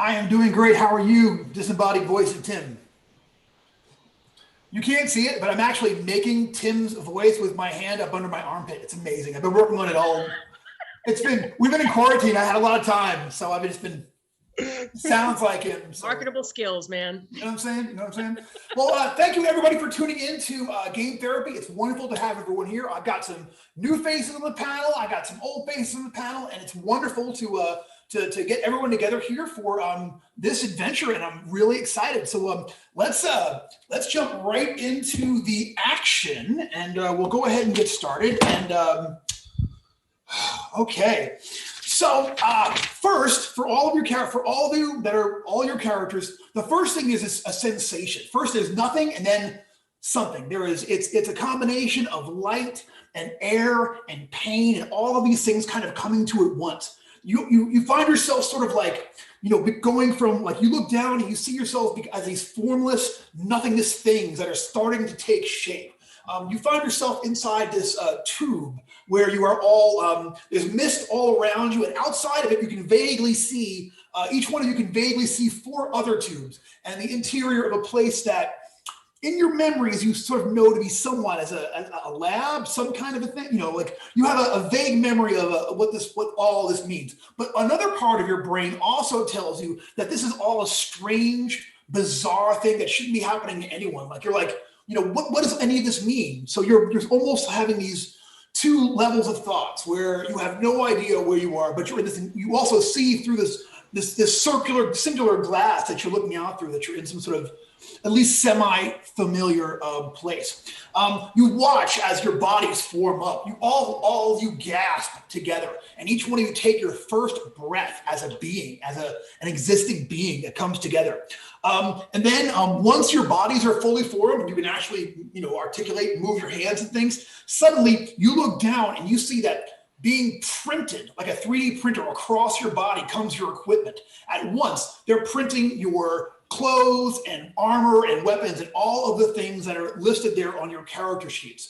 I am doing great. How are you? Disembodied voice of Tim. You can't see it, but I'm actually making Tim's voice with my hand up under my armpit. It's amazing. I've been working on it all. We've been in quarantine. I had a lot of time, so I've just been, sounds like him. So. Marketable skills, man. You know what I'm saying? Well, thank you everybody for tuning in to Game Therapy. It's wonderful to have everyone here. I've got some new faces on the panel. I got some old faces on the panel, and it's wonderful to get everyone together here for this adventure, and I'm really excited. So let's jump right into the action, and we'll go ahead and get started. And okay, so first, for all of you that are all your characters, the first thing is a sensation. First, there's nothing, and then something. It's a combination of light and air and pain, and all of these things kind of coming to at once. You find yourself sort of like, going from, like, you look down and you see yourself as these formless, nothingness things that are starting to take shape. You find yourself inside this tube where you are all, there's mist all around you, and outside of it, you can vaguely see, each one of you can vaguely see 4 other tubes, and the interior of a place that, in your memories, you sort of know to be somewhat as a lab, some kind of a thing, like you have a vague memory of what all this means. But another part of your brain also tells you that this is all a strange, bizarre thing that shouldn't be happening to anyone. Like, you're like, what does any of this mean? So you're almost having these 2 levels of thoughts where you have no idea where you are, but you're in this. You also see through this singular glass that you're looking out through, that you're in some sort of at least semi-familiar place. You watch as your bodies form up. You all gasp together, and each one of you take your first breath as a being, as an existing being that comes together. And then once your bodies are fully formed, you can actually articulate, move your hands and things. Suddenly, you look down and you see that being printed like a 3D printer across your body comes your equipment. At once, they're printing your clothes and armor and weapons and all of the things that are listed there on your character sheets.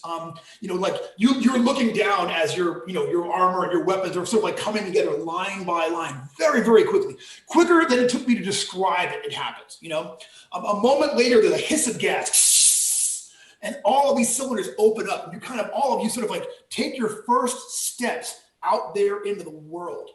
Like you're looking down as your armor and your weapons are sort of like coming together line by line, very, very quickly, quicker than it took me to describe it. It happens. A moment later, there's a hiss of gas, and all of these cylinders open up, and all of you sort of like take your first steps out there into the world.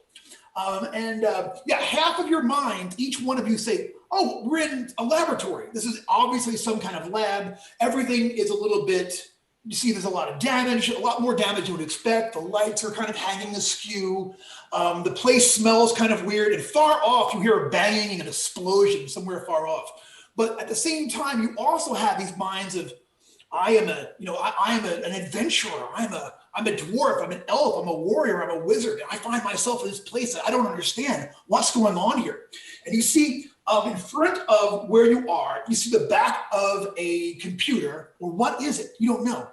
Half of your mind, each one of you say, oh, we're in a laboratory. This is obviously some kind of lab. Everything is a little bit, you see there's a lot of damage, a lot more damage you would expect. The lights are kind of hanging askew. The place smells kind of weird. And far off, you hear a banging and an explosion somewhere far off. But at the same time, you also have these minds of, I am an adventurer. I'm a dwarf. I'm an elf. I'm a warrior. I'm a wizard. And I find myself in this place that I don't understand what's going on here. And you see in front of where you are, you see the back of a computer. Or what is it? You don't know.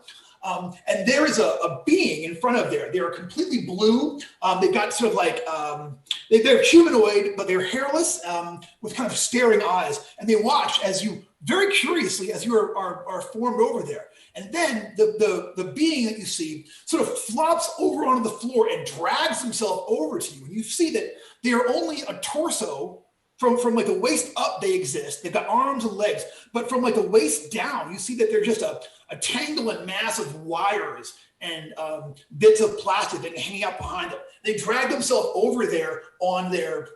And there is a being in front of there. They're completely blue. They've got sort of like, they're humanoid, but they're hairless with kind of staring eyes. And they watch as you, very curiously, as you are formed over there. And then the being that you see sort of flops over onto the floor and drags himself over to you. And you see that they are only a torso. From like the waist up, they exist. They've got arms and legs. But from like the waist down, you see that they're just a tangle and mass of wires and bits of plastic that hang out behind them. They drag themselves over there on their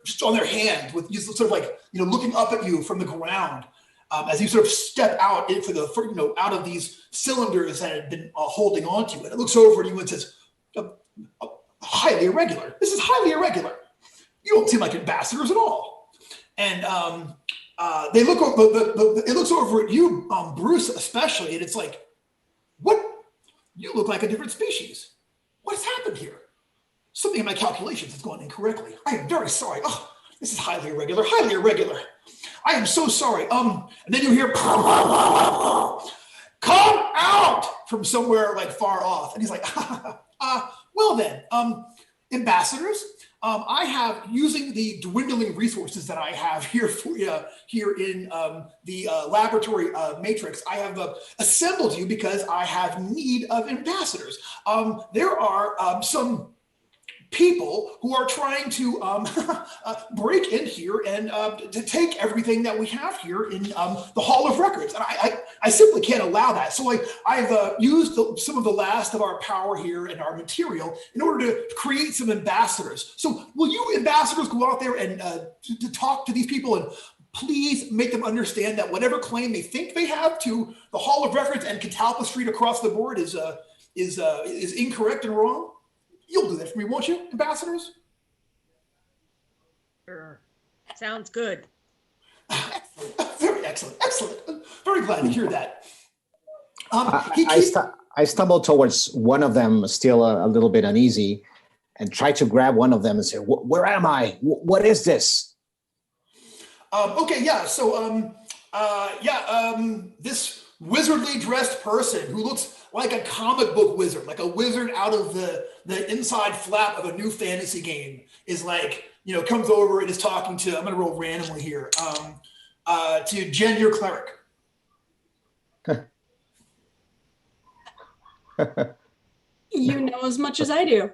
hands, with you sort of like looking up at you from the ground as you sort of step out out of these cylinders that had been holding on to you. And it looks over at you and says, "Highly irregular. This is highly irregular. You don't seem like ambassadors at all." And they look over. It looks over at you, Bruce, especially, and it's like, "What? You look like a different species. What has happened here? Something in my calculations has gone incorrectly. I am very sorry. Oh, this is highly irregular. Highly irregular. I am so sorry." And then you hear, "Come out!" from somewhere like far off, and he's like, "Well then, ambassadors." I have, using the dwindling resources that I have here in the laboratory matrix, I have assembled you because I have need of ambassadors. There are some people who are trying to break in here and to take everything that we have here in the Hall of Records. And I simply can't allow that. So I've used some of the last of our power here and our material in order to create some ambassadors. So will you ambassadors go out there and to talk to these people and please make them understand that whatever claim they think they have to the Hall of Records and Catalpa Street across the board is incorrect and wrong? You'll do that for me, won't you, ambassadors? Sure. Sounds good. Very excellent. Very glad to hear that. I stumbled towards one of them, still a little bit uneasy, and tried to grab one of them and say, "Where am I? What is this?" Okay, yeah. So, this wizardly dressed person who looks like a comic book wizard, like a wizard out of the inside flap of a new fantasy game, is like, comes over and is talking to, I'm going to roll randomly here, to Jen, your cleric. You know as much as I do.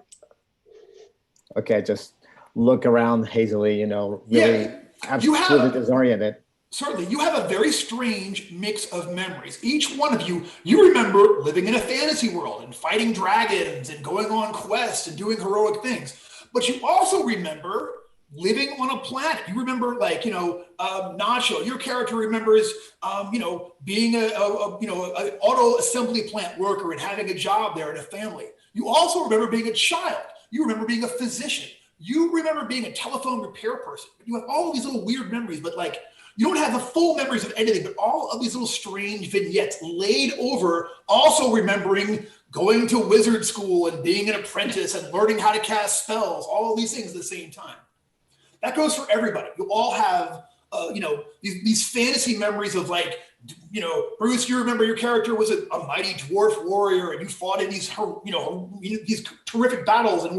Okay, just look around hazily, really absolutely disoriented. Certainly, you have a very strange mix of memories. Each one of you remember living in a fantasy world and fighting dragons and going on quests and doing heroic things. But you also remember living on a planet. You remember, Nacho. Your character remembers, being an auto assembly plant worker and having a job there and a family. You also remember being a child. You remember being a physician. You remember being a telephone repair person. You have all of these little weird memories, but you don't have the full memories of anything, but all of these little strange vignettes laid over, also remembering going to wizard school and being an apprentice and learning how to cast spells, all of these things at the same time. That goes for everybody. You all have, these fantasy memories of Bruce, you remember your character was a mighty dwarf warrior and you fought in these, these terrific battles and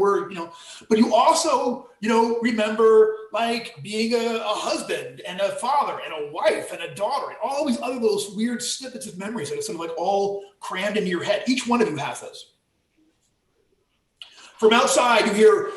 but you also, remember being a husband and a father and a wife and a daughter and all these other little weird snippets of memories that are sort of all crammed into your head. Each one of you has those. From outside, you hear,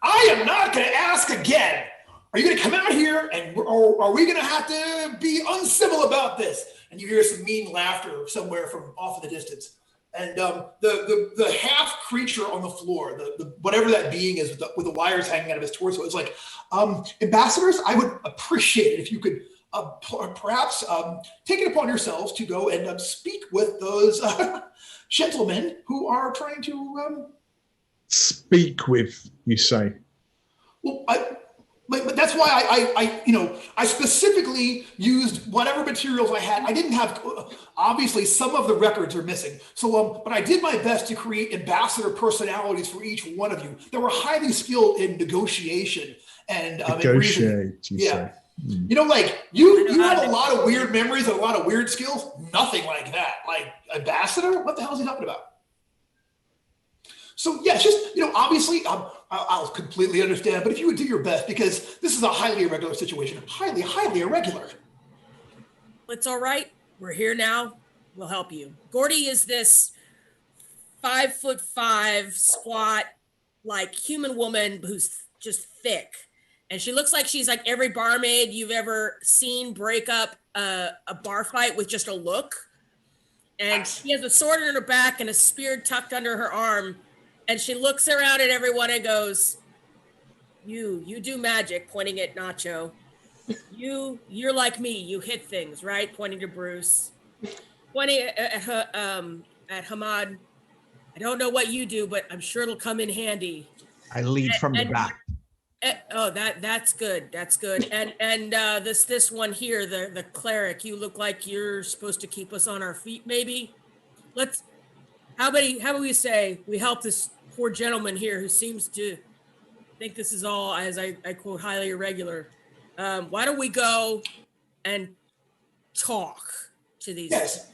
"I am not going to ask again. Are you going to come out here or are we going to have to be uncivil about this?" And you hear some mean laughter somewhere from off in the distance. And the half creature on the floor, the whatever that being is with the wires hanging out of his torso, is like, "Ambassadors, I would appreciate it if you could perhaps take it upon yourselves to go and speak with those gentlemen who are trying to..." Speak with, you say? Well, but that's why I specifically used whatever materials I had. I didn't have, obviously some of the records are missing. So, but I did my best to create ambassador personalities for each one of you that were highly skilled in negotiation and negotiate. You say. You have a lot of weird memories and a lot of weird skills. Nothing like that. Like ambassador, what the hell is he talking about? So yeah, it's just, obviously I'll completely understand, but if you would do your best, because this is a highly irregular situation, highly, highly irregular. It's all right. We're here now. We'll help you. Gordy is this 5'5" squat, human woman who's just thick. And she looks like she's like every barmaid you've ever seen break up a bar fight with just a look. And she has a sword in her back and a spear tucked under her arm. And she looks around at everyone and goes, you do magic," pointing at Nacho. You're like me. You hit things, right? Pointing to Bruce. Pointing at Hamad. "I don't know what you do, but I'm sure it'll come in handy." I lead from the back. That's good. That's good. And this one here, the cleric, you look like you're supposed to keep us on our feet, maybe. How about we say we help this poor gentleman here who seems to think this is all, as I quote, highly irregular. Why don't we go and talk to these? Yes.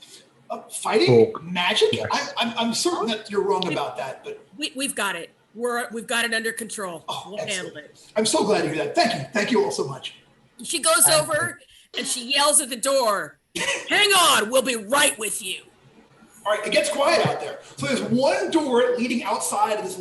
Fighting magic? Yes. I'm certain that you're wrong about that, but we've got it. We've got it under control. We'll handle it. I'm so glad to hear that. Thank you. Thank you all so much. She goes over and she yells at the door, "Hang on, we'll be right with you." All right, it gets quiet out there. So there's one door leading outside of this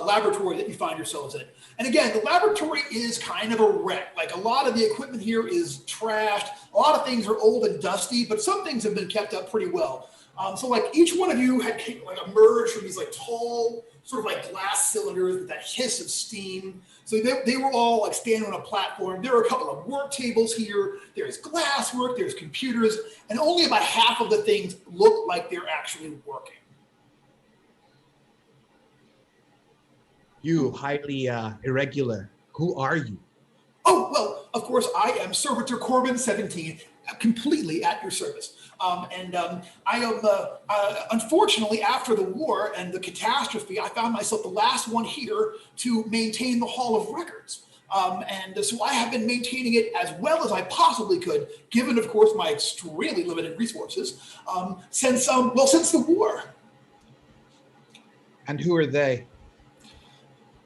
laboratory that you find yourselves in. And again, the laboratory is kind of a wreck. Like a lot of the equipment here is trashed. A lot of things are old and dusty, but some things have been kept up pretty well. So like each one of you had like emerged from these like tall, sort of like glass cylinders with that hiss of steam. So they were all like standing on a platform. There are a couple of work tables here. There's glass work, there's computers, and only about half of the things look like they're actually working. You highly irregular. Who are you? Oh, well, of course, I am Servitor Corbin 17, completely at your service. I am, unfortunately, after the war and the catastrophe, I found myself the last one here to maintain the Hall of Records. So I have been maintaining it as well as I possibly could, given, of course, my extremely limited resources, since the war. And who are they?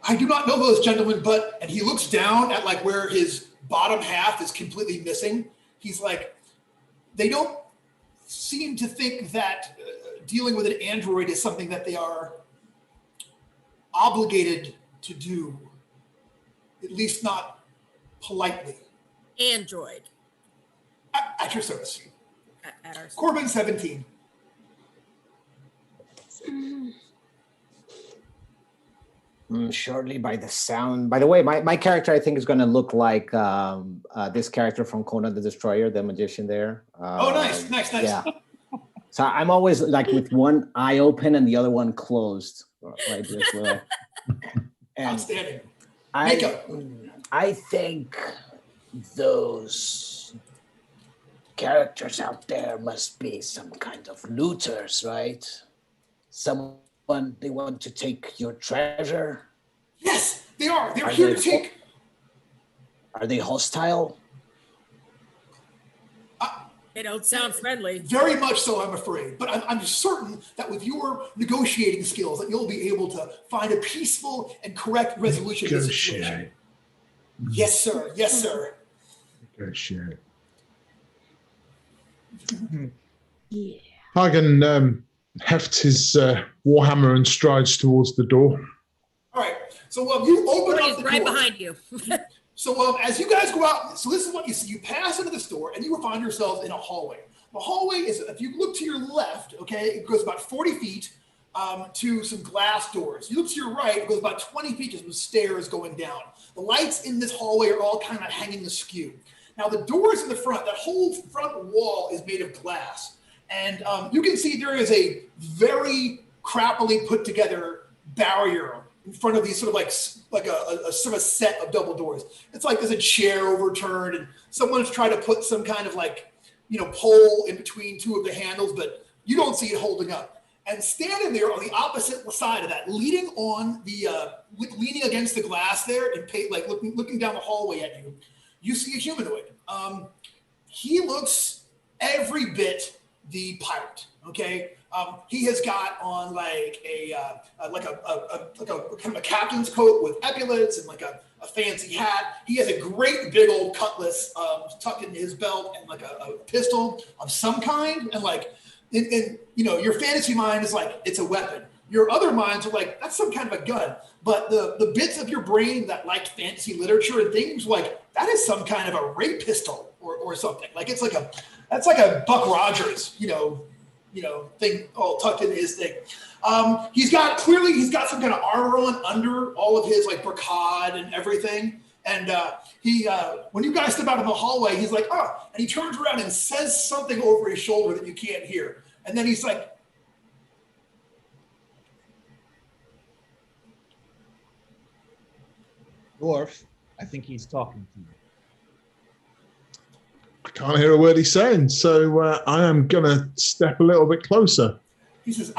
I do not know those gentlemen, and he looks down at like where his bottom half is completely missing. He's like, they don't seem to think that dealing with an android is something that they are obligated to do, at least not politely. Android. At your service. At our Corbin 17. Surely by the sound. By the way, my character, I think, is going to look like this character from Conan the Destroyer, the magician there. Nice. Yeah. So I'm always like with one eye open and the other one closed, like this little. And Outstanding. I think those characters out there must be some kind of looters, right? They want to take your treasure. Yes, they are. They're here to take. Are they hostile? They don't sound friendly. Very much so, I'm afraid. But I'm certain that with your negotiating skills, that you'll be able to find a peaceful and correct resolution to the situation. Yes, sir. Yes, sir. Negotiate. Yeah. Hagen hefts his warhammer and strides towards the door. All right. So you open up the right door. behind you. So as you guys go out, so this is what you see. You pass into the store and you will find yourselves in a hallway. The hallway is, if you look to your left, okay, it goes about 40 feet to some glass doors. You look to your right, it goes about 20 feet to some stairs going down. The lights in this hallway are all kind of hanging askew. Now the doors in the front, that whole front wall is made of glass. And you can see there is a very crappily put together barrier in front of these sort of like a sort of set of double doors. It's like there's a chair overturned and someone's tried to put some kind of like, pole in between two of the handles, but you don't see it holding up. And standing there on the opposite side of that, leaning against the glass there and like looking down the hallway at you, you see a humanoid. He looks every bit the pirate. Okay, he has got on like a kind of a captain's coat with epaulets and like a fancy hat. He has a great big old cutlass tucked in his belt and like a pistol of some kind. And like, your fantasy mind is like it's a weapon. Your other minds are like that's some kind of a gun. But the bits of your brain that liked fantasy literature and things like that is some kind of a ray pistol or something. Like that's like a Buck Rogers, thing all tucked in his thing. He's got some kind of armor on under all of his like brocade and everything. And when you guys step out in the hallway, he's like, and he turns around and says something over his shoulder that you can't hear. And then he's like, Dwarf, I think he's talking to you. I can't hear a word he's saying, so I am going to step a little bit closer. He says,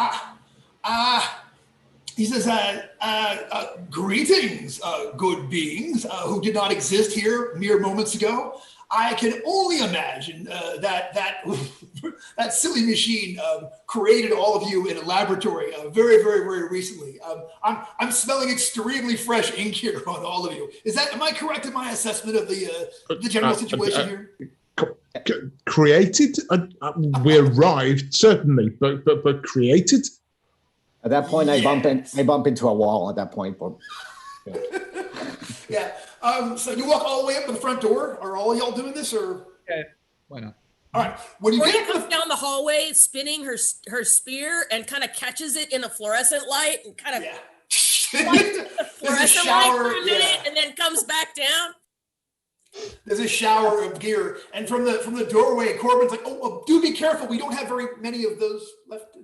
greetings, good beings who did not exist here mere moments ago. I can only imagine that silly machine created all of you in a laboratory very, very, very recently. I'm smelling extremely fresh ink here on all of you. Am I correct in my assessment of the general situation here? Created? We arrived, certainly, but created? At that point, I Yes. bump into a wall at that point. But, Yeah. So you walk all the way up to the front door. Are all y'all doing this, or? Okay, why not? All right. When you Maria get to comes the down the hallway, spinning her spear, and kind of catches it in a fluorescent light, and kind of yeah. the There's a fluorescent light shower. for a minute, Yeah. and then comes back down. There's a shower of gear, and from the doorway, Corbin's like, "Oh, well, do be careful. We don't have very many of those left."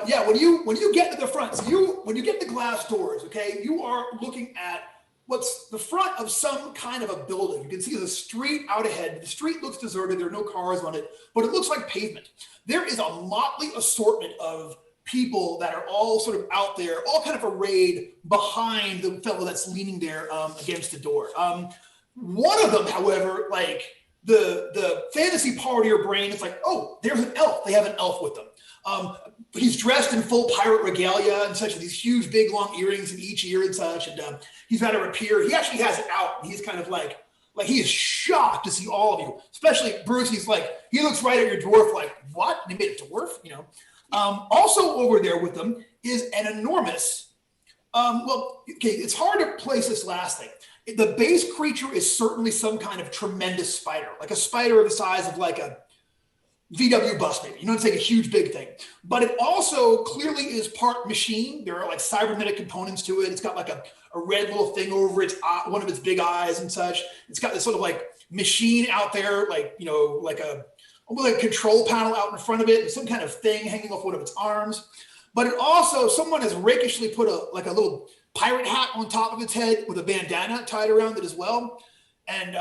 Yeah, when you get to the front, so when you get the glass doors, okay, you are looking at what's the front of some kind of a building. You can see the street out ahead. The street looks deserted. There are no cars on it, but it looks like pavement. There is a motley assortment of people that are all sort of out there, all kind of arrayed behind the fellow that's leaning there against the door. One of them, however, like the fantasy part of your brain, it's like, oh, there's an elf. They have an elf with them. He's dressed in full pirate regalia and such, with these huge, big, long earrings in each ear and such. And he's got a rapier. He actually has it out. And he's kind of like he is shocked to see all of you, especially Bruce. He's like, he looks right at your dwarf, like, what? They made a dwarf, you know? Also over there with them is an enormous, it's hard to place this last thing. The base creature is certainly some kind of tremendous spider, like a spider the size of like a VW bus, maybe. You know, it's like a huge, big thing. But it also clearly is part machine. There are like cybernetic components to it. It's got like a red little thing over its one of its big eyes and such. It's got this sort of like machine out there, like, you know, like a control panel out in front of it, and some kind of thing hanging off one of its arms. But it also, someone has rakishly put a little pirate hat on top of its head with a bandana tied around it as well. And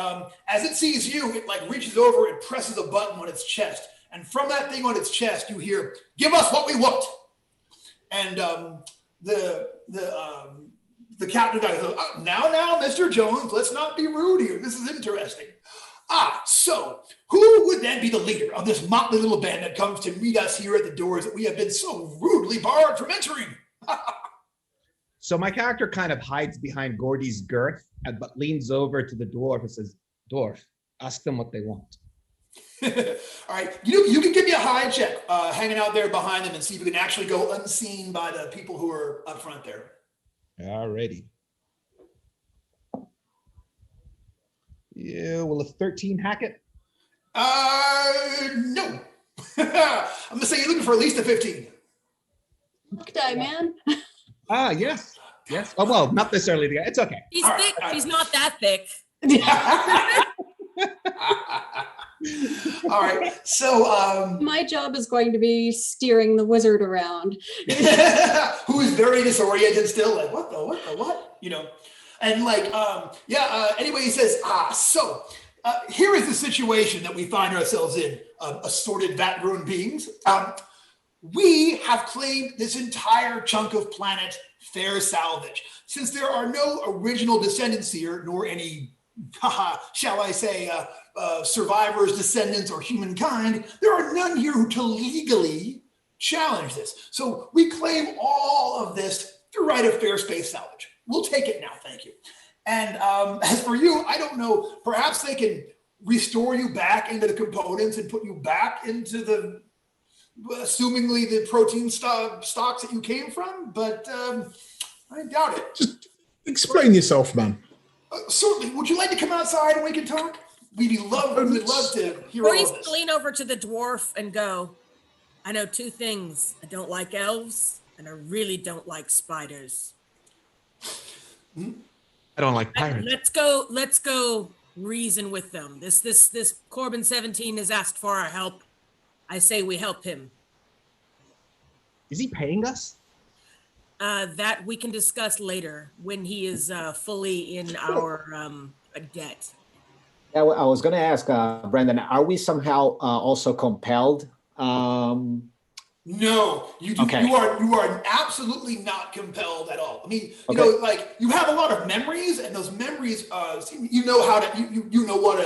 as it sees you, it like reaches over and presses a button on its chest. And from that thing on its chest, you hear, "Give us what we want." And the captain guy goes, now, Mr. Jones, let's not be rude here. This is interesting. So who would then be the leader of this motley little band that comes to meet us here at the doors that we have been so rudely barred from entering? So my character kind of hides behind Gordy's girth, but leans over to the dwarf and says, "Dwarf, ask them what they want." All right, you can give me a hide check, hanging out there behind them, and see if you can actually go unseen by the people who are up front there. Alrighty. Yeah, will a 13 hack it? No. I'm gonna say you're looking for at least a 15. Look, die man. Yes. Oh, well, not necessarily the guy. It's okay. He's All thick. right. He's not that thick. All right. So, My job is going to be steering the wizard around. who is very disoriented still, like, what? You know, and like, anyway, he says, here is the situation that we find ourselves in, assorted vat-grown beings. We have claimed this entire chunk of planet fair salvage. Since there are no original descendants here, nor any, shall I say, survivors, descendants, or humankind, there are none here who to legally challenge this. So we claim all of this through right of fair space salvage. We'll take it now, thank you. And as for you, I don't know, perhaps they can restore you back into the components and put you back into the, assumingly the protein stocks that you came from, but I doubt it. Just explain yourself, man. Certainly. Would you like to come outside and we can talk? We'd love to hear all Or he's of this. lean over to the dwarf and go, "I know two things. I don't like elves, and I really don't like spiders. I don't like pirates. Let's go reason with them. This Corbin 17 has asked for our help. I say we help him. Is he paying us? That we can discuss later when he is fully in our debt." Yeah, well, I was going to ask, Brendan, are we somehow also compelled? No, you do. Okay. You are absolutely not compelled at all. I mean, you know, like you have a lot of memories, and those memories, you know how to, you know what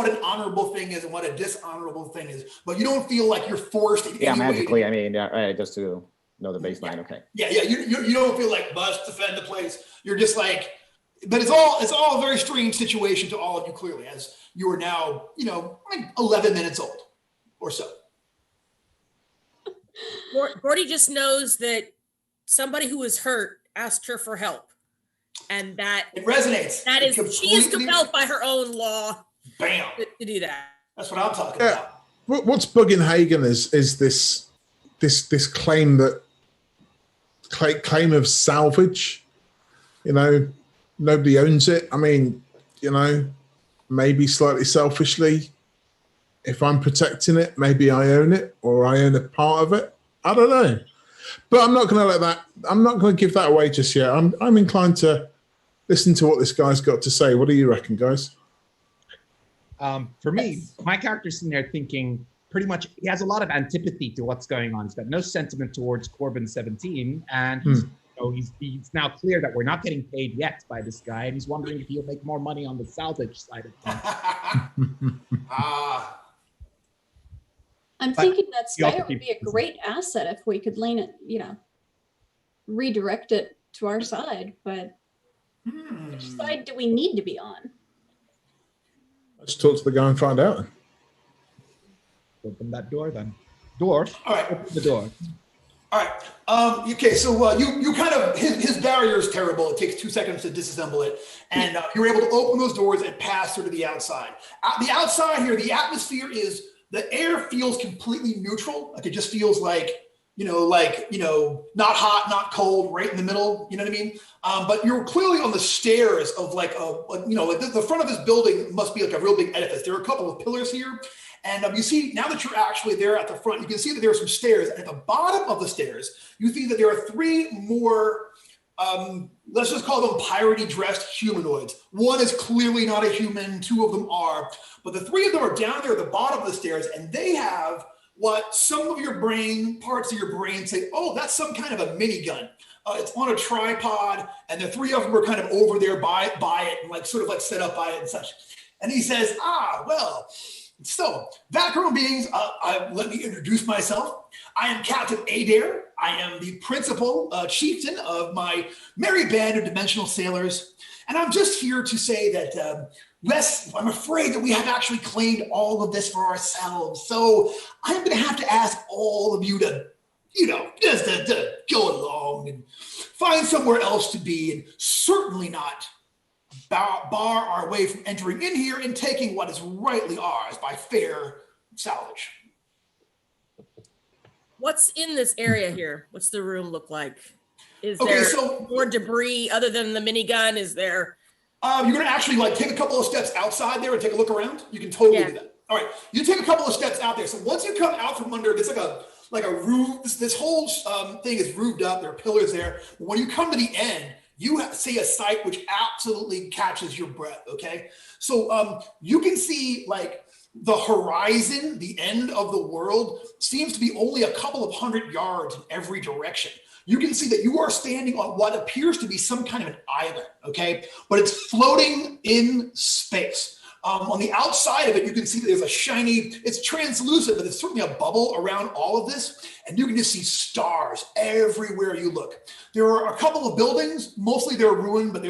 an honorable thing is and what a dishonorable thing is, but you don't feel like you're forced. Magically. I mean, just to know the baseline. Okay. Yeah. You don't feel like must defend the place. You're just like, But it's all a very strange situation to all of you, clearly, as you are now, like 11 minutes old or so. Gordy just knows that somebody who was hurt asked her for help, and that It resonates. that It is she is completely- compelled by her own law Bam. to do that. That's what I'm talking Yeah. about. What's bugging Hagen is this claim that claim of salvage. Nobody owns it. I mean, maybe slightly selfishly, if I'm protecting it, maybe I own it or I own a part of it. I don't know. But I'm not going to let that, I'm not going to give that away just yet. I'm inclined to listen to what this guy's got to say. What do you reckon, guys? For me, my character's sitting there thinking pretty much he has a lot of antipathy to what's going on. He's got no sentiment towards Corbin 17. And he's now clear that we're not getting paid yet by this guy. And he's wondering if he'll make more money on the salvage side of things. I'm thinking that Skylar would be a great asset if we could lean it, redirect it to our side. But which side do we need to be on? Let's talk to the guy and find out. Open that door then. Door. All right. Open the door. All right. Okay. So you kind of his barrier is terrible. It takes 2 seconds to disassemble it, and you're able to open those doors and pass through to the outside. The outside here, the atmosphere is the air feels completely neutral. Like it just feels like not hot, not cold, right in the middle. You know what I mean? But you're clearly on the stairs of the front of this building must be like a real big edifice. There are a couple of pillars here. And you see, now that you're actually there at the front, you can see that there are some stairs. And at the bottom of the stairs, you see that there are 3 more, let's just call them piratey dressed humanoids. One is clearly not a human, 2 of them are. But the 3 of them are down there at the bottom of the stairs, and they have what some of your parts of your brain say, oh, that's some kind of a minigun. It's on a tripod, and the 3 of them are kind of over there by it, and sort of set up by it and such. And he says, so, vat-grown beings, let me introduce myself. I am Captain Adair. I am the principal chieftain of my merry band of dimensional sailors. And I'm just here to say that, I'm afraid that we have actually claimed all of this for ourselves. So I'm going to have to ask all of you to, just to go along and find somewhere else to be, and certainly not bar our way from entering in here and taking what is rightly ours by fair salvage. What's in this area here? What's the room look like? Is Okay, there so- more debris other than the minigun? Is there? You're going to actually take a couple of steps outside there and take a look around. You can totally do that. All right, you take a couple of steps out there. So once you come out from under, it's like a roof. This whole thing is roofed up. There are pillars there. But when you come to the end, you see a sight which absolutely catches your breath. Okay, so you can see the horizon, the end of the world seems to be only a couple of 100 yards in every direction. You can see that you are standing on what appears to be some kind of an island, okay? But it's floating in space. On the outside of it, you can see that there's a shiny, it's translucent, but there's certainly a bubble around all of this. And you can just see stars everywhere you look. There are a couple of buildings, mostly they're ruined, but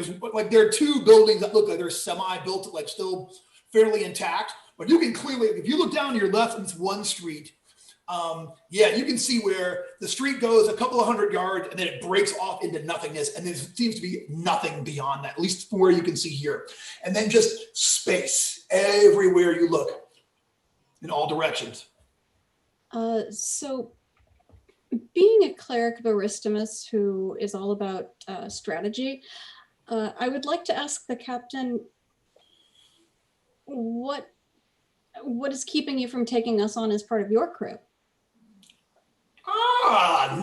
there are 2 buildings that look like they're semi-built, still fairly intact. But you can clearly, if you look down to your left, it's one street. You can see where the street goes a couple of 100 yards and then it breaks off into nothingness. And there seems to be nothing beyond that, at least from where you can see here. And then just space everywhere you look in all directions. So being a cleric of Aristimus who is all about strategy, I would like to ask the captain, what is keeping you from taking us on as part of your crew?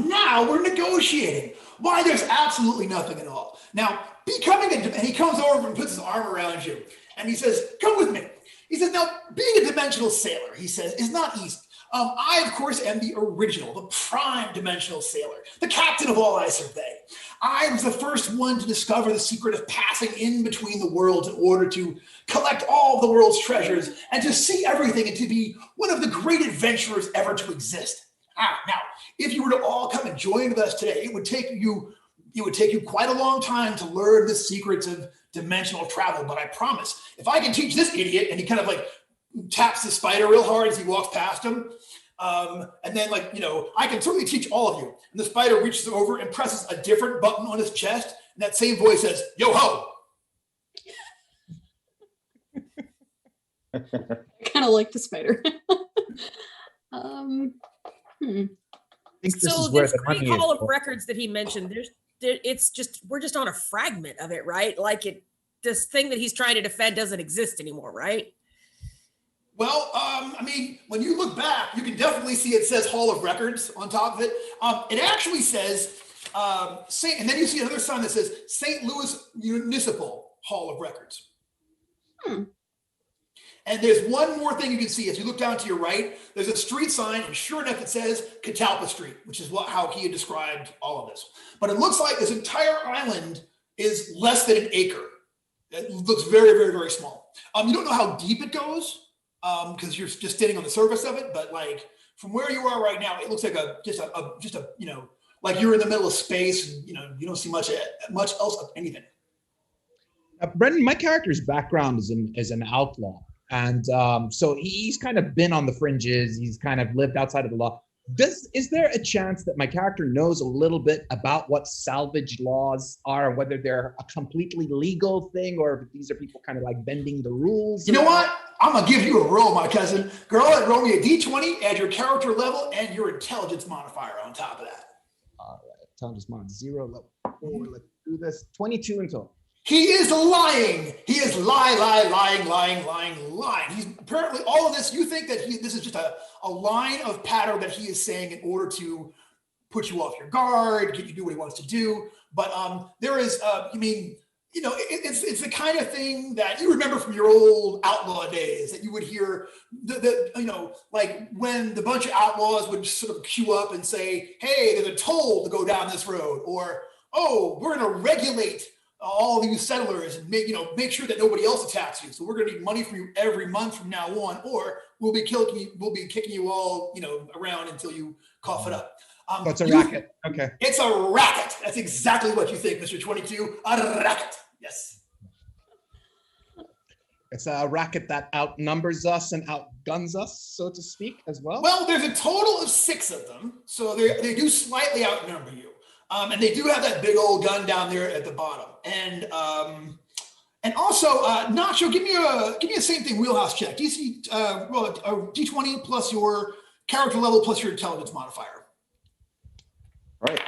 Now we're negotiating. Why, there's absolutely nothing at all. Now, and he comes over and puts his arm around you, and he says, come with me. He says, now, being a dimensional sailor, he says, is not easy. I, of course, am the original, the prime dimensional sailor, the captain of all I survey. I was the first one to discover the secret of passing in between the worlds in order to collect all of the world's treasures and to see everything and to be one of the great adventurers ever to exist. Now, if you were to all come and join with us today, it would take you quite a long time to learn the secrets of dimensional travel, but I promise, if I can teach this idiot, and he kind of like taps the spider real hard as he walks past him, and then like, you know, I can certainly teach all of you. And the spider reaches over and presses a different button on his chest, and that same voice says, "Yo ho." I kind of like the spider. I think this So is where this the Great money Hall is. of Records that he mentioned, we're just on a fragment of it, right? Like this thing that he's trying to defend doesn't exist anymore, right? Well, I mean, when you look back, you can definitely see it says Hall of Records on top of it. It actually says and then you see another sign that says St. Louis Municipal Hall of Records. And there's one more thing you can see as you look down to your right. There's a street sign, and sure enough, it says Catalpa Street, which is how he had described all of this. But it looks like this entire island is less than an acre. It looks very, very, very small. You don't know how deep it goes because you're just standing on the surface of it. But like from where you are right now, it looks like just a you know, like you're in the middle of space, and you know you don't see much else of anything. Brendan, my character's background is an outlaw. And so he's kind of been on the fringes. He's kind of lived outside of the law. Is there a chance that my character knows a little bit about what salvage laws are, whether they're a completely legal thing or if these are people kind of like bending the rules? You know what? I'm going to give you a roll, my cousin. Girl, roll me a D20, add your character level and your intelligence modifier on top of that. All right. Intelligence mod 0, level 4. Let's do this. 22 in total. He is lying. He is lying. He's apparently all of this. You think that this is just a line of patter that he is saying in order to put you off your guard, get you to do what he wants to do. But there is, I mean, you know, it's the kind of thing that you remember from your old outlaw days that you would hear, you know, like when the bunch of outlaws would sort of queue up and say, "Hey, there's a toll to go down this road," or, "Oh, we're going to regulate all these settlers and make sure that nobody else attacks you. So we're going to need money from you every month from now on, or we'll be kicking you all, you know, around until you cough it up." So it's a racket. Okay. It's a racket. That's exactly what you think, Mr. 22. A racket. Yes. It's a racket that outnumbers us and outguns us, so to speak, as well. Well, there's a total of 6 of them, so they do slightly outnumber you. And they do have that big old gun down there at the bottom. And also, Nacho, give me a same thing wheelhouse check. DC, roll a D20 plus your character level plus your intelligence modifier. All right.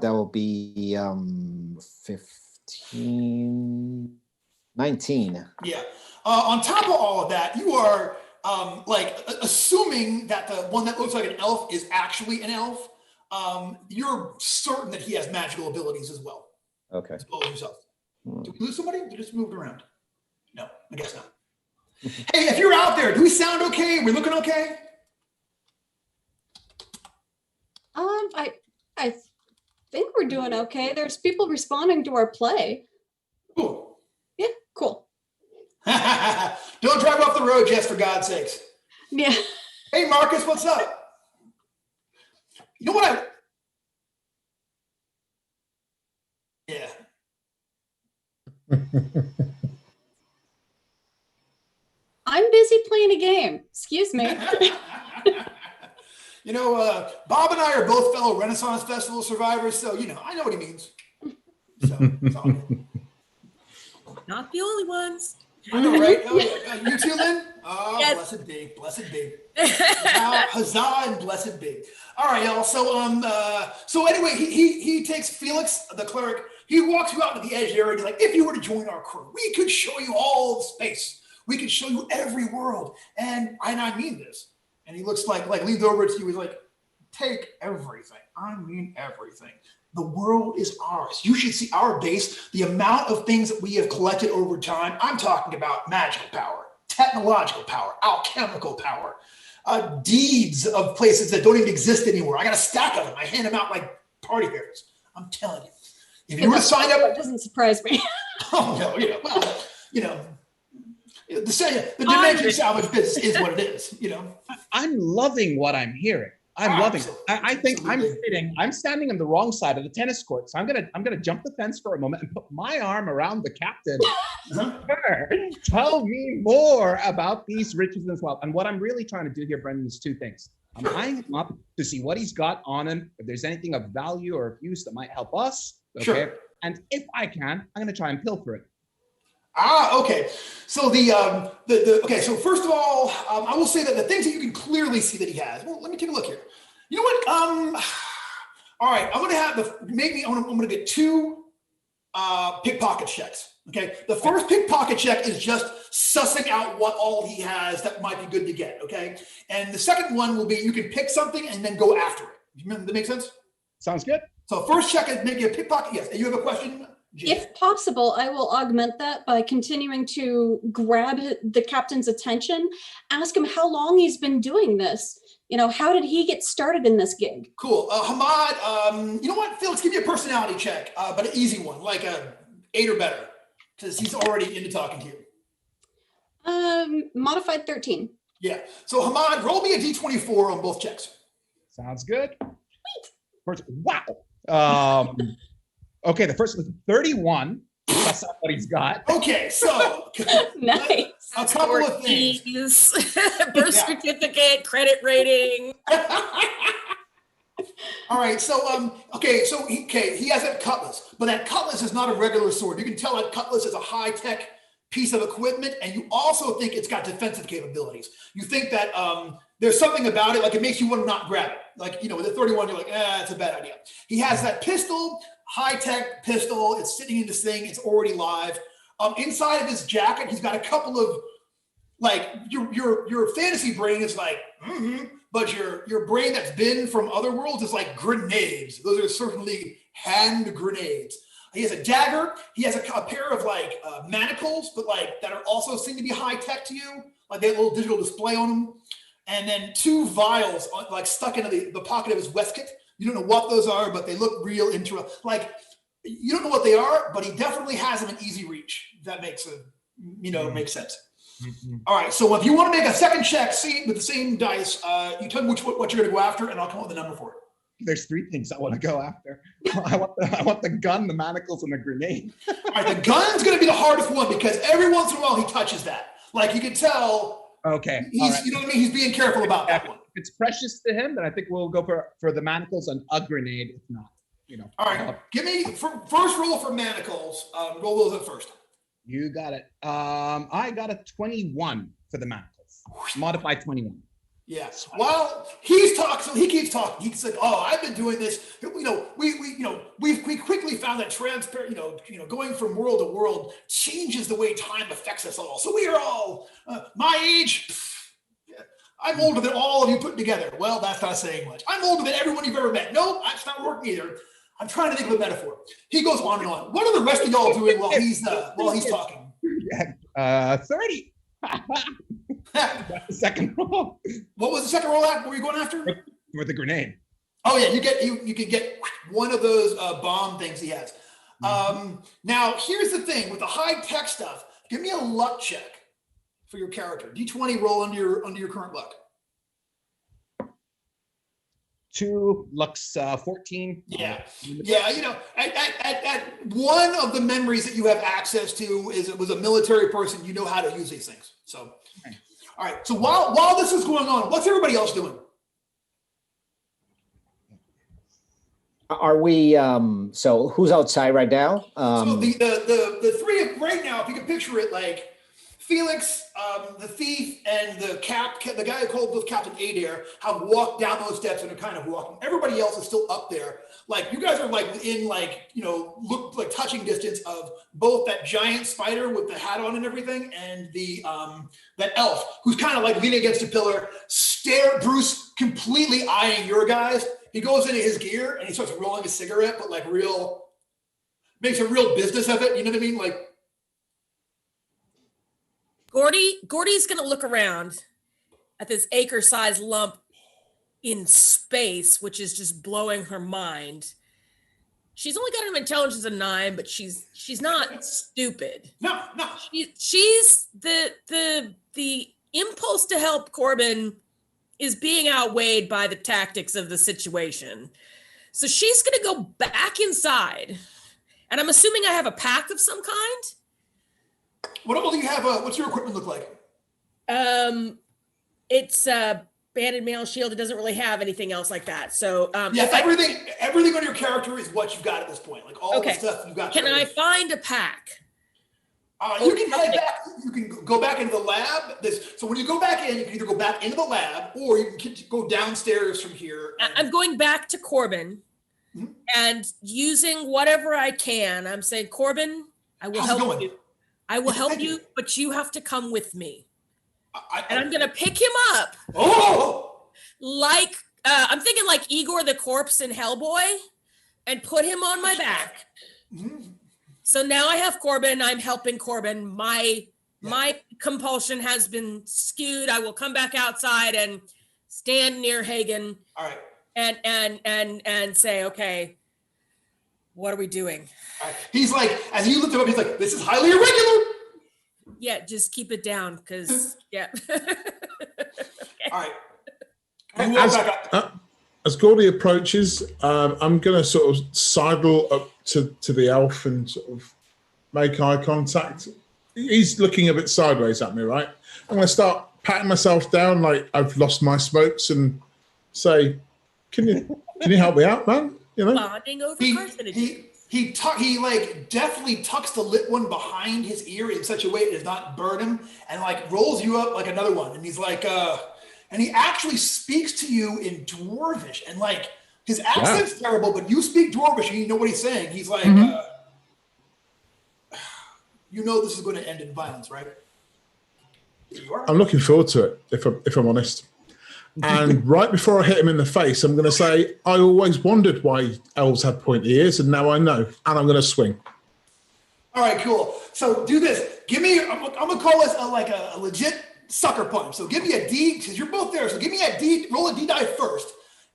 That will be 15, 19. Yeah. On top of all of that, you are like assuming that the one that looks like an elf is actually an elf. You're certain that he has magical abilities as well. Okay. As well as yourself. Did we lose somebody? They just moved around. No, I guess not. Hey, if you're out there, do we sound okay? Are we looking okay? I think we're doing okay. There's people responding to our play. Cool. Yeah, cool. Don't drive off the road, Jess, for God's sakes. Yeah. Hey, Marcus, what's up? You know what Yeah. I'm busy playing a game. Excuse me. You know, Bob and I are both fellow Renaissance Festival survivors, so, you know, I know what he means. So, it's all good. Not the only ones. I know, right? Oh, you too, Lynn? Oh, Yes. Blessed be, blessed be. Huzzah and blessed be. All right, y'all. So anyway, he takes Felix, the cleric. He walks you out to the edge area. He's like, "If you were to join our crew, we could show you all the space. We could show you every world, and I mean this." And he looks like leans over to you. He's like, "Take everything. I mean everything. The world is ours. You should see our base, the amount of things that we have collected over time. I'm talking about magical power, technological power, alchemical power, deeds of places that don't even exist anymore. I got a stack of them. I hand them out like party favors. I'm telling you. If you were to sign up, It doesn't surprise me. oh no, well, the dimension salvage business is what it is, I'm loving what I'm hearing. I'm loving it. Absolutely. I think Absolutely. I'm standing on the wrong side of the tennis court. So I'm gonna jump the fence for a moment and put my arm around the captain. Sir, tell me more about these riches as well. And what I'm really trying to do here, Brendan, is two things. I'm eyeing him up to see what he's got on him, if there's anything of value or of use that might help us. Okay. Sure. And if I can, I'm gonna try and pilfer it. Okay. So okay. So first of all, I will say that the things that you can clearly see that he has. Well, let me take a look here. You know what? All right. I'm gonna get two pickpocket checks. Okay. The first pickpocket check is just sussing out what all he has that might be good to get. Okay. And the second one will be you can pick something and then go after it. Does that make sense? Sounds good. So first check is maybe a pickpocket. Yes. And you have a question? Gina? If possible, I will augment that by continuing to grab the captain's attention, ask him how long he's been doing this. You know, how did he get started in this gig? Cool. Hamad, you know what, Felix, give me a personality check, but an easy one, like a 8 or better, because he's already into talking to you. Modified 13. Yeah. So Hamad, roll me a d24 on both checks. Sounds good. First, wow. Okay, the first was 31. That's not what he's got. Okay, so Nice. a couple of things. Birth certificate, credit rating. All right, so he has that cutlass, but that cutlass is not a regular sword. You can tell that cutlass is a high-tech piece of equipment, and you also think it's got defensive capabilities. You think that there's something about it, like it makes you want to not grab it. Like, you know, with the 31, you're like, it's a bad idea. He has that pistol, high-tech pistol. It's sitting in this thing. It's already live. Inside of his jacket, he's got a couple of, like, your fantasy brain is like, but your brain that's been from other worlds is like grenades. Those are certainly hand grenades. He has a dagger. He has a pair of like manacles, but like that are also seem to be high tech to you. Like they have a little digital display on them. And then 2 vials like stuck into the pocket of his waistcoat. You don't know what those are, but they look real interesting. Like you don't know what they are, but he definitely has them in easy reach. If that makes makes sense. Mm-hmm. All right. So if you want to make a second check, see with the same dice, you tell me what you're going to go after, and I'll come up with a number for it. There's 3 things I want to go after. I want the gun, the manacles, and the grenade. All right, the gun's going to be the hardest one because every once in a while he touches that. Like you can tell. Okay. You know what I mean? He's being careful about that one. If it's precious to him, then I think we'll go for the manacles and a grenade. If not, All right. Give me first roll for manacles. Roll those at first. You got it. I got a 21 for the manacles. Modified 21. Yes. Well, he's talking, so he keeps talking. He's like, "Oh, I've been doing this. We quickly found that transparent. Going from world to world changes the way time affects us all. So we are all my age. I'm older than all of you put together. Well, that's not saying much. I'm older than everyone you've ever met. No, that's not working either. I'm trying to think of a metaphor. He goes on and on. What are the rest of y'all doing while he's talking? 30. That's the second roll. What was the second roll at? What were you going after? With the grenade. Oh yeah, you can get one of those bomb things he has. Now here's the thing with the high tech stuff. Give me a luck check for your character. D20 roll under your current luck. 2 looks 14. Yeah. At one of the memories that you have access to is it was a military person. You know how to use these things. So, okay. All right. So while this is going on, what's everybody else doing? Are we? So who's outside right now? So the 3 of right now, if you can picture it, like Felix, the thief, and the guy who called both Captain Adair have walked down those steps and are kind of walking. Everybody else is still up there. Like you guys are like within look like touching distance of both that giant spider with the hat on and everything, and the that elf who's kind of like leaning against a pillar. Bruce completely eyeing your guys. He goes into his gear and he starts rolling a cigarette, but like makes a real business of it. You know what I mean? Like. Gordy's gonna look around at this acre-sized lump in space, which is just blowing her mind. She's only got an intelligence of 9, but she's not stupid. No. She's the impulse to help Corbin is being outweighed by the tactics of the situation. So she's going to go back inside. And I'm assuming I have a pack of some kind. What all do you have? What's your equipment look like? It's a banded mail shield. It doesn't really have anything else like that. So yeah, everything on your character is what you've got at this point. Like all the stuff you've got. Can I find a pack? You can head back. You can go back into the lab. So when you go back in, you can either go back into the lab or you can go downstairs from here. I'm going back to Corbin and using whatever I can. I'm saying, Corbin, I will help you. I will help you, but you have to come with me. And I'm going to pick him up. Oh! Like, I'm thinking like Igor the Corpse in Hellboy and put him on my back. So now I have Corbin. I'm helping Corbin. My compulsion has been skewed. I will come back outside and stand near Hagen. All right. And say, okay, what are we doing? All right. He's like, as you look him up, he's like, this is highly irregular. Yeah, just keep it down, because yeah. Okay. All right. As Gordy approaches, I'm going to sort of sidle up to the elf and sort of make eye contact. He's looking a bit sideways at me, right? I'm going to start patting myself down like I've lost my smokes and say, "Can you help me out, man?" You know, bonding over carcinogens. He like definitely tucks the lit one behind his ear in such a way it does not burn him, and like rolls you up like another one. And he's like, and he actually speaks to you in Dwarvish, and like his accent's terrible, but you speak Dwarvish and you know what he's saying. He's like, you know, this is going to end in violence, right? I'm looking forward to it, if I'm honest. And right before I hit him in the face, I'm going to say, I always wondered why elves had pointy ears, and now I know. And I'm going to swing. All right, cool. So do this. Give me, I'm going to call this a legit sucker punch. So give me a D, because you're both there. So give me a D, roll a D die first.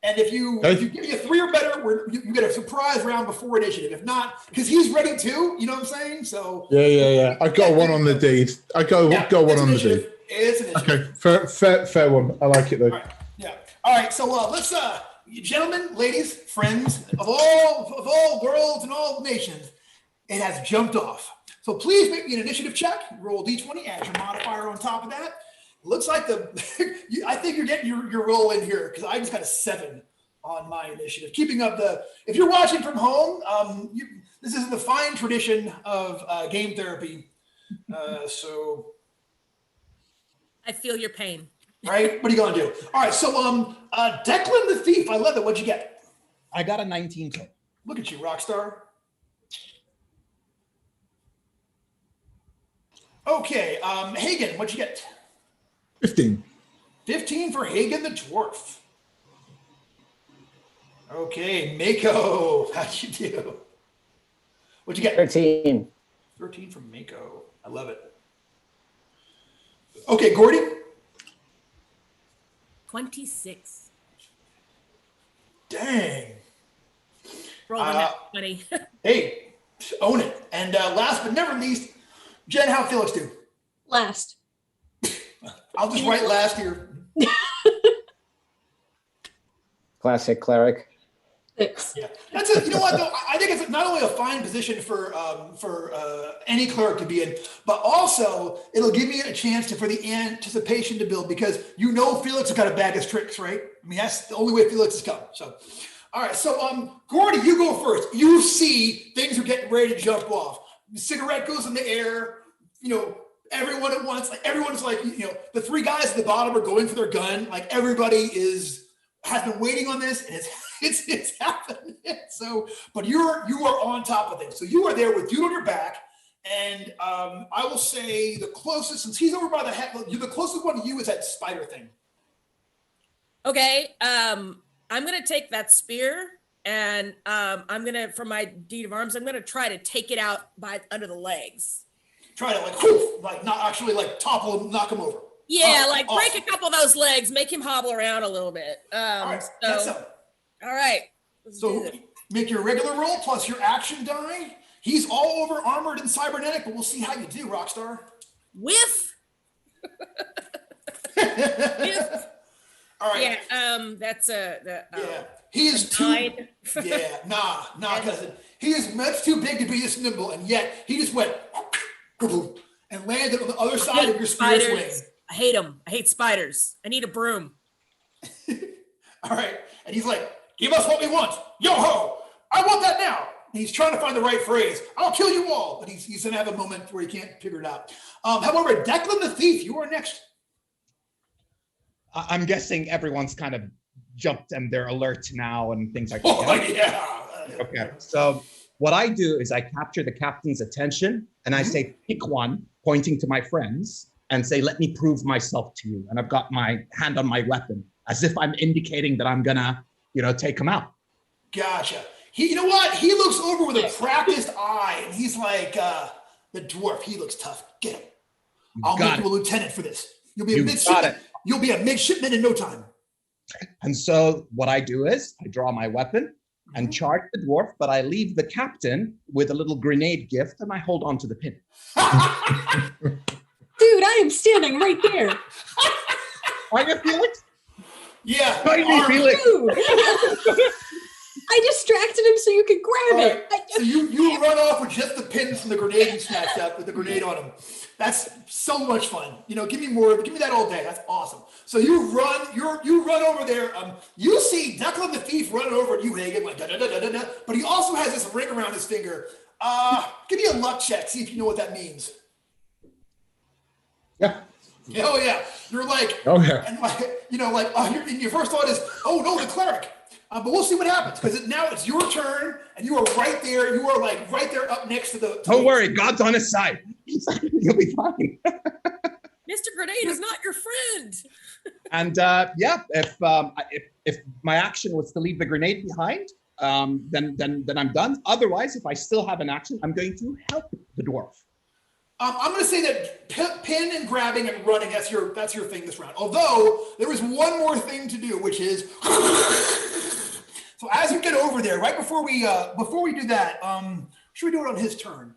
And if you give me a 3 or better, you get a surprise round before initiative. If not, because he's ready too, you know what I'm saying? So yeah. I got one on the deed. I got one on the deed. It's an initiative. Okay, fair one. I like it though. All right. Yeah. All right. So let's, gentlemen, ladies, friends of all worlds and all nations, it has jumped off. So please make me an initiative check. Roll D20, add your modifier on top of that. Looks like I think you're getting your roll in here, because I just got a 7 on my initiative. Keeping up if you're watching from home, this is the fine tradition of game therapy. So I feel your pain. Right? What are you gonna do? All right. So Declan the Thief, I love it. What'd you get? I got a 19. Look at you, rock star. Okay, Hagen, what'd you get? 15. 15 for Hagen the Dwarf. Okay, Mako, how'd you do? What'd you get? 13. 13 from Mako. I love it. Okay, Gordy? 26. Dang. Rolling that 20. Hey, own it. And last but never least, Jen, how'd Felix do? Last. I'll just write last here. Classic cleric. 6. Yeah, that's it. You know what? Though I think it's not only a fine position for any cleric to be in, but also it'll give me a chance for the anticipation to build, because you know Felix has got a bag of tricks, right? I mean, that's the only way Felix has come. So, all right. So, Gordy, you go first. You see things are getting ready to jump off. The cigarette goes in the air. You know, everyone at once. Like everyone's like, you know, the 3 guys at the bottom are going for their gun. Like everybody has been waiting on this, and it's happening. So, but you are on top of things. So you are there with dude on your back, and I will say the closest, since he's over by the head, the closest one to you is that spider thing. Okay, I'm gonna take that spear, and I'm gonna, for my deed of arms, I'm gonna try to take it out by under the legs. Try to like not actually like topple him, knock him over. Yeah, like break a couple of those legs, make him hobble around a little bit. All right, all right. So make your regular roll plus your action die. He's all over armored and cybernetic, but we'll see how you do, Rockstar. Whiff. Whiff. All right. Yeah, that's Yeah. He is too. 9. Yeah, nah, cousin. He is much too big to be this nimble, and yet he just went and landed on the other side of your spear's wing. I hate them. I hate spiders. I need a broom. All right. And he's like, give us what we want. Yo ho! I want that now. And he's trying to find the right phrase. I'll kill you all. But he's going to have a moment where he can't figure it out. However, Declan the Thief, you are next. I'm guessing everyone's kind of jumped and they're alert now and things like Oh, that. yeah. Okay. So what I do is I capture the captain's attention and I say, pick one, pointing to my friends, and say, let me prove myself to you. And I've got my hand on my weapon as if I'm indicating that I'm gonna, take him out. Gotcha. You know what? He looks over with a practiced eye, and he's like, the dwarf, he looks tough. Get him. I'll make you a lieutenant for this. You'll be a midshipman. You'll be a midshipman in no time. And so what I do is I draw my weapon and charge the dwarf, but I leave the captain with a little grenade gift and I hold on to the pin. Dude, I am standing right there. Are you, Felix? Yeah. Felix. Dude. I distracted him so you could grab it. So you run off with just the pins from the grenade you snatched up with the grenade on him. That's so much fun. Give me more. Give me that all day. That's awesome. So you run over there. You see Declan the Thief running over at you, Hagen, like da da da da da. But he also has this ring around his finger. Give me a luck check. See if you know what that means. Yeah. Oh yeah. You're like. Oh yeah. And your first thought is, oh no, the cleric. But we'll see what happens because now it's your turn, and you are right there. You are like right there up next to the. Don't worry, God's on his side. You'll be fine. Mr. Grenade is not your friend. And if my action was to leave the grenade behind, then I'm done. Otherwise, if I still have an action, I'm going to help the dwarf. I'm going to say that pin and grabbing and running, that's your thing this round. Although there is one more thing to do, which is so as you get over there, right before we do that, should we do it on his turn?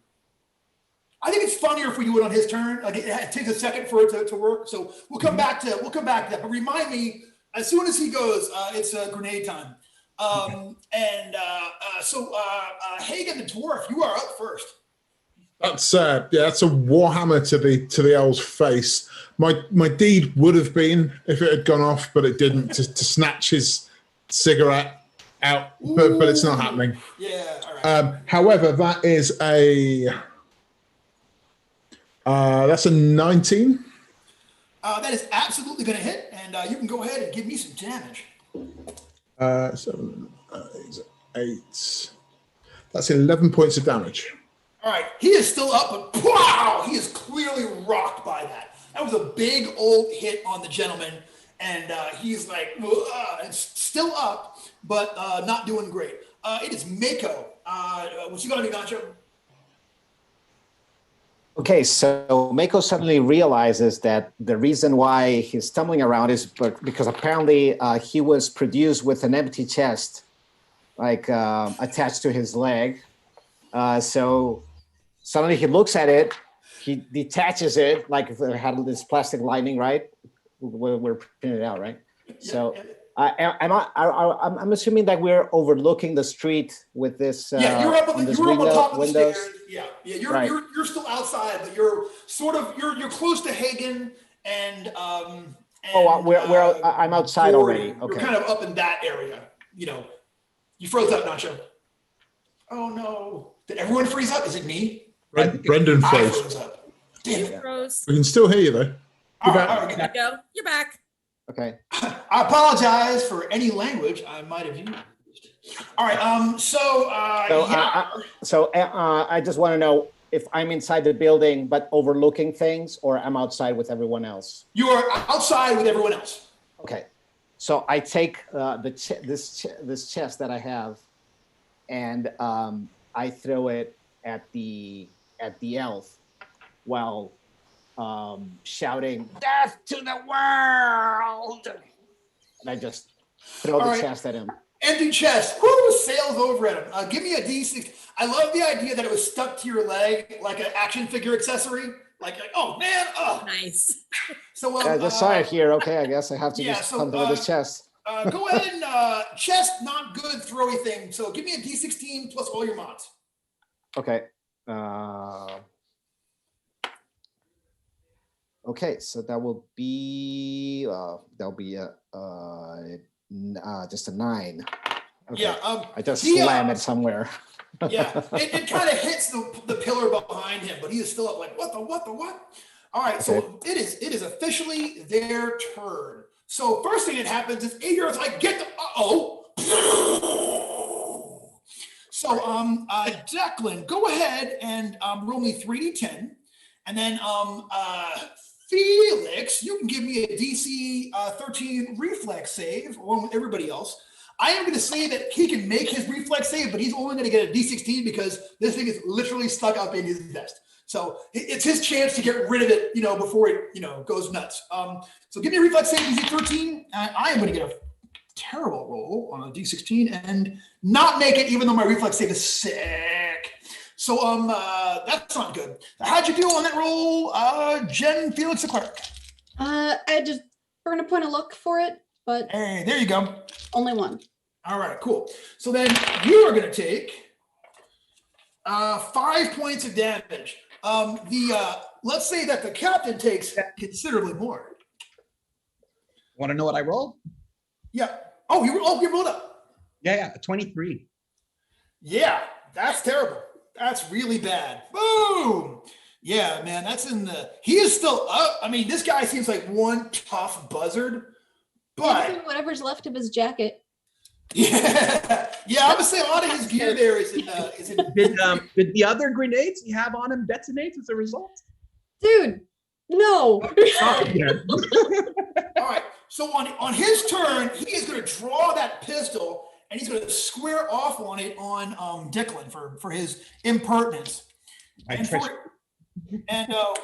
I think it's funnier if we do it on his turn. Like it takes a second for it to work. So we'll come back to that. But remind me, as soon as he goes, it's grenade time. So Hagen the dwarf, you are up first. That's that's a warhammer to the owl's face. My deed would have been if it had gone off, but it didn't. to snatch his cigarette out, but it's not happening. Yeah. All right. However, that is that's a 19. That is absolutely going to hit, and you can go ahead and give me some damage. 7, 8. That's 11 points of damage. All right, he is still up, but wow, he is clearly rocked by that. That was a big old hit on the gentleman, and he's like, it's still up, but not doing great. It is Mako. What's he gonna do, Nacho? Okay, so Mako suddenly realizes that the reason why he's stumbling around is because apparently he was produced with an empty chest, like attached to his leg. So suddenly he looks at it, he detaches it, like if it had this plastic lining, right? We're printing it out, right? So I'm assuming that we're overlooking the street with this. You're up on the top of the windows. stairs. You're still outside, but you're close to Hagen and I'm outside already. Okay. You're kind of up in that area. You froze up, Nacho. Oh no! Did everyone freeze up? Is it me? Brendan I froze. froze up. Damn it! Froze. We can still hear you though. All right, There you go. You're back. Okay. I apologize for any language I might have used. All right. I just want to know if I'm inside the building but overlooking things, or I'm outside with everyone else. You are outside with everyone else. Okay. So I take this chest that I have, and I throw it at the elf while shouting "Death to the world!" And I just throw the chest at him. Empty chest. Whoo! Sails over at him. Give me a D6. I love the idea that it was stuck to your leg like an action figure accessory. Like oh man, Nice. So I just saw it here. Okay, I guess I have to yeah, just so, hunt with his chest. go ahead and chest not good throwy thing. So give me a D16 plus all your mods. Okay. Okay, so that will be just a 9. Okay. Yeah. I just slam it somewhere. Yeah, it kind of hits the pillar behind him, but he is still up like, what? All right, so it is officially their turn. So first thing that happens is Adrian's like, get the, So Declan, go ahead and roll me 3d10. And then Felix, you can give me a DC 13 reflex save along with everybody else. I am going to say that he can make his reflex save, but he's only going to get a D16 because this thing is literally stuck up in his vest. So it's his chance to get rid of it, before it, goes nuts. So give me a reflex save, DC 13. I am going to get a terrible roll on a D16 and not make it, even though my reflex save is sick. So that's not good. How'd you do on that roll, Jen, Felix, the cleric? I had to burn a point of luck for it, but Hey, there you go. only one. All right, cool. So then you are going to take 5 points of damage. Let's say that the captain takes considerably more. Want to know what I rolled? Yeah. Oh, you rolled up. Yeah, 23. Yeah, that's terrible. That's really bad. Boom. Yeah, man, that's in the. He is still up. I mean, this guy seems like one tough buzzard, but Whatever's left of his jacket. yeah, I'm gonna say a lot of his gear there is in. Did the other grenades he have on him detonate as a result? Dude, no. All right. So on his turn, he is going to draw that pistol and he's going to square off on it on Declan for his impertinence. And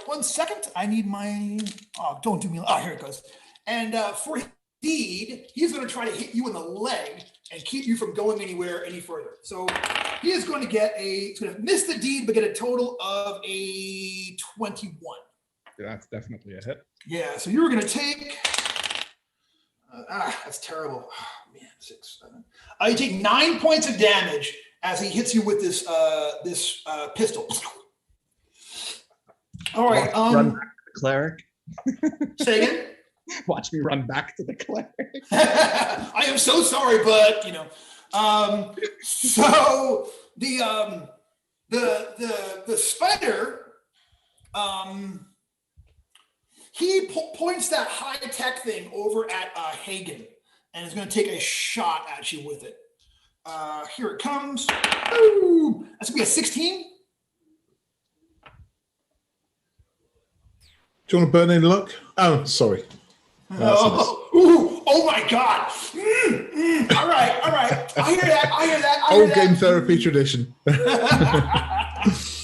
1 second, I need my. Oh, don't do me. Oh, here it goes. And for his deed, he's going to try to hit you in the leg and keep you from going anywhere any further. So he is going to he's going to miss the deed, but get a total of a 21. Yeah, that's definitely a hit. Yeah, so you're going to take. That's terrible. Oh, man, 6, 7. You take 9 points of damage as he hits you with this pistol. All right. Run back to the cleric. Say again. Watch me run back to the cleric. I am so sorry, but So the spider, he points that high-tech thing over at Hagen and is going to take a shot at you with it. Here it comes. Ooh, that's going to be a 16. Do you want to burn in luck? Oh, sorry. Oh my God. All right. I hear that. Old game therapy tradition.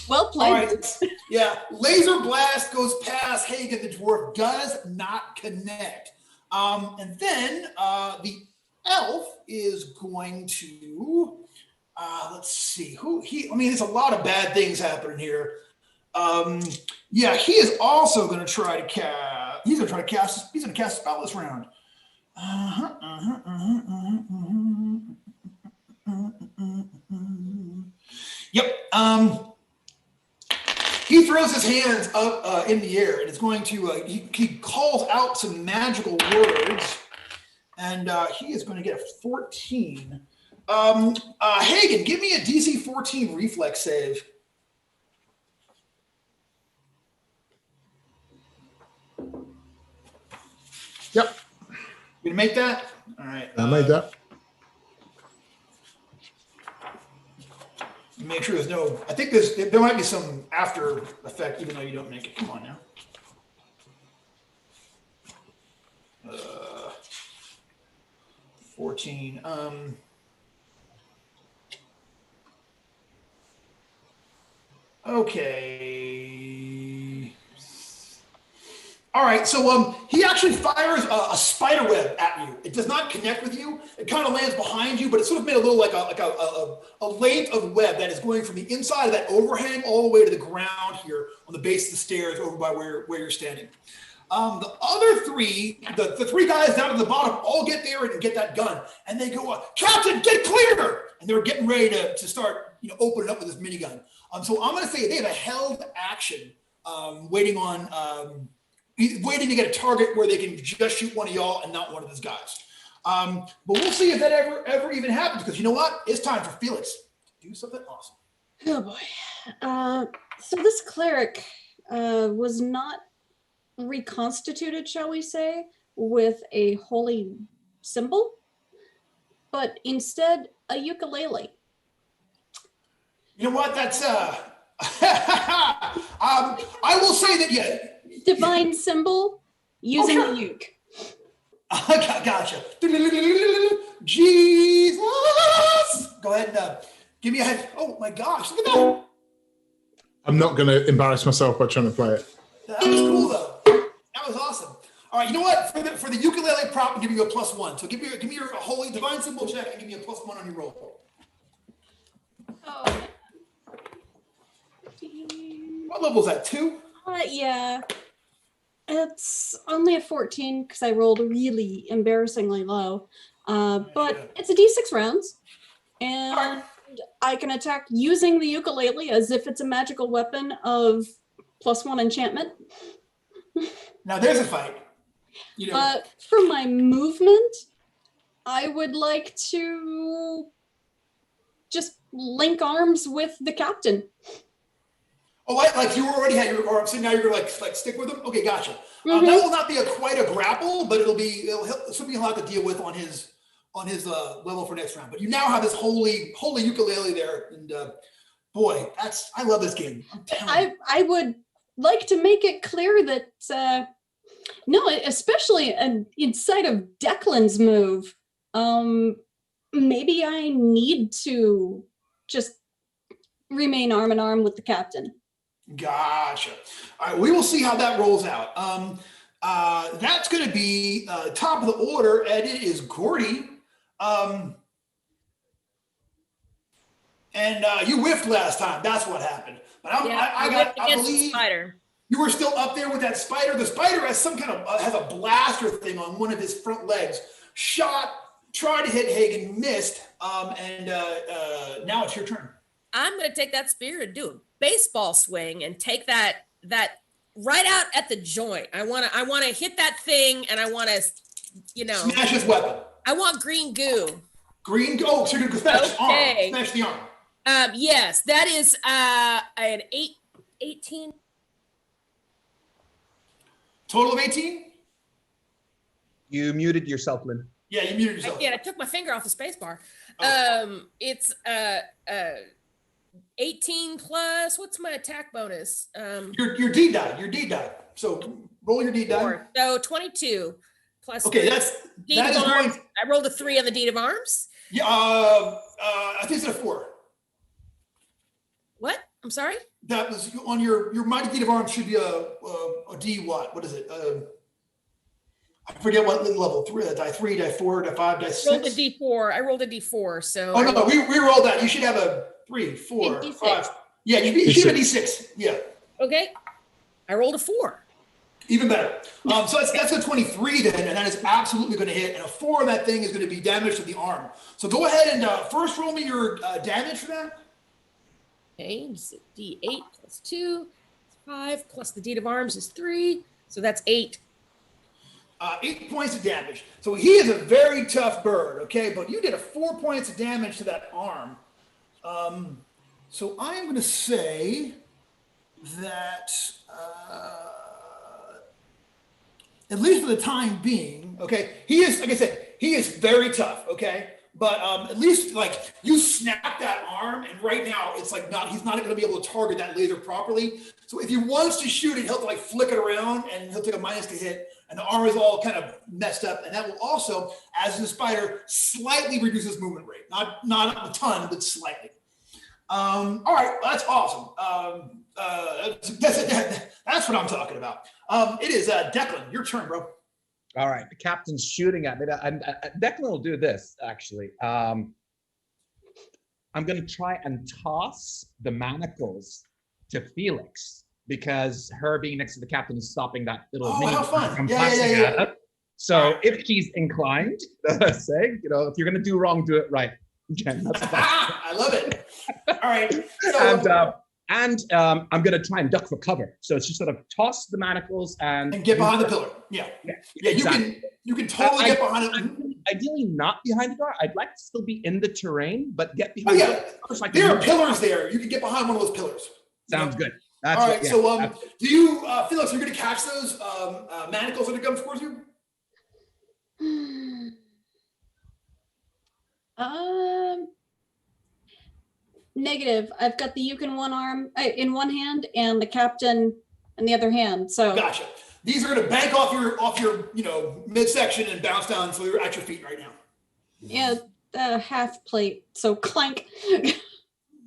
Well played. All right. Yeah. Laser blast goes past Hagen. The dwarf does not connect. And then the elf is going to, let's see there's a lot of bad things happening here. Yeah, he is also going to try to cast. He's going to cast a spell this round. Yep. He throws his hands up in the air and is going to. He calls out some magical words, and he is going to get a 14. Hagen, give me a DC 14 reflex save. Yep. You gonna make that? All right. I made that. Make sure there's no. I think there might be some after effect, even though you don't make it. Come on now. 14. Okay. All right, so he actually fires a spider web at you. It does not connect with you. It kind of lands behind you, but it's sort of made a little like a length of web that is going from the inside of that overhang all the way to the ground here on the base of the stairs over by where you're standing. The other three, the three guys down at the bottom, all get there and get that gun, and they go, "Captain, get clear!" And they're getting ready to start, opening up with this minigun. So I'm going to say they have a held action, waiting to get a target where they can just shoot one of y'all and not one of those guys. But we'll see if that ever even happens, because you know what? It's time for Felix to do something awesome. Oh boy. So this cleric was not reconstituted, shall we say, with a holy symbol, but instead a ukulele. You know what? That's I will say that, yeah. Divine symbol using the uke. Gotcha. Jesus. Go ahead and give me a head. Oh my gosh, look at that. I'm not going to embarrass myself by trying to play it. That was cool though. That was awesome. All right, you know what? For the ukulele prop, I'm giving you a +1. So give me your holy divine symbol check and give me a +1 on your roll. Oh. What level is that? 2? Yeah. It's only a 14 because I rolled really embarrassingly low. But it's a D6 rounds. And I can attack using the ukulele as if it's a magical weapon of +1 enchantment. Now there's a fight. For my movement, I would like to just link arms with the captain. Oh, like you already had your arm, so now you're like stick with him? Okay, gotcha. That will not be quite a grapple, but something he'll have to deal with on his level for next round. But you now have this holy ukulele there, and boy, I love this game. I would like to make it clear that no, especially inside of Declan's move, maybe I need to just remain arm in arm with the captain. Gotcha. All right, we will see how that rolls out. That's going to be top of the order, and it is Gordy. And you whiffed last time. That's what happened. But I believe spider. You were still up there with that spider. The spider has some kind of has a blaster thing on one of his front legs. Shot, tried to hit Hagen, missed, and now it's your turn. I'm going to take that spear and do a baseball swing and take that right out at the joint. I want to hit that thing, and I want to, smash his weapon. I want green goo. Green goo. Oh, so you're going to smash arm. Smash the arm. Yes, that is an 18. Total of 18? You muted yourself, Lynn. Yeah, you muted yourself. I took my finger off the space bar. It's 18 plus, what's my attack bonus? Your D die. So roll your D die. So 22 plus. Okay, that is going. I rolled a 3 on the deed of arms. Yeah, I think it's a 4. What? I'm sorry? That was on your mighty deed of arms should be a D what? What is it? I forget what level. 3, die 3, die 4, die 5, die 6. Rolled a D4. I rolled a D4. So. Oh no, we rolled that. You should have a 3, 4, 5. Yeah, you should have a D6. Yeah. Okay. I rolled a 4. Even better. So that's a 23 then, and that is absolutely going to hit. And a 4 on that thing is going to be damage to the arm. So go ahead and first roll me your damage for that. Okay, D8 plus 2, 5 plus the deed of arms is 3. So that's 8. 8 points of damage. So he is a very tough bird, okay? But you did 4 points of damage to that arm. So I am going to say that, at least for the time being, okay, he is, like I said, he is very tough, okay? But at least like you snap that arm, and right now it's like he's not going to be able to target that laser properly. So if he wants to shoot it, he'll have to like flick it around, and he'll take a minus to hit, and the arm is all kind of messed up, and that will also, as the spider, slightly reduce his movement rate. Not a ton, but slightly. All right, that's awesome. That's what I'm talking about. It is Declan. Your turn, bro. All right, the captain's shooting at me. Declan will do this, actually. I'm going to try and toss the manacles to Felix because her being next to the captain is stopping that little mini how fun. from Yeah. blasting at her. So if she's inclined, say, if you're going to do wrong, do it right. Okay, that's I love it. All right. So, and I'm going to try and duck for cover. So it's just sort of toss the manacles and get behind the pillar. Yeah. Exactly. You can totally get behind it. Ideally not behind the door. I'd like to still be in the terrain, but get behind there are pillars there. You can get behind one of those pillars. Sounds good. That's all right. Do you, Felix, you're going to catch those manacles that are coming towards you? Negative. I've got the uke in one arm, in one hand, and the captain in the other hand. So gotcha. These are going to bank off your midsection and bounce down, so you're at your feet right now. Yeah, half plate. So clank.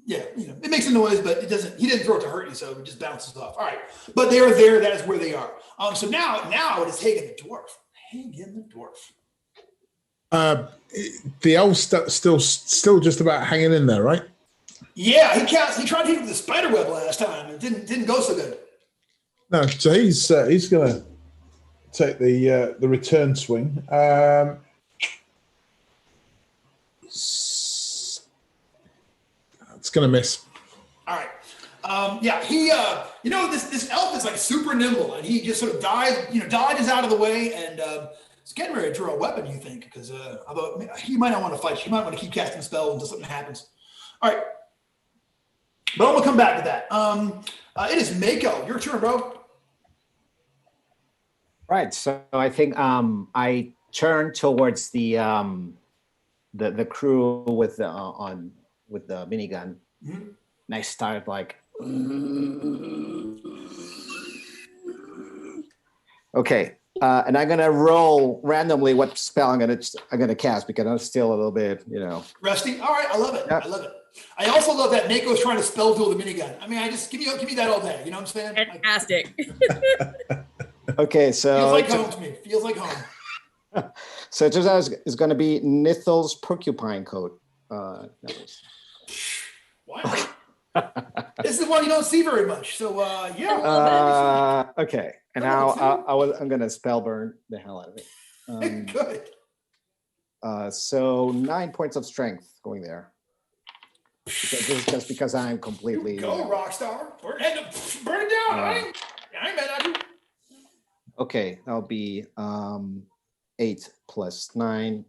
Yeah, it makes a noise, but it doesn't. He didn't throw it to hurt you, so it just bounces off. All right, but they are there. That is where they are. So now it is Hagen the dwarf. Hagen the dwarf. The elf's still just about hanging in there, right? Yeah, he tried to hit with the spider web last time. It didn't go so good. No, so he's going to take the return swing. It's going to miss. All right. He this elf is like super nimble, and he just sort of dodges out of the way, and it's getting ready to draw a weapon. You think because although he might not want to fight, he might want to keep casting spells until something happens. All right. But we'll come back to that. It is Mako. Your turn, bro. Right. So I think I turn towards the crew with the minigun. Mm-hmm. And I start like, okay. And I'm gonna roll randomly what spell I'm gonna cast because I'm still a little bit, rusty. All right, I love it. Yeah. I love it. I also love that Mako's trying to spell duel the minigun. I mean, I just give me that all day. You know what I'm saying? Fantastic. Okay, so feels like home to me. Feels like home. So it turns out it's going to be Nithal's porcupine coat. Wow. This is one you don't see very much. So yeah. Okay, and now I'm going to spell burn the hell out of it. Good. So 9 points of strength going there. This is just because I'm completely. Go, Rockstar. Burn it down. I ain't mad at you. Okay, that'll be 8 plus 9,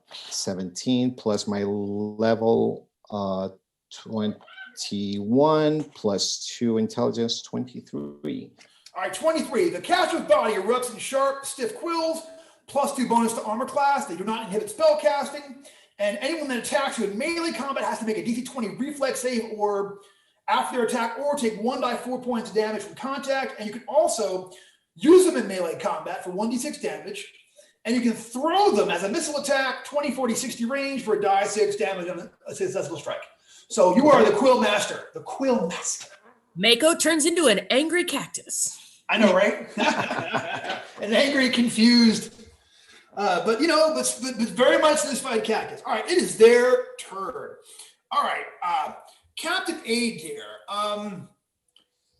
17 plus my level 21 plus 2 intelligence 23. All right, 23. The caster's body erupts in sharp, stiff quills, plus 2 bonus to armor class. They do not inhibit spell casting. And anyone that attacks you in melee combat has to make a DC 20 reflex save or after their attack, or take 1 die 4 points of damage from contact. And you can also use them in melee combat for 1d6 damage. And you can throw them as a missile attack, 20, 40, 60 range for a die 6 damage on a successful strike. So you are the Quill Master. The Quill Master. Mako turns into an angry cactus. I know, right? An angry, confused, but very much satisfied cactus. All right, it is their turn. All right, Captain Adair.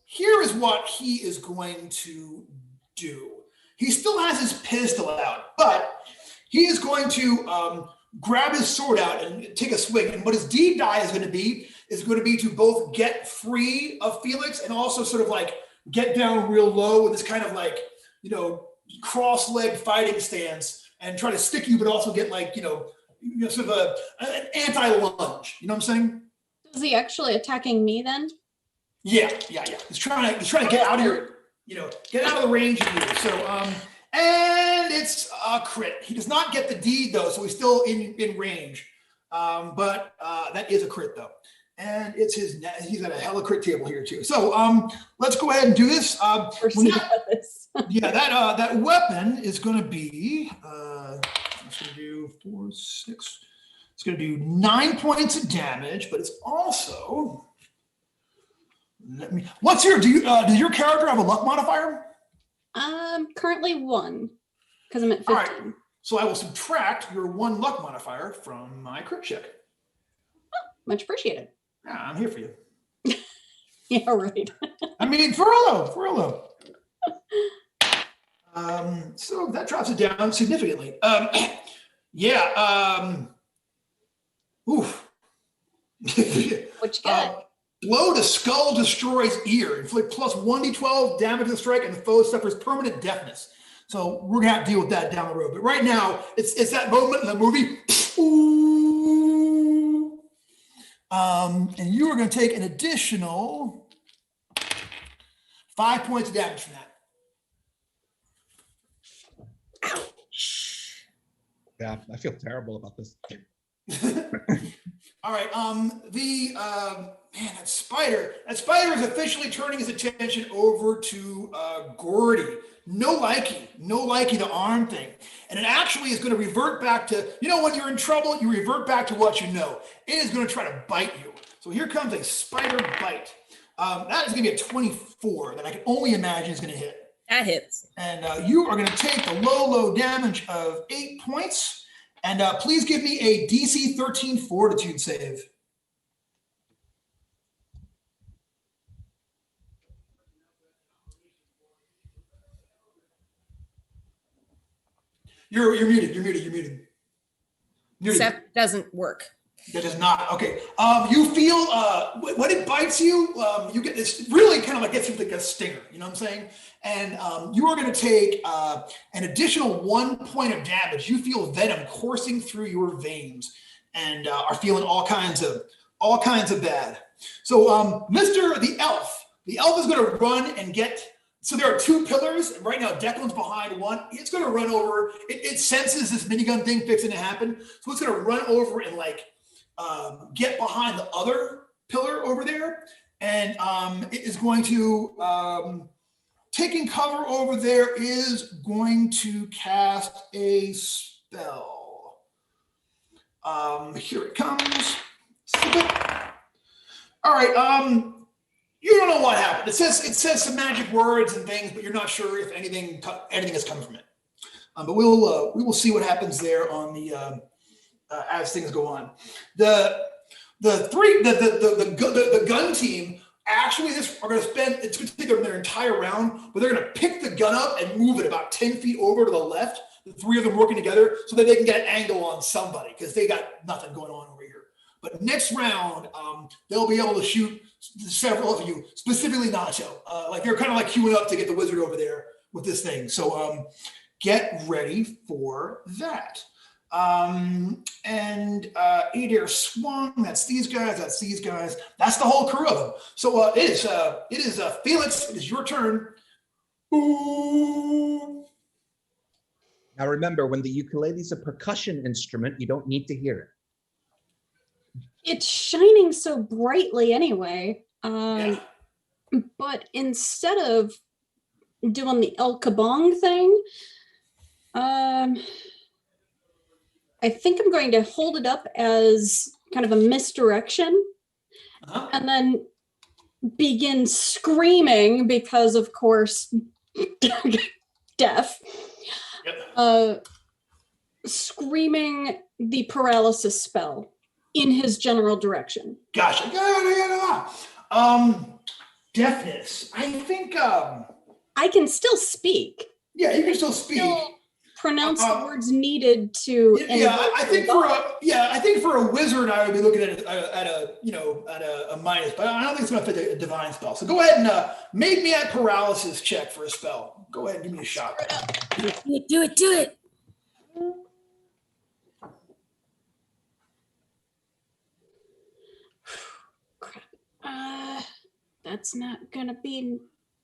Here is what he is going to do. He still has his pistol out, but he is going to grab his sword out and take a swing. And what his deed die is going to be to both get free of Felix and also sort of like get down real low with this kind of like, cross-legged fighting stance and try to stick you, but also get like, sort of an anti-lunge. You know what I'm saying? Is he actually attacking me then? Yeah. He's trying to get out of your, get out of the range of you. So, and it's a crit. He does not get the deed though, so he's still in range. But that is a crit though. And it's he's got a hella crit table here too. So let's go ahead and do this. That weapon is going to be, it's going to do 4, 6. It's going to do 9 points of damage, but it's also What's your, does your character have a luck modifier? Currently 1, because I'm at 15. All right. So I will subtract your 1 luck modifier from my crit check. Much appreciated. Yeah, I'm here for you. Yeah, right. I mean, for real though. So that drops it down significantly. Oof. What you got? Blow to skull destroys ear. Inflict plus 1d12 damage to the strike, and the foe suffers permanent deafness. So we're gonna have to deal with that down the road. But right now, it's that moment in the movie. Ooh. And you are gonna take an additional 5 points of damage from that. Yeah, I feel terrible about this. All right. That spider is officially turning his attention over to Gordy. No likey the arm thing. And it actually is going to revert back to, when you're in trouble, you revert back to what you know. It is going to try to bite you. So here comes a spider bite. That is going to be a 24 that I can only imagine is going to hit. That hits. And you are going to take the low damage of 8 points. And please give me a DC 13 fortitude save. You're muted. Seth doesn't work. That does not. Okay. You feel when it bites you, you get this really kind of like gets you like a stinger. You know what I'm saying? And you are going to take an additional 1 point of damage. You feel venom coursing through your veins, and are feeling all kinds of bad. So, Mr. the elf is going to run and get. So there are 2 pillars, and right now Declan's behind one. It's going to run over. It senses this minigun thing fixing to happen, so it's going to run over and get behind the other pillar over there, and it is going to taking cover over there is going to cast a spell. Here it comes. All right. You don't know what happened. It says some magic words and things, but you're not sure if anything is coming from it. But we will see what happens there on the as things go on. The gun team actually are going to spend. It's going to take their entire round, but they're going to pick the gun up and move it about 10 feet over to the left. The 3 of them working together so that they can get an angle on somebody because they got nothing going on over here. But next round, they'll be able to shoot several of you, specifically Nacho. They're kind of like queuing up to get the wizard over there with this thing. So get ready for that. Adair swung. That's these guys. That's these guys. That's the whole crew of them. So it is Felix. It is your turn. Ooh. Now remember, when the ukulele is a percussion instrument, you don't need to hear it. It's shining so brightly anyway. Yeah. But instead of doing the El Kabong thing, I think I'm going to hold it up as kind of a misdirection and then begin screaming because, of course, deaf. Yep. Screaming the paralysis spell in his general direction. Gotcha. Deafness. I think. I can still speak. Yeah, you can still speak. Pronounce the words needed to. I think for a wizard, I would be looking at a minus, but I don't think it's going to fit a divine spell. So go ahead and make me a paralysis check for a spell. Go ahead and give me a shot. Do it. Crap. That's not gonna be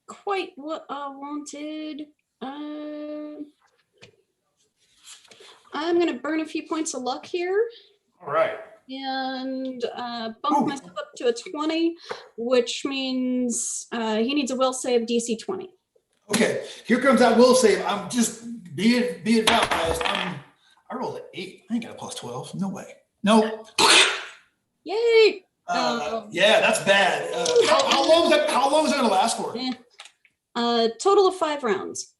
quite what I wanted. I'm gonna burn a few points of luck here. All right. And bump myself up to a 20, which means he needs a will save DC 20. Okay, here comes that will save. I'm just be advised. I rolled an 8. I ain't got a plus 12. No way. No. Yay! Yeah, that's bad. How long is that going to last for? Total of 5 rounds.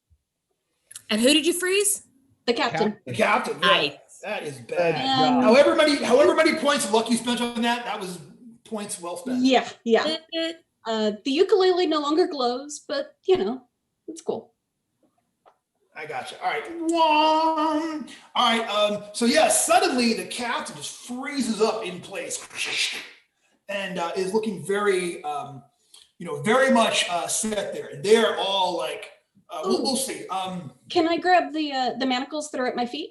And who did you freeze? The captain. The captain. Yeah. Nice. That is bad. And- However many points of luck you spent on that, that was points well spent. Yeah. The ukulele no longer glows, but it's cool. I got you. All right. All right. So yeah, suddenly the captain just freezes up in place and is looking very, very much set there. And they're all like, we'll see. Can I grab the manacles that are at my feet?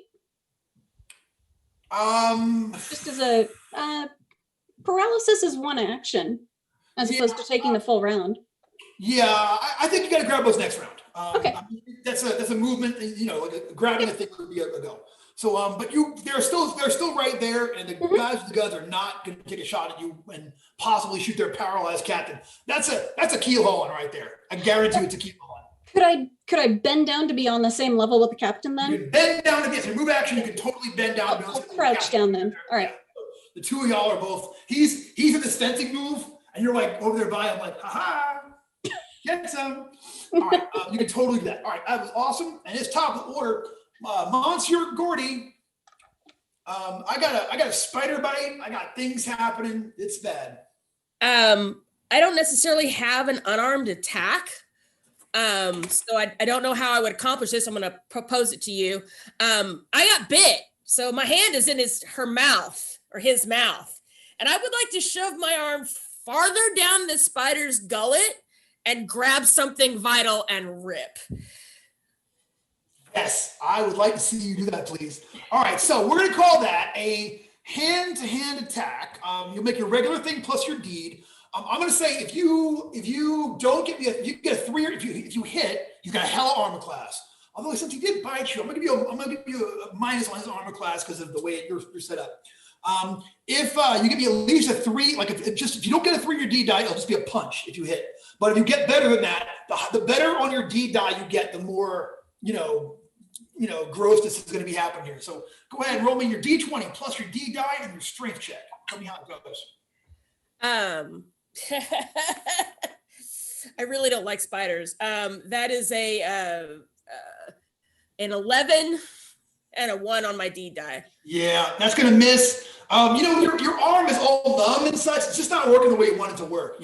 Just as a paralysis is 1 action, as opposed to taking the full round. Yeah, I think you got to grab those next round. Okay. That's a movement. Like grabbing a thing would be a go. So, but they're still right there, and the guys with the guns are not going to take a shot at you and possibly shoot their paralyzed captain. That's a keel hauling right there. I guarantee it's a keel hauling. Could I bend down to be on the same level with the captain then? You can bend down to get your move action. You can totally bend down. I'll crouch down then. All right. The two of y'all are both. He's in the fencing move, and you're like over there by him, like, haha, get some. All right, you can totally do that. All right, that was awesome. And it's top of the order. Monsieur Gordy, I got a spider bite. I got things happening. It's bad. I don't necessarily have an unarmed attack. So I don't know how I would accomplish this. I'm going to propose it to you. I got bit. So my hand is in his mouth. And I would like to shove my arm farther down the spider's gullet and grab something vital and rip. Yes, I would like to see you do that, please. All right, so we're going to call that a hand-to-hand attack. You'll make your regular thing plus your deed. I'm going to say if you don't get me, you get a 3, or if you hit, you've got a hella armor class. Although since he did bite you, I'm going to give you a minus on his armor class because of the way you're set up. If you give me at least a 3, like if you don't get a 3 on your D die, it'll just be a punch if you hit. But if you get better than that, the better on your D die you get, the more grossness is going to be happening here. So go ahead and roll me your D20 plus your D die and your strength check. Tell me how it goes. I really don't like spiders. That is an 11 and a 1 on my D die. Yeah, that's going to miss. Your arm is all numb and such. It's just not working the way you want it to work,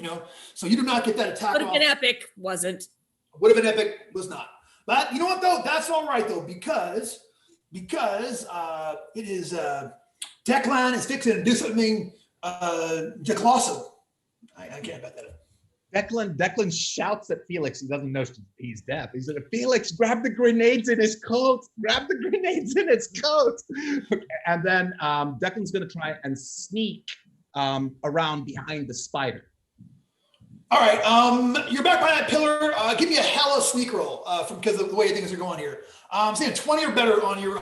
So you do not get that attack. Would have been epic, wasn't. Would have been epic, was not. But you know what, though? That's all right, though, because it is Declan is fixing to do something declawesome. I can't bet that up. Declan shouts at Felix. He doesn't know he's deaf. He's like, Felix, grab the grenades in his coat. Grab the grenades in his coat. And then Declan's going to try and sneak around behind the spider. All right. You're back by that pillar. Give me a hella sneak roll because of the way things are going here. I'm saying 20 or better on your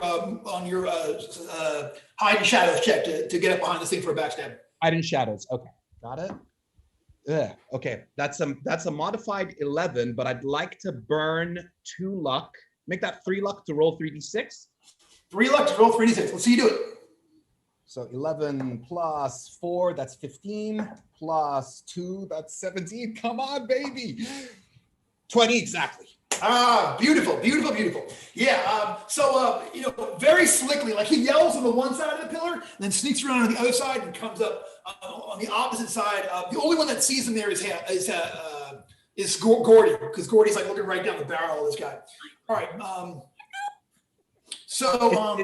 hide and shadows check to get up behind this thing for a backstab. Hide and shadows. Okay, got it. Yeah. Okay, that's a modified 11, but I'd like to burn 2 luck. Make that 3 luck to roll 3d6. 3 luck to roll 3d6. Let's see you do it. So 11 plus 4, that's 15. Plus 2, that's 17. Come on, baby. 20 exactly. Beautiful. Yeah. So very slickly, like he yells on the one side of the pillar, and then sneaks around on the other side and comes up on the opposite side. The only one that sees him there is Gordy, because Gordy's like looking right down the barrel of this guy. All right.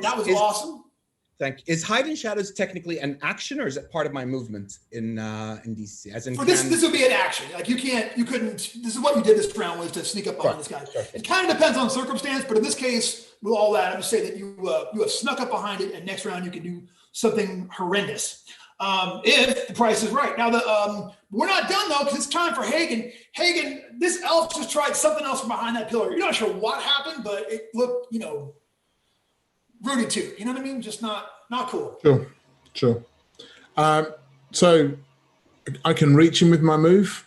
That was awesome. Thank you. Is hide and shadows technically an action, or is it part of my movement in DC? As in, for this would be an action. Like you couldn't. This is what you did this round, was to sneak up behind this guy. It kind of depends on circumstance, but in this case, with all that, I'm just saying that you have snuck up behind it, and next round you can do something horrendous. If the price is right. Now we're not done though, because it's time for Hagen. Hagen, this elf just tried something else from behind that pillar. You're not sure what happened, but it looked, Rudy too, you know what I mean? Just not cool. Sure. So I can reach him with my move,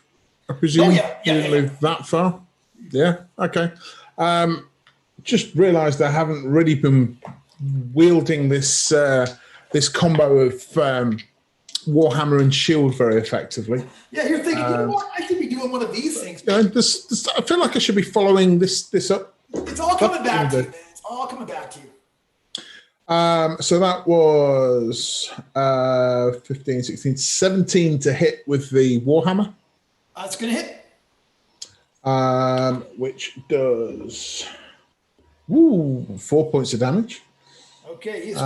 I presume. Oh, yeah. You didn't move that far. Yeah. Okay. Just realised I haven't really been wielding this combo of Warhammer and Shield very effectively. Yeah, you're thinking, you know what? I could be doing one of these things. You know, I feel like I should be following this up. It's all coming back to you, man. It's all coming back to you. So that was 15, 16, 17 to hit with the Warhammer. It's going to hit. Which does 4 points of damage. Okay, he's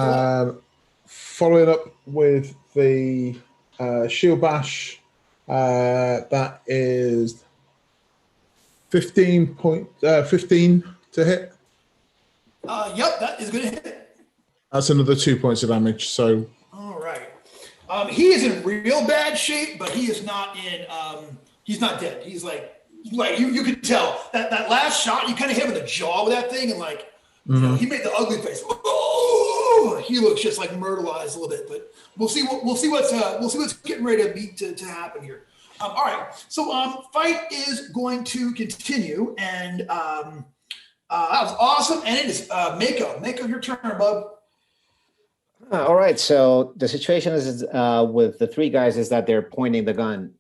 Following up with the Shield Bash. That is 15 to hit. Yep, that is going to hit. That's another 2 points of damage. So, all right. He is in real bad shape, but he is not in. He's not dead. He's like you could tell that last shot you kind of hit him in the jaw with that thing, and like you know, he made the ugly face. Oh, he looks just like myrtleized a little bit, but we'll see what's getting ready to happen here. All right, so fight is going to continue, and that was awesome, and it is Mako, your turn, bub. All right. So the situation is with the three guys is that they're pointing the gun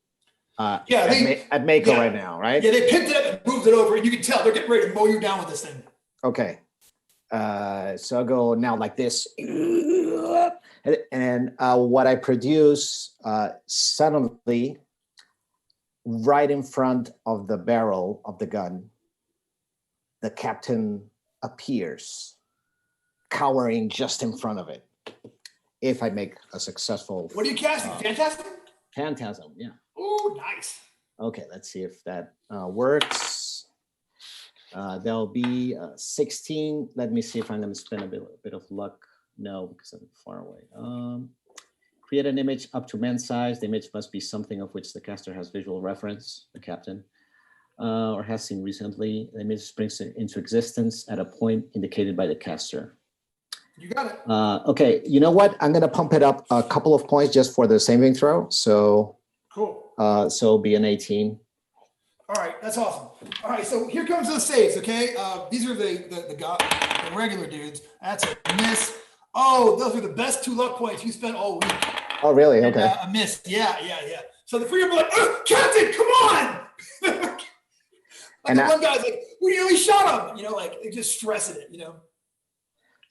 at Mako right now, right? Yeah, they picked it up and moved it over, and you can tell they're getting ready to mow you down with this thing. Okay. So I'll go now like this. And what I produce suddenly right in front of the barrel of the gun, the captain appears, cowering just in front of it. If I make a successful... What are you casting? Phantasm? Phantasm, yeah. Oh, nice. Okay, let's see if that works. There'll be 16. Let me see if I'm going to spend a bit of luck. No, because I'm far away. Create an image up to man size. The image must be something of which the caster has visual reference, the captain, or has seen recently. The image springs into existence at a point indicated by the caster. You got it. Okay, you know what? I'm going to pump it up a couple of points just for the saving throw. So, cool. So it'll be an 18. All right, that's awesome. All right, so here comes the saves, okay? These are the regular dudes. That's a miss. Oh, those are the best 2 luck points you spent all week. Oh, really? Okay. And, a miss. Yeah. So the 3 of them are like, Captain, come on! And the one guy's like, we nearly shot him. You know, like they're just stressing it, you know?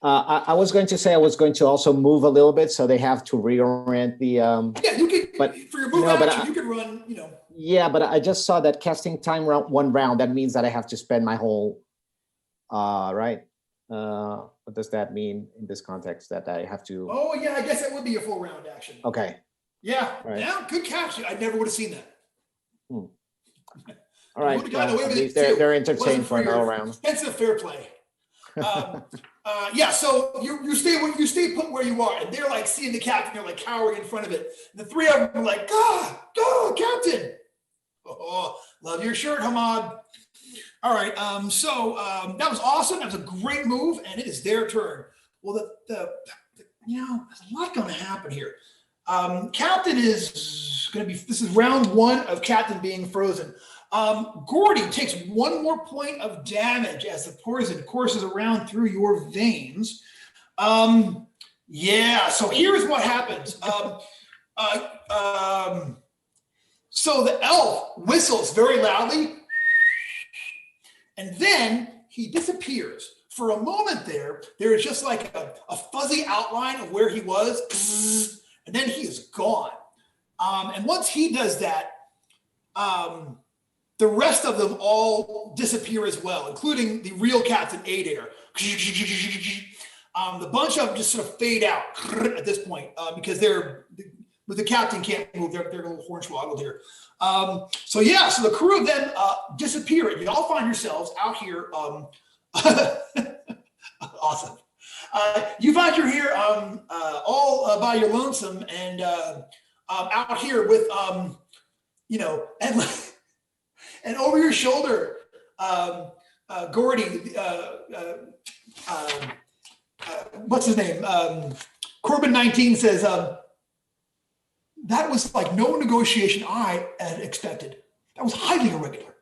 I was going to say I was going to also move a little bit, so they have to reorient the. Yeah, you could. But for your move action, you could run. You know. Yeah, but I just saw that casting time one round. That means that I have to spend my whole. Right. What does that mean in this context? That I have to. Oh yeah, I guess that would be a full round action. Okay. Yeah. Right. Yeah. Good catch. I never would have seen that. All right. They're entertained for another round. It's a fair play. Yeah, so you stay put where you are, and they're like seeing the captain, they're like cowering in front of it. And the 3 of them are like, go, Captain. Oh, love your shirt, Hamad. All right, so that was awesome. That was a great move, and it is their turn. Well, you know, there's a lot going to happen here. Captain is going to be. This is round 1 of Captain being frozen. Gordy takes 1 more point of damage as the poison courses around through your veins. Yeah, so here's what happens. So the elf whistles very loudly, and then he disappears. For a moment there is just like a fuzzy outline of where he was, and then he is gone. And once he does that, the rest of them all disappear as well, including the real Captain Adair. The bunch of them just sort of fade out at this point because the captain can't move. They're a little hornswoggled here. So the crew of them disappear. You all find yourselves out here. Awesome. You find you're here all by your lonesome and out here with and over your shoulder, Gordy, what's his name? Corbin 19 says, that was like no negotiation I had expected. That was highly irregular.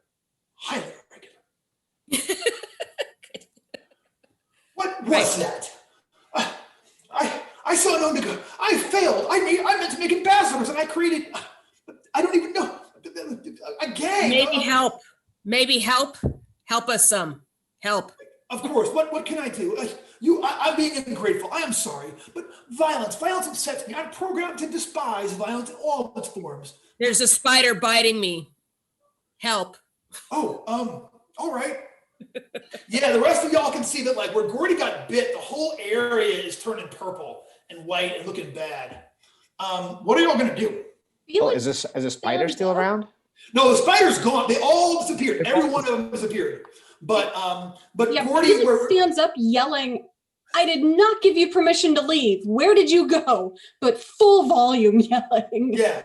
Highly irregular. What was that? I saw no. I failed. I meant to make ambassadors, and I created. I don't even know a gang. Maybe help us some help. Of course. What can I do? I'm being ungrateful. I am sorry, but violence upsets me. I'm programmed to despise violence in all its forms. There's a spider biting me. Help. Oh, all right. Yeah, the rest of y'all can see that, like, where Gordy got bit, the whole area is turning purple and white and looking bad. What are y'all gonna do? Oh, is the spider still around? No, the spider's gone. They all disappeared. Every one of them disappeared. But Yeah, Gordy Felix stands up yelling, I did not give you permission to leave. Where did you go? But full volume yelling. Yeah,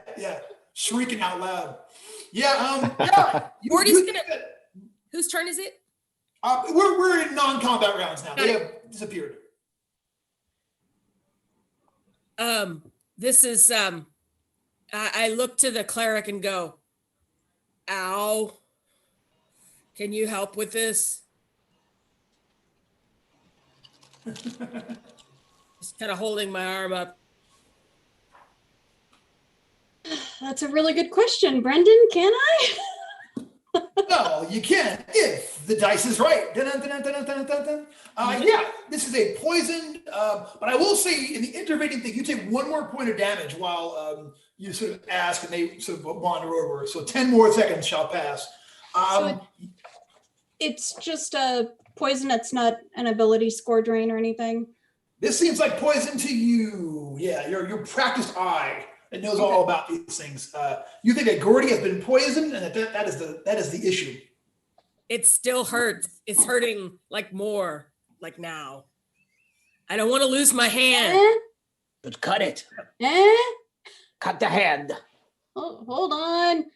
shrieking out loud. Yeah, Gordy's gonna. Whose turn is it? We're in non-combat rounds now. They have disappeared. This is I look to the cleric and go, ow. Can you help with this? Just kind of holding my arm up. That's a really good question, Brendan. Can I? No, you can if the dice is right. Yeah, this is a poisoned, but I will say in the intervening thing, you take one more point of damage while you sort of ask and they sort of wander over. So 10 more seconds shall pass. So it's just a poison. It's not an ability score drain or anything. This seems like poison to you. Yeah, your practiced eye that knows all about these things. You think that Gordy has been poisoned, and that is the issue. It still hurts. It's hurting like more, like now. I don't want to lose my hand. But cut it. Eh? Cut the hand. Oh, hold on.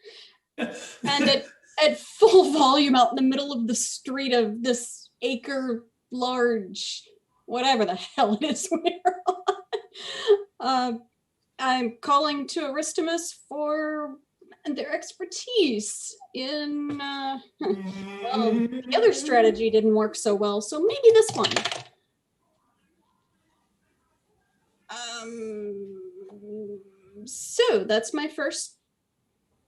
And at full volume out in the middle of the street of this acre large, whatever the hell it is we're on. I'm calling to Aristimus for their expertise in, well, the other strategy didn't work so well, so maybe this one. So that's my first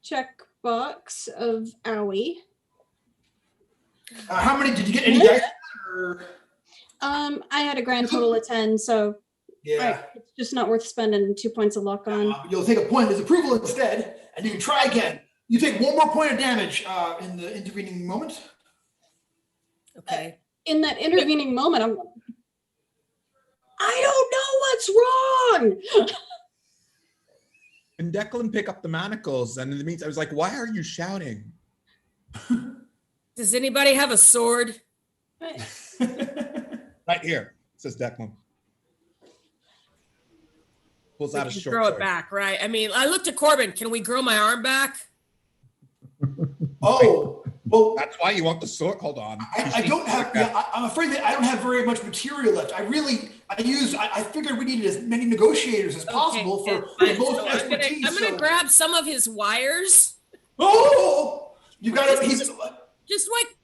checkbox of owie. How many did you get? Any dice? I had a grand total of 10, so Yeah. it's just not worth spending 2 points of luck on. You'll take a point of disapproval instead, and you can try again. You take one more point of damage in the intervening moment. Okay. In that intervening moment, I don't know what's wrong. And Declan pick up the manacles, and in the meantime, I was like, "Why are you shouting?" Does anybody have a sword? Right here, says Declan. Pulls out a short Grow it sword. back, right? I mean, I looked at Corbin. Can we grow my arm back? Oh, well, That's why you want the sword. Hold on. I don't have. Yeah, I'm afraid that I don't have very much material left. I figured we needed as many negotiators as possible for the most So expertise. I'm gonna grab some of his wires. Oh, you got it. He's Just like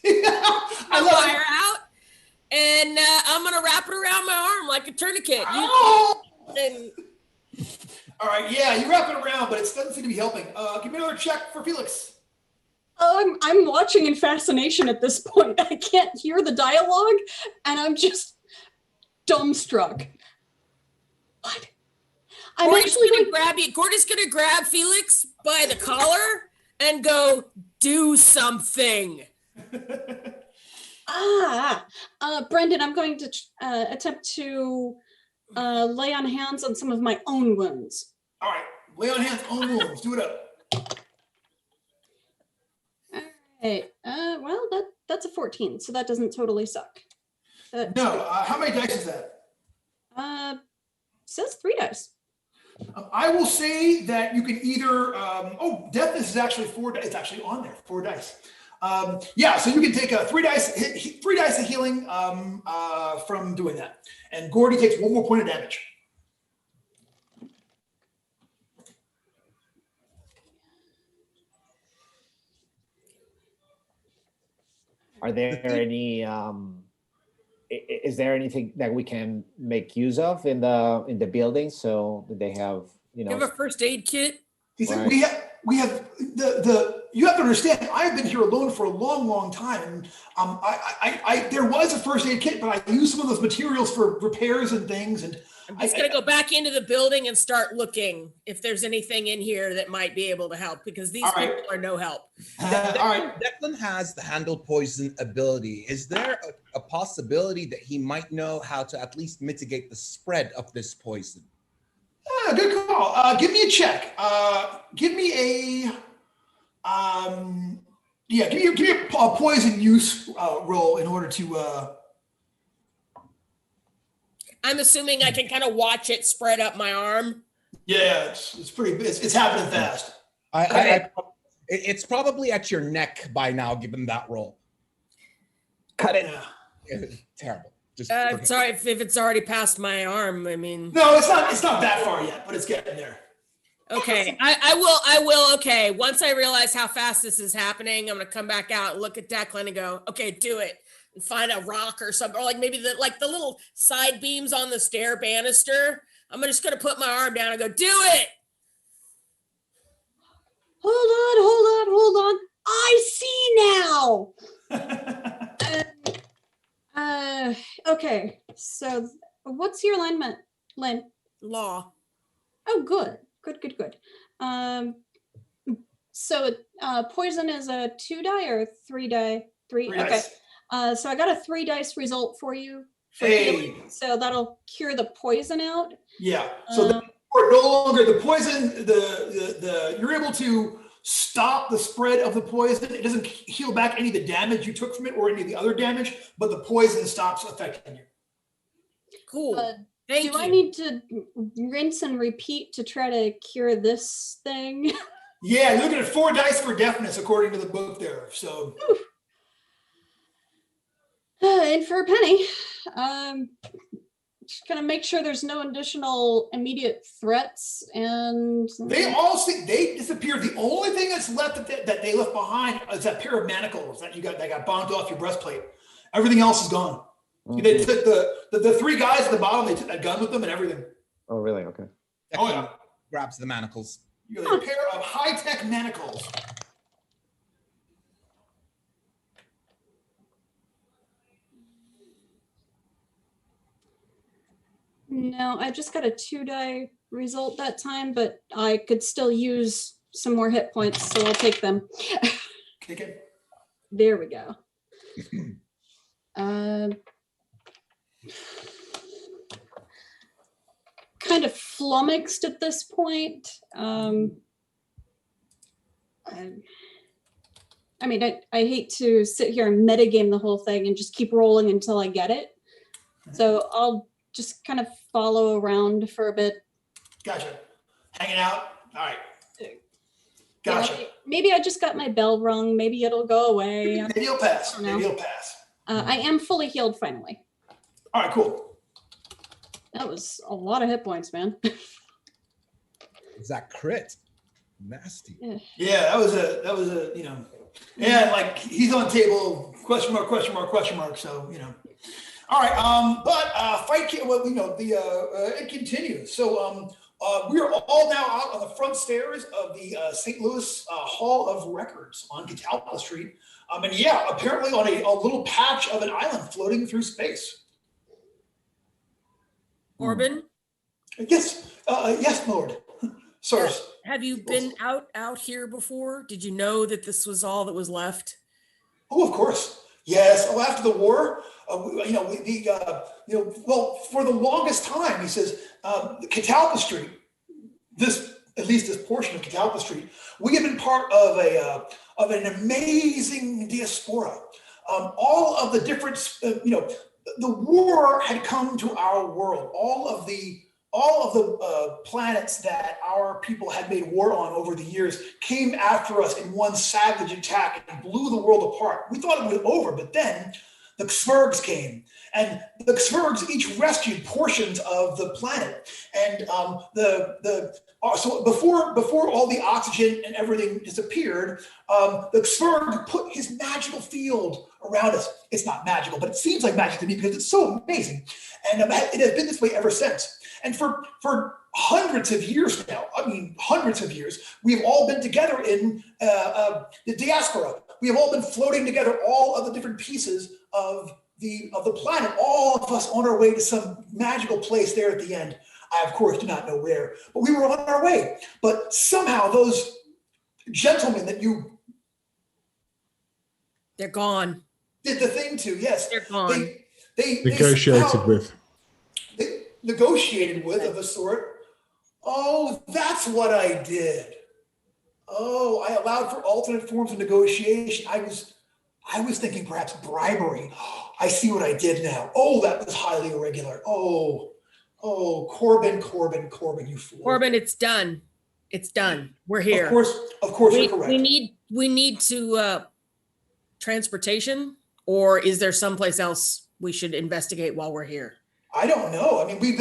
I a love wire out, and I'm gonna wrap it around my arm like a tourniquet. Oh! And All right, yeah, you wrap it around, but it doesn't seem to be helping. Give me another check for Felix. I'm watching in fascination at this point. I can't hear the dialogue, and I'm just dumbstruck. What? I'm Gordy's actually gonna going. grab you. Gordy's gonna grab Felix by the collar and go, do something. Brendan, I'm going to attempt to lay on hands on some of my own wounds. All right, lay on hands, own wounds. Do it up. Hey, well, that's a 14, so that doesn't totally suck. No, how many dice is that? Says 3 dice. I will say that you can either. Deafness is actually 4 dice. It's actually on there, 4 dice. Yeah, so you can take 3 dice, 3 dice of healing from doing that, and Gordy takes 1 more point of damage. Are there any is there anything that we can make use of in the building so that they have, you You know? have a first aid kit? He said, Right. we have you have to understand, I've been here alone for a long, long time. And there was a first aid kit, but I used some of those materials for repairs and things. And I'm just gonna go back into the building and start looking if there's anything in here that might be able to help, because these All right. people are no help. all right. Declan has the handle poison ability. Is there a possibility that he might know how to at least mitigate the spread of this poison? Good call. Give me a check. Give me a give me a poison use roll in order to. I'm assuming I can kind of watch it spread up my arm. Yeah, it's pretty. It's happening fast. It's probably at your neck by now, given that roll. Cut it. Yeah. Terrible. Just Sorry if it's already past my arm. I mean, No, it's not. It's not that far yet, but it's getting there. okay. I will. Okay. Once I realize how fast this is happening, I'm going to come back out and look at Declan and go, okay, do it. And find a rock or something, or like maybe the little side beams on the stair banister. I'm just going to put my arm down and go, do it. Hold on. I see now. Okay. So what's your alignment, Lynn? Law. Oh, good. So poison is a 2 die or 3 die? Three. Three Okay. dice. So I got a 3 dice result for you. For Hey. healing. So that'll cure the poison out. Yeah. So we're no longer the poison. You're able to stop the spread of the poison. It doesn't heal back any of the damage you took from it or any of the other damage, but the poison stops affecting you. Cool. Do I need to rinse and repeat to try to cure this thing? Yeah, you're looking at 4 dice for deafness according to the book there. So. And for a penny, just gonna make sure there's no additional immediate threats, and They disappeared. The only thing that's left that they left behind is that pair of manacles that got bonked off your breastplate. Everything else is gone. Mhm. They took the 3 guys at the bottom. They took that gun with them and everything. Oh, really? Okay. Oh yeah, grabs the manacles. you got a pair of high-tech manacles. no, I just got a 2 die result that time, but I could still use some more hit points, so I'll take them. Okay. There we go. Kind of flummoxed at this point. I mean, I hate to sit here and metagame the whole thing and just keep rolling until I get it. So I'll just kind of follow around for a bit. Gotcha. Hanging out. All right. Gotcha. Yeah, maybe I just got my bell rung. Maybe it'll go away. Maybe you'll pass. I don't know. Maybe you'll pass. I am fully healed finally. All right. Cool. That was a lot of hit points, man. Is that crit? Nasty. Yeah, that was a yeah, like he's on table question mark. So all right. But fight. Well, it continues. So we are all now out on the front stairs of the St. Louis Hall of Records on Catalpa Street. And yeah, apparently on a little patch of an island floating through space. Corbin, Yes, yes, Lord. Sorry. have you been out here before? Did you know that this was all that was left? Oh, of course. Yes. Oh, after the war, well, for the longest time, he says, Catalpa Street, at least this portion of Catalpa Street, we have been part of an amazing diaspora. All of the different, the war had come to our world. All of the planets that our people had made war on over the years came after us in one savage attack and blew the world apart. We thought it was over, but then the Zwergs came. And the Zwergs each rescued portions of the planet. And so before all the oxygen and everything disappeared, the Zwerg put his magical field around us. It's not magical, but it seems like magic to me because it's so amazing. And it has been this way ever since. And for hundreds of years now, hundreds of years, we've all been together in the diaspora. We have all been floating together, all of the different pieces of the planet, all of us on our way to some magical place there at the end. I, of course, do not know where, but we were on our way. But somehow those gentlemen that you... They're gone. Did the thing to, yes. They're gone. They negotiated with of a sort. Oh, that's what I did. Oh, I allowed for alternate forms of negotiation. I was thinking perhaps bribery. I see what I did now. Oh, that was highly irregular. Oh, Corbin, you fool. Corbin, it's done. It's done. We're here. Of course, you're correct. We need to transportation, or is there someplace else we should investigate while we're here? I don't know. I mean, we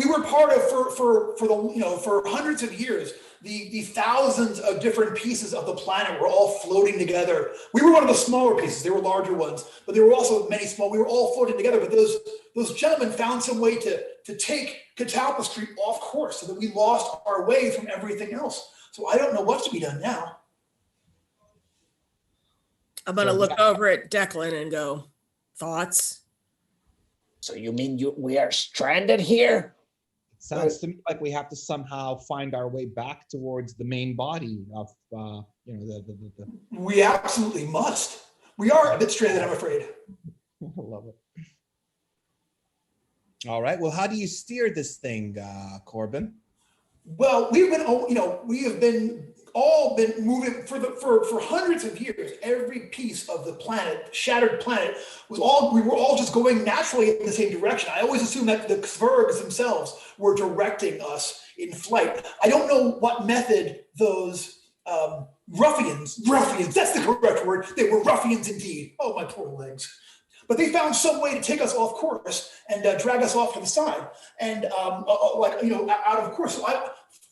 were part of for hundreds of years. The thousands of different pieces of the planet were all floating together. We were one of the smaller pieces. There were larger ones, but there were also many small. We were all floating together. But those gentlemen found some way to take Catalpa Street off course, so that we lost our way from everything else. So I don't know what's to be done now. I'm gonna look over at Declan and go, thoughts? So you mean we are stranded here? It sounds to me like we have to somehow find our way back towards the main body of, the. We absolutely must. We are a bit stranded, I'm afraid. I love it. All right. Well, how do you steer this thing, Corbin? Well, we have all been moving for hundreds of years. Every piece of the planet, shattered planet, we were all just going naturally in the same direction. I always assumed that the Zwergs themselves were directing us in flight. I don't know what method those ruffians, that's the correct word. They were ruffians indeed. Oh, my poor legs. But they found some way to take us off course and drag us off to the side and out of course. So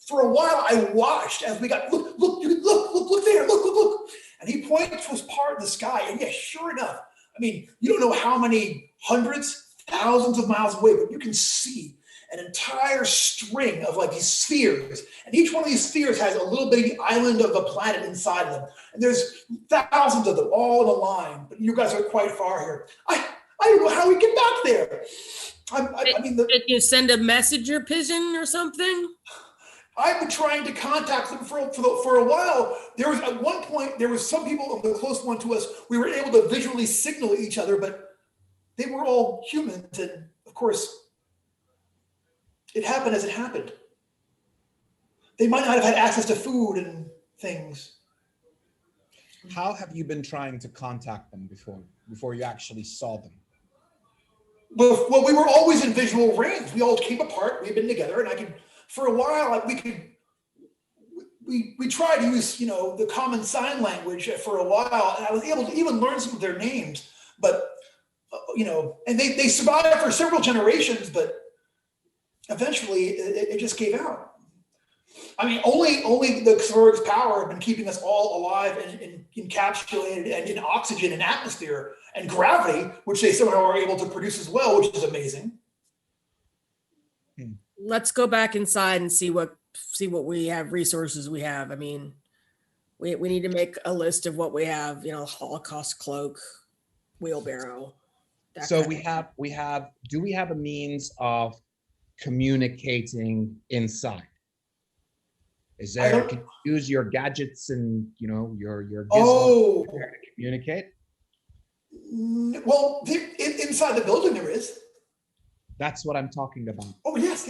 for a while, I watched as we got, look there, look. And he pointed to his part of the sky. And yes, sure enough, I mean, you don't know how many hundreds, thousands of miles away, but you can see an entire string of these spheres. And each one of these spheres has a little bitty island of a planet inside them. And there's thousands of them all in a line. But you guys are quite far here. I don't know how we get back there. Did you send a messenger pigeon or something? I've been trying to contact them for a while. At one point, there was some people, the close one to us, we were able to visually signal each other, but they were all humans. And of course, it happened as it happened. They might not have had access to food and things. How have you been trying to contact them before you actually saw them? Well, we were always in visual range. We all came apart. We've been together, and for a while, we tried to use, the common sign language for a while, and I was able to even learn some of their names. But, and they survived for several generations, but eventually it just gave out. I mean, only the Zwerg's power have been keeping us all alive and encapsulated and in oxygen and atmosphere and gravity, which they somehow are able to produce as well, which is amazing. Let's go back inside and see what we have, resources we have. I mean, we need to make a list of what we have, Holocaust cloak, wheelbarrow. So do we have a means of communicating inside? Is there, can you use your gadgets and your gizmos to communicate? Well, inside the building there is. That's what I'm talking about. Oh yes.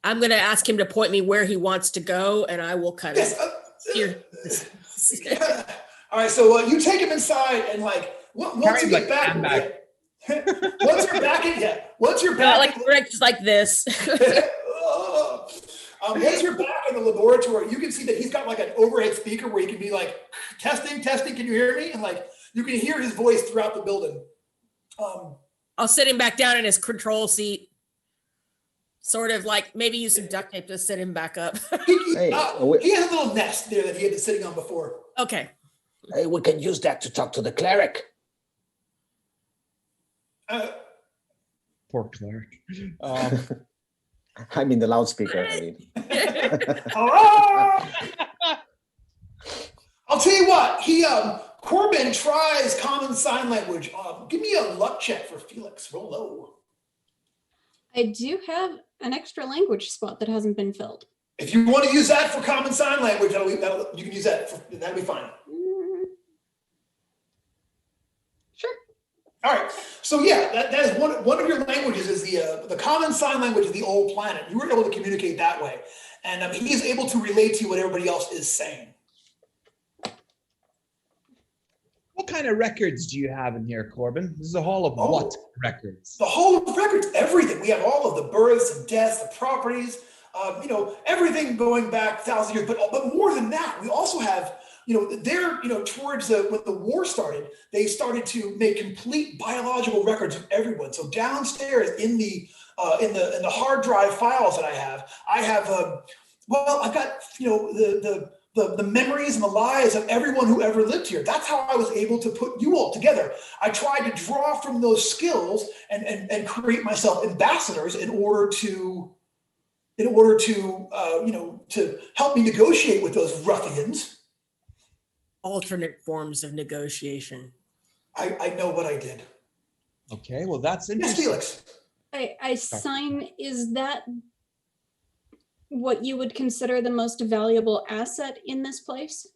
I'm going to ask him to point me where he wants to go, and I will cut it. Yeah. All right, so you take him inside, and once you get back, once you're back, just like this. Once you're back in the laboratory, you can see that he's got an overhead speaker where he can be testing, can you hear me? And You can hear his voice throughout the building. I'll sit him back down in his control seat. Sort of like maybe use some duct tape to sit him back up. Hey, He has a little nest there that he had been sitting on before. Okay. Hey, we can use that to talk to the cleric. Poor cleric. I mean the loudspeaker. I mean. Oh! I'll tell you what. Corbin tries common sign language. Give me a luck check for Felix. Roll low. I do have an extra language spot that hasn't been filled. If you want to use that for common sign language, you can use that. That'll be fine. Sure. All right. So yeah, that is one of your languages is the common sign language of the old planet. You were able to communicate that way, and he is able to relate to what everybody else is saying. What kind of records do you have in here, Corbin? This is a hall of what records? The hall of records, everything. We have all of the births and deaths, the properties, everything going back 1,000 years. But more than that, we also have, towards when the war started, they started to make complete biological records of everyone. So downstairs in the hard drive files that I have, I've got the memories and the lives of everyone who ever lived here. That's how I was able to put you all together. I tried to draw from those skills and create myself ambassadors in order to help me negotiate with those ruffians. Alternate forms of negotiation. I know what I did. Okay, well that's Yes, interesting. Felix. I sign, is that what you would consider the most valuable asset in this place?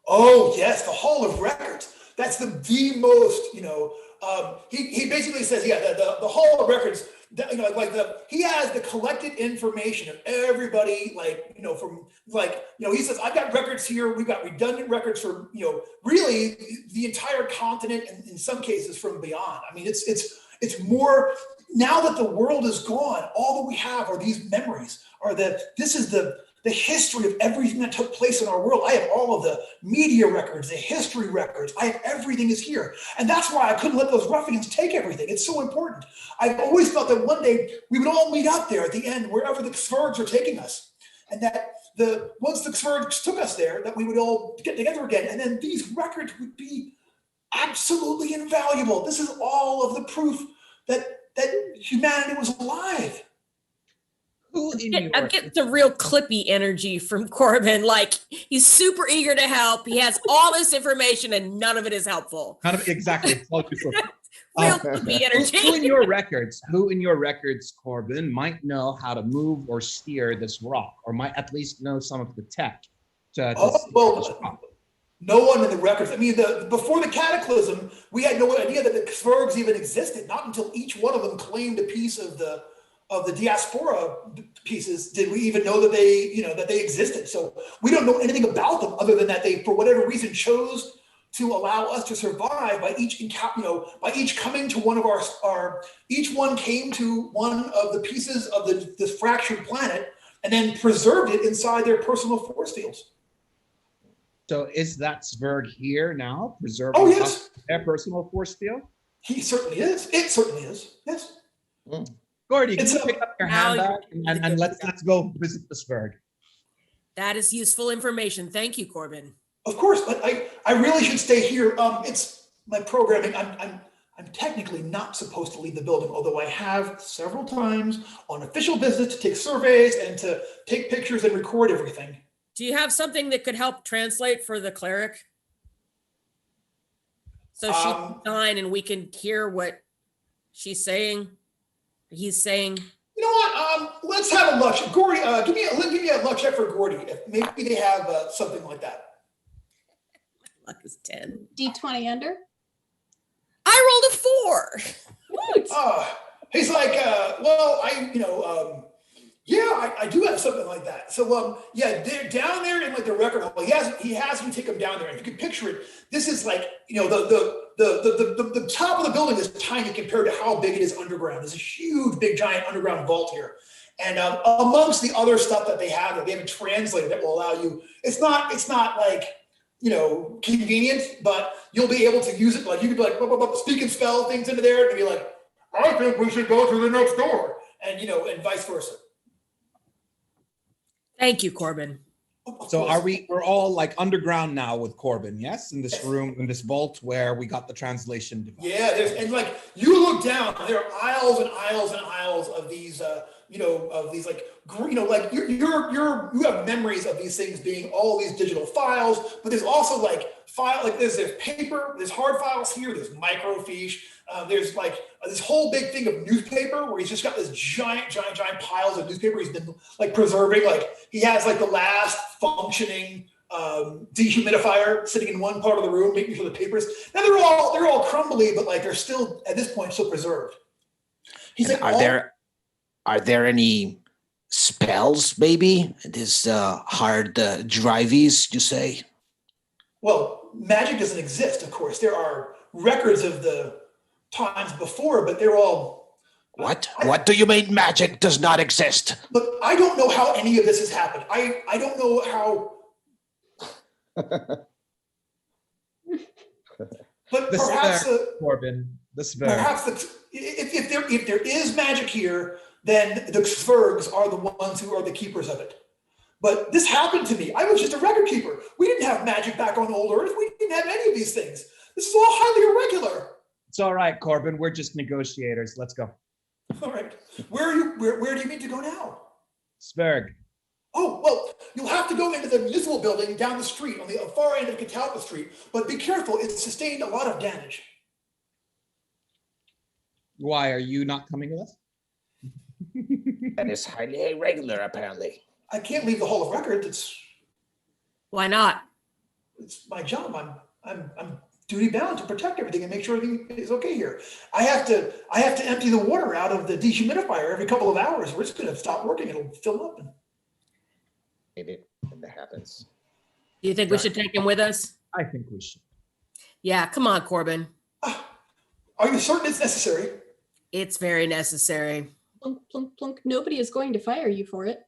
Oh yes, the Hall of Records. That's the most, he basically says, the Hall of Records, he has the collected information of everybody, he says, I've got records here. We've got redundant records for, really the entire continent and in some cases from beyond. I mean, it's more, now that the world is gone, all that we have are these memories, this is the history of everything that took place in our world. I have all of the media records, the history records. I have everything is here. And that's why I couldn't let those ruffians take everything. It's so important. I've always thought that one day we would all meet up there at the end, wherever the Xvergs are taking us. And that once the Xvergs took us there, that we would all get together again. And then these records would be absolutely invaluable. This is all of the proof that humanity was alive. I get the real clippy energy from Corbin. Like he's super eager to help. He has all this information and none of it is helpful. Exactly. Real clippy energy. Who in your records, Corbin, might know how to move or steer this rock, or might at least know some of the tech to steer this rock? No one in the records. I mean, before the cataclysm, we had no idea that the Xvergs even existed. Not until each one of them claimed a piece of the diaspora pieces did we even know that they existed. So we don't know anything about them other than that they, for whatever reason, chose to allow us to survive by each coming to one of each one came to one of the pieces of this fractured planet and then preserved it inside their personal force fields. So is that Zverg here now, preserving their personal force field? He certainly is. It certainly is. Yes. Gordy, can you pick up your hand back and let's go visit the Zverg. That is useful information. Thank you, Corbin. Of course, but I really should stay here. It's my programming. I'm technically not supposed to leave the building, although I have several times on official business to take surveys and to take pictures and record everything. Do you have something that could help translate for the cleric? So she can sign and we can hear what she's saying. He's saying. You know what? Let's have a luck check. Gordy, give me a luck check for Gordy. If maybe they have something like that. Luck is 10. D20 under. I rolled a 4. He's like, I do have something like that. So they're down there in like the record hall. He has me take them down there. If you can picture it, this is like, the top of the building is tiny compared to how big it is underground. There's a huge, big, giant underground vault here. And amongst the other stuff that they have a translator that will allow you, it's not like convenient, but you'll be able to use it. Like you could be like, speak and spell things into there and be like, I think we should go to the next door. And, and vice versa. Thank you, Corbin. So we're all like underground now with Corbin, yes? In this room, in this vault where we got the translation device. Yeah, and like you look down, there are aisles and aisles and aisles of these, of these like, like you have memories of these things being all these digital files, but there's also like there's paper, there's hard files here, there's microfiche, there's like this whole big thing of newspaper where he's just got this giant piles of newspaper he's been like preserving. Like he has like the last functioning dehumidifier sitting in one part of the room, making sure the papers. Now they're all crumbly, but like they're still at this point still preserved. He's like, are there any spells? Maybe this hard drivies, you say? Well, magic doesn't exist, of course. There are records of the times before, but they're all. What do you mean magic does not exist? Look, I don't know how any of this has happened. I don't know how. But perhaps Corbin, the Sverg. Perhaps if there is magic here, then the Svergs are the ones who are the keepers of it. But this happened to me. I was just a record keeper. We didn't have magic back on old Earth. We didn't have any of these things. This is all highly irregular. It's all right, Corbin. We're just negotiators. Let's go. All right. Where do you need to go now? Sverg. Oh, well, you'll have to go into the municipal building down the street on the far end of Catalpa Street, but be careful. It's sustained a lot of damage. Why are you not coming with us? That is highly irregular, apparently. I can't leave the Hall of Records. Why not? It's my job. I'm duty bound to protect everything and make sure everything is okay here. I have to empty the water out of the dehumidifier every couple of hours. We're just going to stop working. It'll fill up. Maybe when that happens. Do you think we should take him with us? I think we should. Yeah, come on, Corbin. Are you certain it's necessary? It's very necessary. Plunk, plunk, plunk. Nobody is going to fire you for it.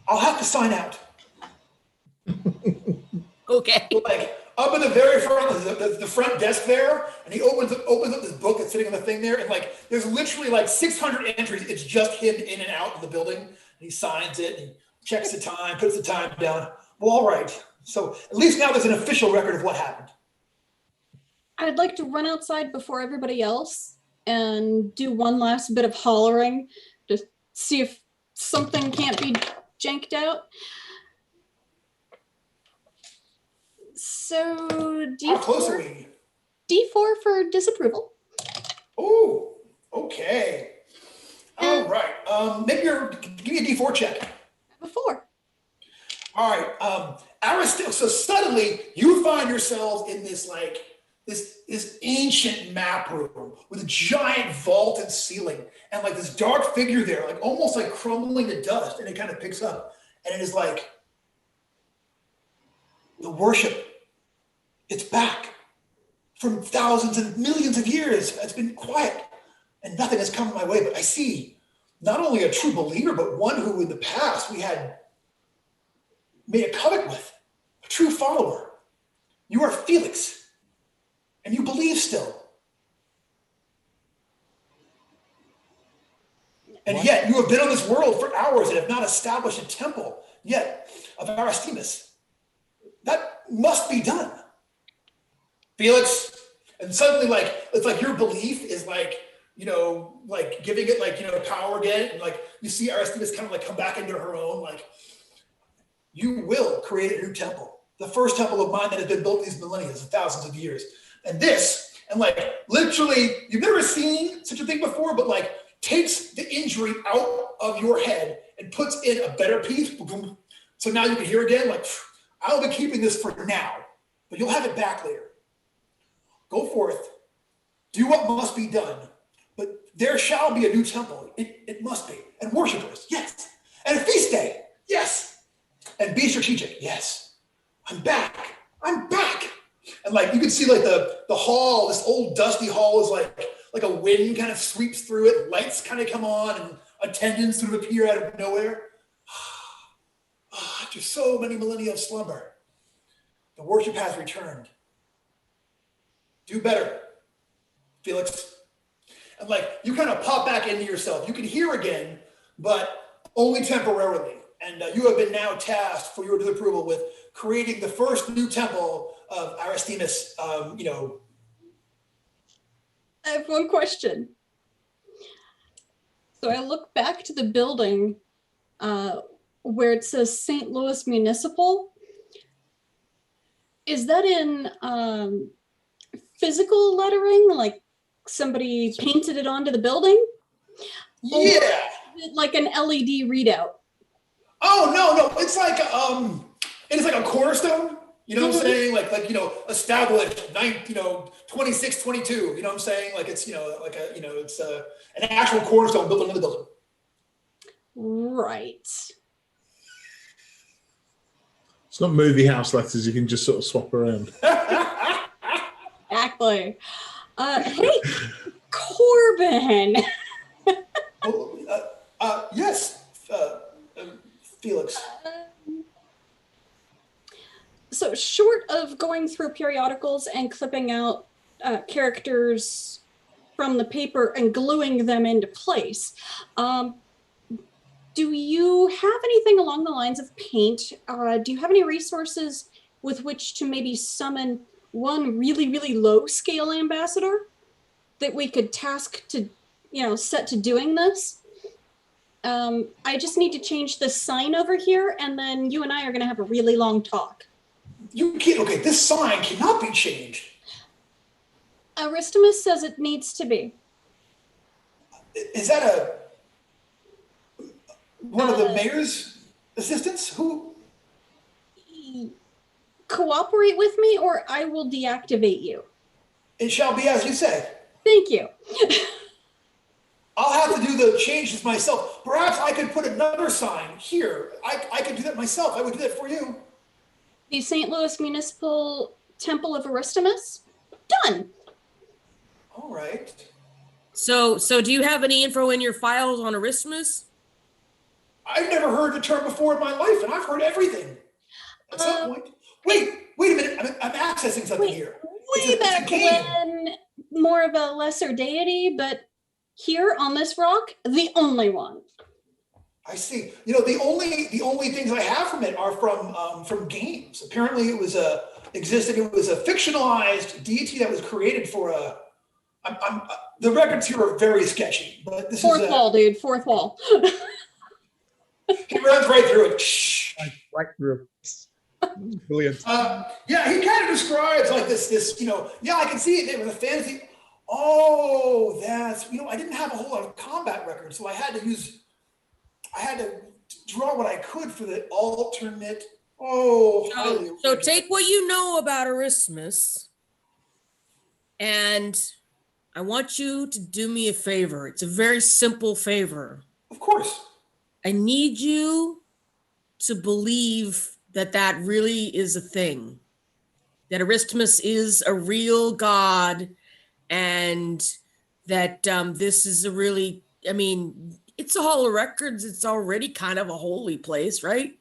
I'll have to sign out. Okay. Like up in the very front, the front desk there, and he opens up this book that's sitting on the thing there, and like there's literally like 600 entries. It's just him in and out of the building. And he signs it, and checks the time, puts the time down. Well, all right. So at least now there's an official record of what happened. I'd like to run outside before everybody else and do one last bit of hollering to see if something can't be janked out. So How close are we? D4 for disapproval. Oh, okay. All right. Give me a D4 check. A 4. All right. So suddenly you find yourselves in this like this ancient map room with a giant vaulted ceiling and like this dark figure there, like almost like crumbling to dust, and it kind of picks up, and it is like the worship. It's back from thousands and millions of years. It's been quiet and nothing has come my way, but I see not only a true believer, but one who in the past we had made a covenant with, a true follower. You are Felix, and you believe still. And yet you have been on this world for hours and have not established a temple yet of Aristemus. That must be done. Felix, and suddenly like, it's like your belief is like, like giving it like, power again. And like, you see Aristemus kind of like come back into her own, like, you will create a new temple. The first temple of mine that has been built these millennia, thousands of years. And this, and like literally, you've never seen such a thing before, but like takes the injury out of your head and puts in a better piece. So now you can hear again, like, I'll be keeping this for now, but you'll have it back later. Go forth, do what must be done, but there shall be a new temple. It must be. And worshipers, yes. And a feast day, yes. And be strategic, yes. I'm back. And like, you can see like the hall, this old dusty hall is like a wind kind of sweeps through it. Lights kind of come on and attendants sort of appear out of nowhere. after so many millennia of slumber, the worship has returned. Do better, Felix. And like, you kind of pop back into yourself. You can hear again, but only temporarily. And you have been now tasked for your disapproval with creating the first new temple of Aristemus, I have one question. So I look back to the building where it says St. Louis Municipal. Is that in physical lettering? Like somebody painted it onto the building? Or Yeah. is it like an LED readout? Oh, no. It's like a cornerstone. You know what I'm saying? Like, established 26, 22. You know what I'm saying? Like it's, it's an actual cornerstone built into the building. Right. It's not movie house letters you can just sort of swap around. Exactly. Hey, Corbin. Yes, Felix. So short of going through periodicals and clipping out characters from the paper and gluing them into place, do you have anything along the lines of paint? Do you have any resources with which to maybe summon one really, really low scale ambassador that we could task to, set to doing this? I just need to change the sign over here, and then you and I are going to have a really long talk. You can't, okay, this sign cannot be changed. Aristemus says it needs to be. Is that one of the mayor's assistants? Who? Cooperate with me or I will deactivate you. It shall be as you say. Thank you. I'll have to do the changes myself. Perhaps I could put another sign here. I could do that myself. I would do that for you. The St. Louis Municipal Temple of Aristemus? Done. All right. So do you have any info in your files on Aristemus? I've never heard the term before in my life, and I've heard everything. At some point. Wait a minute. I'm accessing something here. Way back when, more of a lesser deity, but here on this rock, the only one. I see. The only things I have from it are from games. Apparently, it was a fictionalized deity that was created for a. The records here are very sketchy, but this Fourth is wall, dude. Fourth wall. He runs right through it. Right through. Brilliant. Yeah, he kind of describes like this. Yeah, I can see it. It was a fantasy. Oh, that's I didn't have a whole lot of combat records, so I had to draw what I could for the alternate. So take what you know about Aristemus, and I want you to do me a favor. It's a very simple favor. Of course. I need you to believe that really is a thing, that Aristemus is a real god, and that this is a really, it's a hall of records. It's already kind of a holy place, right?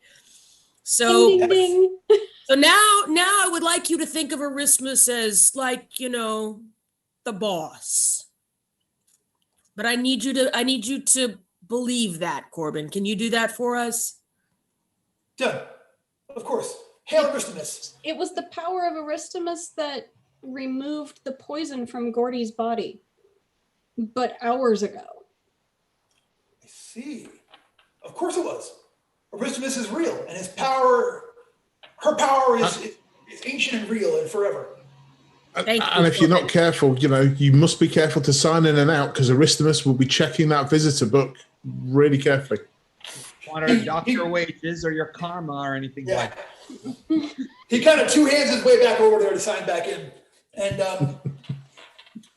So, Ding, ding, ding. so now I would like you to think of Aristemus as like, the boss. But I need you to believe that, Corbin. Can you do that for us? Done. Of course. Hail Aristemus. It was the power of Aristemus that removed the poison from Gordy's body, but hours ago. I see. Of course it was. Aristemus is real, and his power, her power is ancient and real and forever. And if you're not careful, you must be careful to sign in and out because Aristemus will be checking that visitor book really carefully. Want to dock your wages or your karma or anything like that. He kind of two hands his way back over there to sign back in. And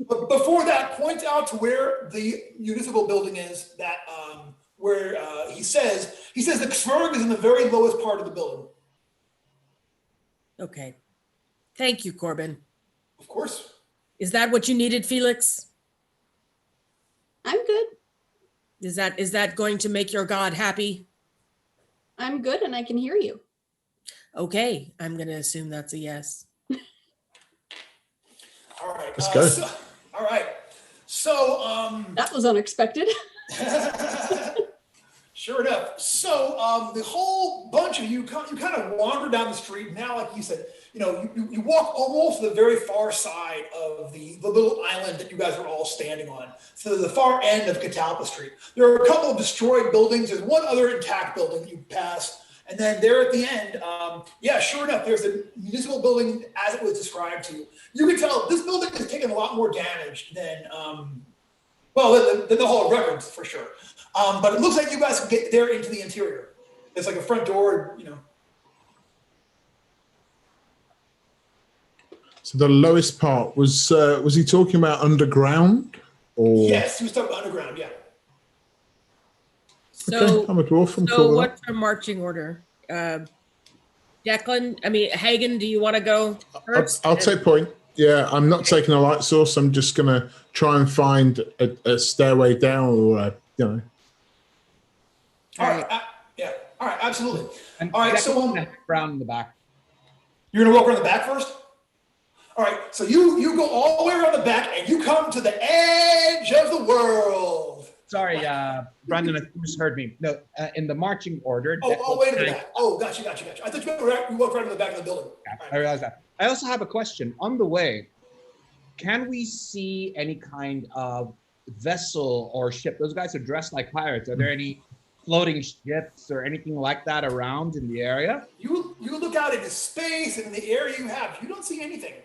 but before that, point out to where the municipal building is that where he says the Xverg is in the very lowest part of the building. Okay. Thank you, Corbin. Of course. Is that what you needed, Felix? I'm good. Is that going to make your God happy? I'm good and I can hear you. Okay, I'm gonna assume that's a yes. All right. Let's go. All right. So, That was unexpected. sure enough. So, the whole bunch of you kind of wander down the street. Now, like you said, you walk almost to the very far side of the little island that you guys are all standing on. So the far end of Catalpa Street. There are a couple of destroyed buildings. There's one other intact building that you pass. And then there at the end, sure enough, there's a municipal building as it was described to you. You can tell this building has taken a lot more damage than the Hall of Records for sure. But it looks like you guys can get there into the interior. There's like a front door, So the lowest part was he talking about underground? Or Yes, he was talking about underground, yeah. So, I'm a dwarf. I'm so cool with what's our marching order? Declan, Hagen, do you want to go first? I'll take point. Yeah, I'm not taking a light source. I'm just gonna try and find a stairway down, or All right. All right. Absolutely. And All right. Declan So Brown in the back. you're gonna walk around the back first. All right. So you go all the way around the back, and you come to the edge of the world. Sorry, Brandon, I think you misheard me. No, in the marching order. Wait a minute. Oh, gotcha. I thought you walked right to the back of the building. I realize that. I also have a question. On the way, can we see any kind of vessel or ship? Those guys are dressed like pirates. Are there any floating ships or anything like that around in the area? You look out into space and in the area you have, you don't see anything.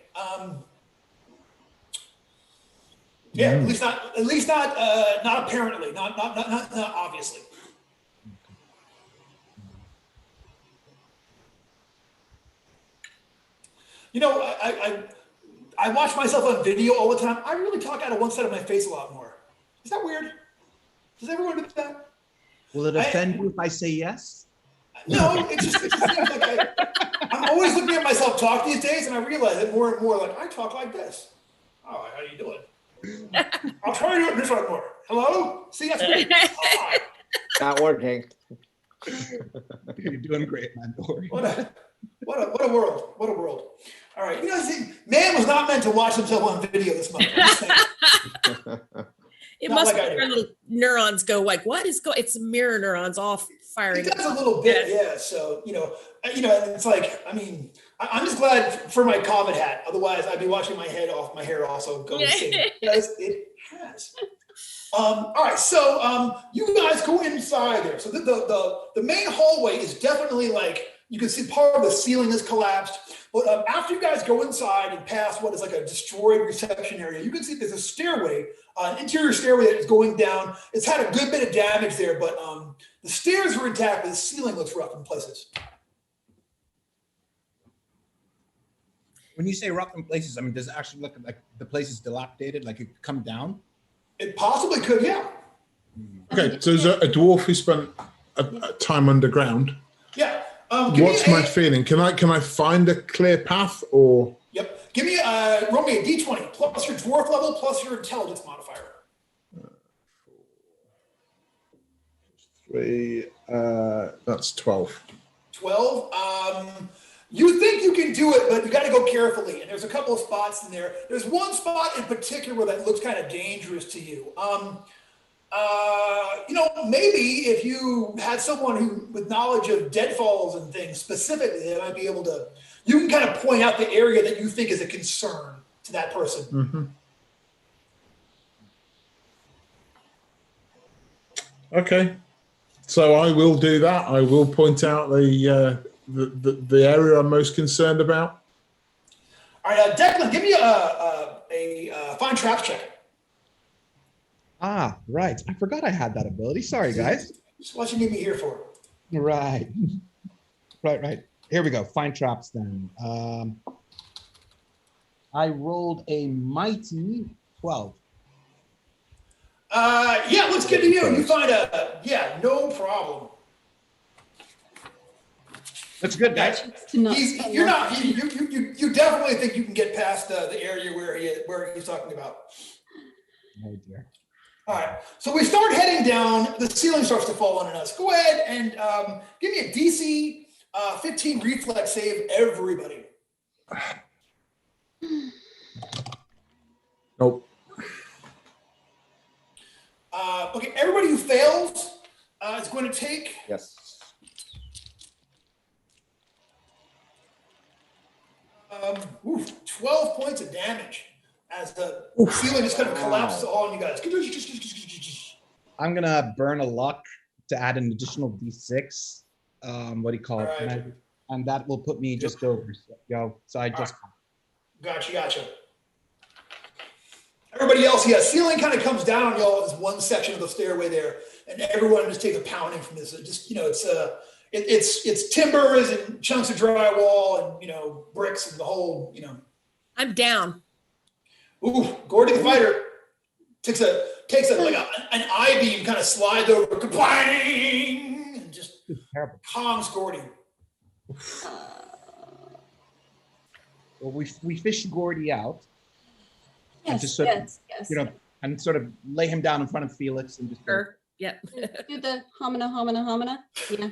At least not apparently, not obviously. I watch myself on video all the time. I really talk out of one side of my face a lot more. Is that weird? Does everyone do that? Will it offend you if I say yes? No, it just seems like I'm always looking at myself talk these days, and I realize it more and more. Like I talk like this. Oh, how you doing? I'll try to do it this one more. Hello? See, that's me. Hi. Not working. You're doing great, man. Don't worry. What a world. What a world. All right. See, man was not meant to watch himself on video this much. It Not must like I be do. our little neurons go like, what is going? It's mirror neurons all firing. It does a little bit, yeah. So, it's like, I'm just glad for my COVID hat. Otherwise, I'd be watching my hair also go insane. Because it has. All right, so you guys go inside there. So the main hallway is definitely like, you can see part of the ceiling is collapsed. But after you guys go inside and past what is like a destroyed reception area, you can see there's a stairway, an interior stairway that is going down. It's had a good bit of damage there, but the stairs are intact, but the ceiling looks rough in places. When you say rough in places, does it actually look like the place is dilapidated, like it could come down? It possibly could, yeah. Okay, so there's a dwarf who spent a time underground. Yeah. What's my feeling? Can I find a clear path, or? Yep. Give me roll me a d20 plus your dwarf level plus your intelligence modifier. 3. That's 12. 12. You think you can do it, but you got to go carefully. And there's a couple of spots in there. There's one spot in particular that looks kind of dangerous to you. Maybe if you had someone who with knowledge of deadfalls and things specifically, they might be able to. You can kind of point out the area that you think is a concern to that person. Mm-hmm. Okay, so I will do that. I will point out the area I'm most concerned about. All right, Declan, give me a find traps check. Ah, right. I forgot I had that ability. Sorry, guys. Just what you need me here for. Right. Right. Here we go. Find traps then. I rolled a mighty 12. Let's get to you. You find no problem. That's good, guys. You definitely think you can get past the area where he's talking about. Oh dear. All right, so we start heading down. The ceiling starts to fall on us. Go ahead and give me a DC 15 reflex save, everybody. Nope. Okay, everybody who fails is going to take Yes. 12 points of damage as the ceiling just kind of collapses all on you guys. I'm gonna burn a luck to add an additional D6. What do you call it? Right. And that will put me just over. So I just. Gotcha. Everybody else, ceiling kind of comes down on y'all. There's one section of the stairway there, and everyone just takes a pounding from this. It just, it's timbers and chunks of drywall and bricks and the whole. I'm down. Ooh, Gordy the fighter takes a like an I-beam, kind of slides over, kabang, and just calms Gordy. Well, we fish Gordy out. And Yes, just sort of, yes. And sort of lay him down in front of Felix and just. Sure. Yep. Do the homina. Yeah.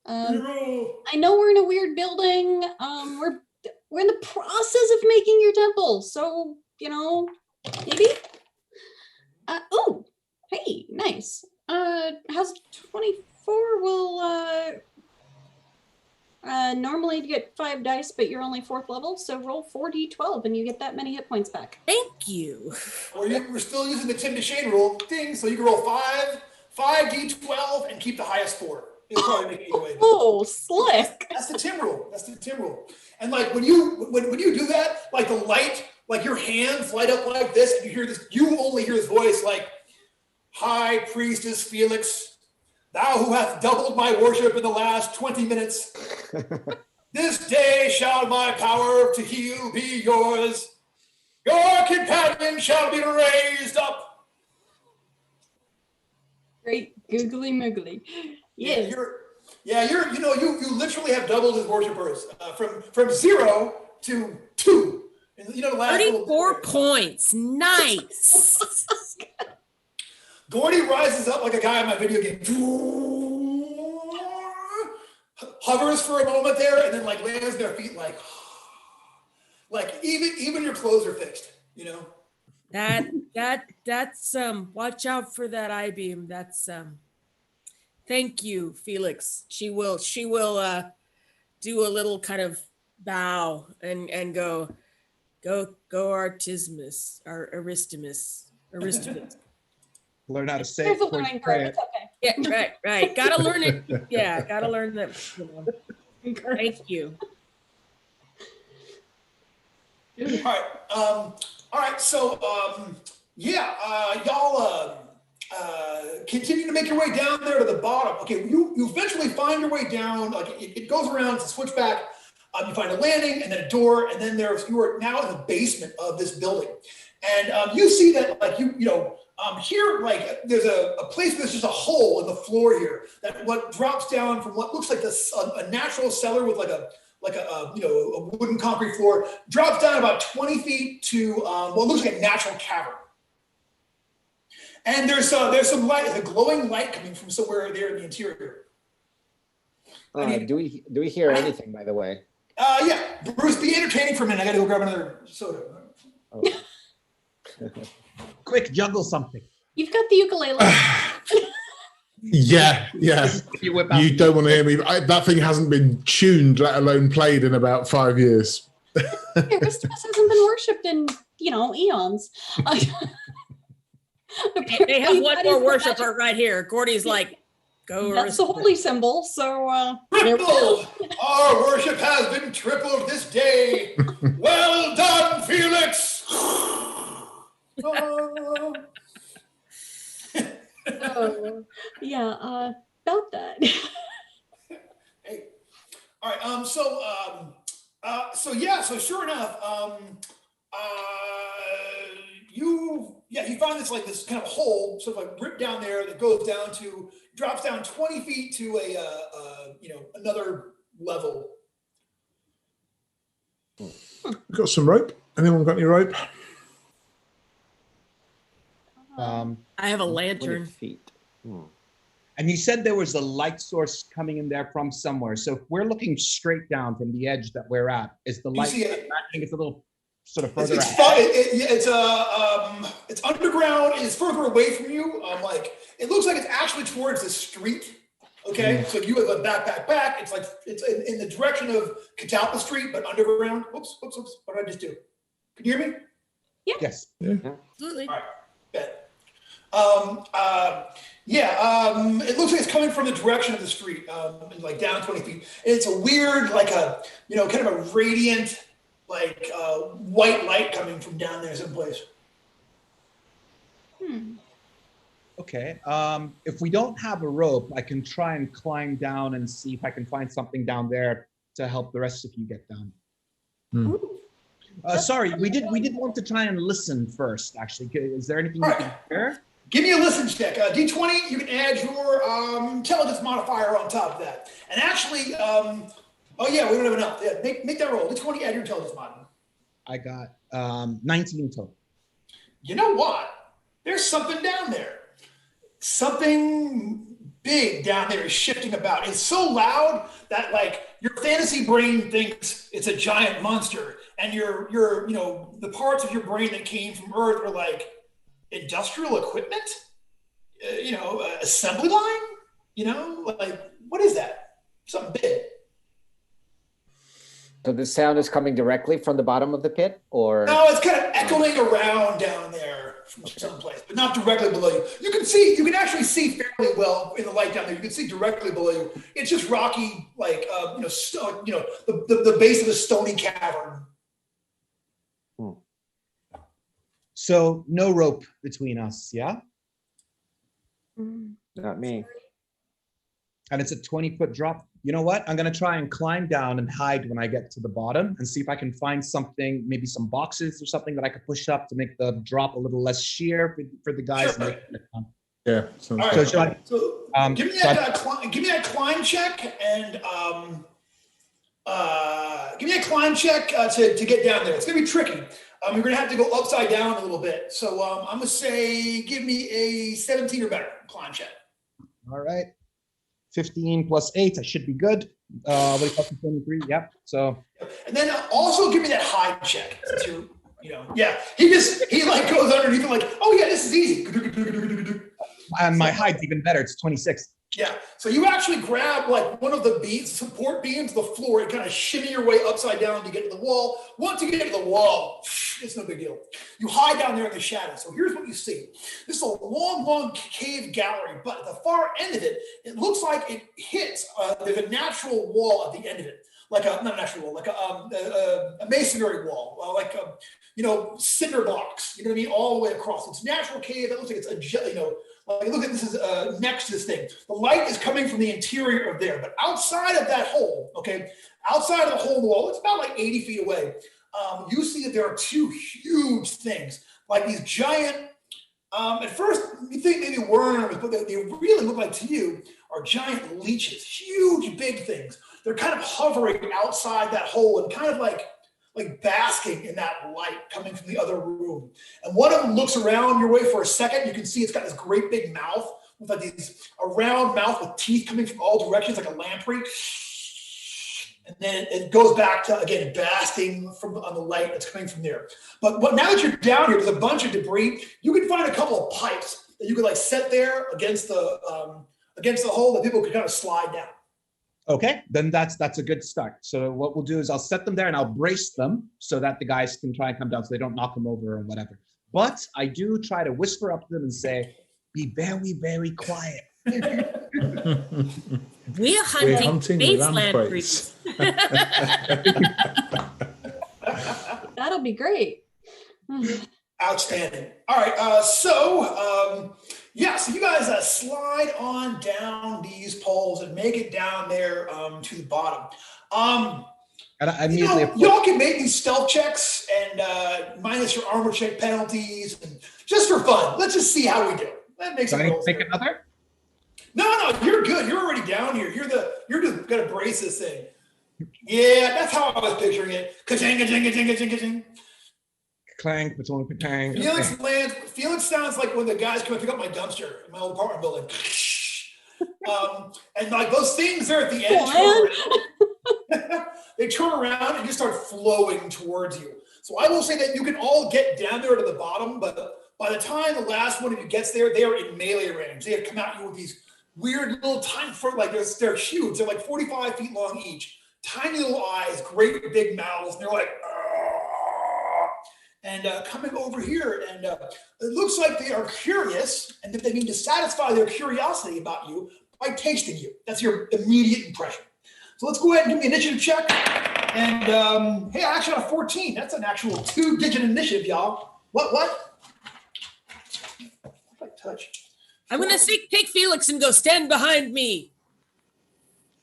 I know we're in a weird building. We're in the process of making your temple, so maybe. Oh, hey, nice. How's 24? Will normally you get 5 dice, but you're only 4th level, so roll 4d12 and you get that many hit points back. Thank you. We're still using the Tim DeShane rule thing, so you can roll 5d12 and keep the highest 4. It'll probably make it anyway. Oh, slick! That's the Tim rule. And like when you do that, like the light, like your hands light up like this, and you hear this. You only hear his voice, like, "High Priestess Felix, thou who hath doubled my worship in the last 20 minutes, this day shall my power to heal be yours. Your companion shall be raised up." Great googly moogly. Yes. You literally have doubled his worshipers from 0 to 2. And, the last 34 points. Nice. Gordy rises up like a guy in my video game. Hovers for a moment there, and then like lands their feet like even your clothes are fixed. That's watch out for that I-beam. That's thank you, Felix. She will do a little kind of bow and go Artismus or Aristimus. Learn how to say There's it. a before you learning say curve. it. It's okay. Yeah, right. Gotta learn it. Yeah, gotta learn that. Thank you. All right. So y'all continue to make your way down there to the bottom. Okay, you eventually find your way down. Like it goes around, it's a switchback. You find a landing and then a door, and then you are now in the basement of this building, and you see that here, like there's a place where there's just a hole in the floor here that what drops down from what looks like a natural cellar with a wooden concrete floor, drops down about 20 feet to what looks like a natural cavern. And there's some light, a glowing light coming from somewhere there in the interior. Do we hear anything, by the way? Yeah, Bruce, be entertaining for a minute. I got to go grab another soda. Oh. Quick, juggle something. You've got the ukulele. Yeah. You whip out You don't want to hear me. That thing hasn't been tuned, let alone played, in about 5 years. Aristimus hasn't been worshipped in, eons. They have one more worshiper right here. Gordy's like, go. That's the holy symbol. So there we Triple! go. Our worship has been tripled this day. Well done, Felix! Oh. Yeah, about that. Hey. All right. So sure enough, you find this kind of hole, sort of like ripped down there that drops down 20 feet to another level. Got some rope? Anyone got any rope? I have a lantern. 20 feet. And you said there was a light source coming in there from somewhere. So if we're looking straight down from the edge that we're at, is the light? see it? I think it's a little sort of It's further. it's underground. It's further away from you. Like it looks like it's actually towards the street. Okay, so you have a back. It's like it's in the direction of Catalpa Street, but underground. Oops. What did I just do? Can you hear me? Yes. Absolutely. All right. Bet. It looks like it's coming from the direction of the street, like down 20 feet. It's a weird, like a, kind of a radiant, like white light coming from down there someplace. Okay. If we don't have a rope, I can try and climb down and see if I can find something down there to help the rest of you get down. Sorry, we did want to try and listen first, actually. Is there anything you can hear? Give me a listen check. D20, you can add your intelligence modifier on top of that. And actually, we don't have enough. Yeah, make that roll. D20, add your intelligence modifier. I got 19 total. You know what? There's something down there. Something big down there is shifting about. It's so loud that like your fantasy brain thinks it's a giant monster, and your the parts of your brain that came from Earth are like industrial equipment, assembly line, like what is that? Something big. So the sound is coming directly from the bottom of the pit, or? No, it's kind of echoing around down there from someplace, but not directly below you. You can actually see fairly well in the light down there. You can see directly below you. It's just rocky, like, the base of a stony cavern. So no rope between us, yeah? Not me. And it's a 20-foot drop. You know what? I'm going to try and climb down and hide when I get to the bottom and see if I can find something, maybe some boxes or something that I could push up to make the drop a little less sheer for the guys. Sure. Yeah. All right. So should I, give me that climb check and give me a climb check to get down there. It's going to be tricky. You're going to have to go upside down a little bit. So I'm going to say give me a 17 or better climb check. all right. 15 plus 8, I should be good. What do you call it, 23? Yep. So. And then also give me that hide check. Since you're, he like goes underneath and like, oh yeah, this is easy. And my hide's even better. It's 26. Yeah. So you actually grab like one of the beams, support beams, the floor, and kind of shimmy your way upside down to get to the wall. Once you get to the wall, it's no big deal. You hide down there in the shadow. So here's what you see. This is a long, long cave gallery, but at the far end of it, it looks like it hits, there's a natural wall at the end of it. Like not a natural wall, like a masonry wall, like a, cinder blocks, you know what I mean? All the way across. It's a natural cave. It looks like it's like look at this is next to this thing. The light is coming from the interior of there, but outside of that hole, outside of the hole in the wall, it's about like 80 feet away. You see that there are two huge things, like these giant, at first you think maybe worms, but they really look like to you are giant leeches, huge big things. They're kind of hovering outside that hole and kind of like basking in that light coming from the other room. And one of them looks around your way for a second. You can see it's got this great big mouth with like a round mouth with teeth coming from all directions, like a lamprey. And then it goes back to, again, basking on the light that's coming from there. But now that you're down here, there's a bunch of debris. You can find a couple of pipes that you could like set there against the hole that people could kind of slide down. Okay, then that's a good start. So what we'll do is I'll set them there and I'll brace them so that the guys can try and come down so they don't knock them over or whatever. But I do try to whisper up to them and say, be very, very quiet. We're hunting space lampreys. That'll be great. Outstanding. All right. So you guys slide on down these poles and make it down there to the bottom. And I immediately, y'all can make these stealth checks and minus your armor check penalties, and just for fun. Let's just see how we do. That makes it. Make another. No, you're good. You're already down here. You're just gonna brace this thing. Yeah, that's how I was picturing it. Ka-ching, ka-ching, ka-ching, ka-ching, ka-ching. Clank, between ka-ching. Felix lands. Felix sounds like when the guys come and pick up my dumpster in my old apartment building. And like those things there at the end, they turn around and just start flowing towards you. So I will say that you can all get down there to the bottom, but by the time the last one of you gets there, they are in melee range. They have come at you with these weird little tiny, like they're huge. They're like 45 feet long each. Tiny little eyes, great big mouths. And they're like, and coming over here. And it looks like they are curious and that they mean to satisfy their curiosity about you by tasting you. That's your immediate impression. So let's go ahead and give me an initiative check. And hey, I actually got a 14. That's an actual 2-digit initiative, y'all. What? Touch. I'm going to take Felix and go stand behind me.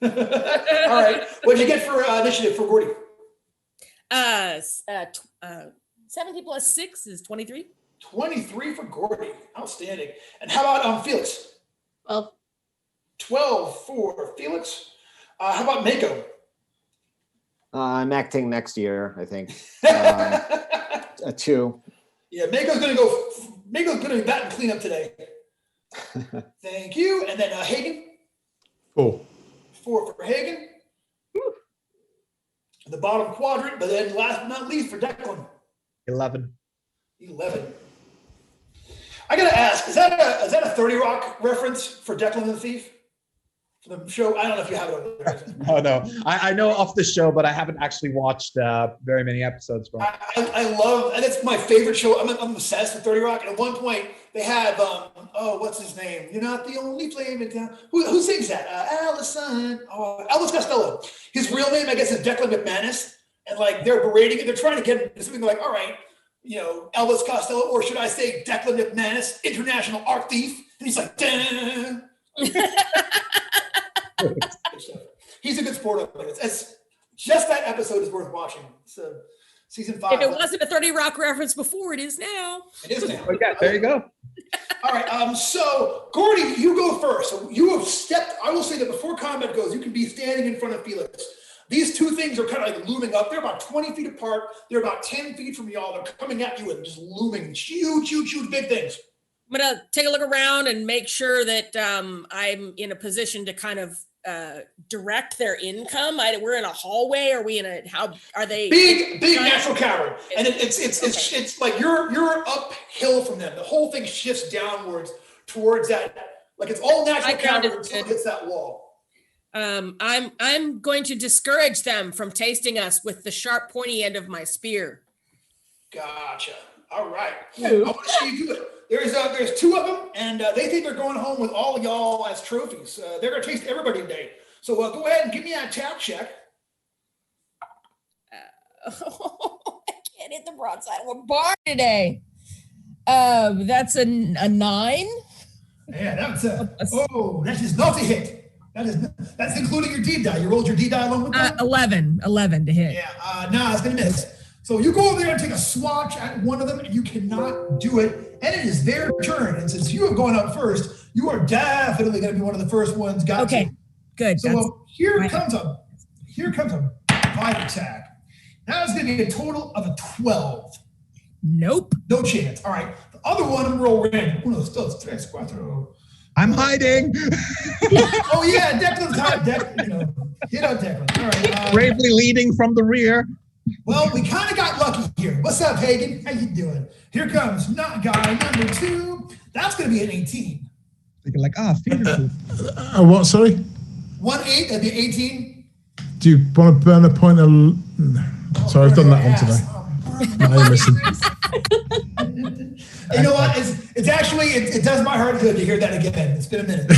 All right. What did you get for initiative for Gordy? 17 plus 6 is 23. 23 for Gordy. Outstanding. And how about Felix? 12. 12 for Felix. How about Mako? I'm acting next year, I think. A 2. Yeah, Mako's going to be bat and clean up today. Thank you. And then Hagen? 4. 4 for Hagen. The bottom quadrant, but then last but not least for Declan. 11. 11. I gotta ask, is that a 30 Rock reference for Declan the Thief? For the show? I don't know if you have it on there. Oh no, I know off the show, but I haven't actually watched very many episodes from it. I love, and it's my favorite show. I'm obsessed with 30 Rock. And at one point, they have, what's his name? You're not the only flame in town. Who sings that? Allison. Elvis Costello. His real name, I guess, is Declan McManus. And like they're berating it. They're trying to get him to something like, all right, Elvis Costello, or should I say Declan McManus, international art thief? And he's like, "Duh." He's a good sport. It's just that episode is worth watching. So season 5. If it wasn't a 30 Rock reference before, it is now. It is now. Okay, there you go. All right. So Gordy, you go first. So you have stepped. I will say that before combat goes, you can be standing in front of Felix. These two things are kind of like looming up. They're about 20 feet apart. They're about 10 feet from y'all. They're coming at you and just looming. Huge, huge, huge, big things. I'm going to take a look around and make sure that I'm in a position to kind of direct their income. We're in a hallway. Are we in a, how are they? Big natural cavern. And it's like you're uphill from them. The whole thing shifts downwards towards that. Like it's all natural cavern until it hits that wall. I'm going to discourage them from tasting us with the sharp pointy end of my spear. Gotcha. All right. I want to see you do it. There's 2 of them, and they think they're going home with all of y'all as trophies. They're going to taste everybody today. So go ahead and give me an attack check. I can't hit the broadside of a bar today. That's a 9. Yeah, that's that is not a hit. That's including your D die. You rolled your D die along with that? 11 to hit. Yeah, no, it's going to miss. So you go over there and take a swatch at one of them, and you cannot do it. And it is their turn. And since you have gone up first, you are definitely going to be one of the first ones. Okay, good. So here comes a 5 attack. Now it's going to be a total of a 12. Nope. No chance. All right. The other one, I'm roll random. Uno, dos, tres, cuatro. I'm hiding. Oh yeah, Declan's hot. Hit out Declan. All right. Bravely leading from the rear. Well, we kind of got lucky here. What's up, Hagen? How you doing? Here comes guy number 2. That's going to be an 18. Thinking like, finger food. What? Sorry. 1-8. That'd be 18. Do you want to burn a point of? Sorry, I've done that one today. No, you're missing. You know what? It's actually it does my heart good to hear that again. It's been a minute.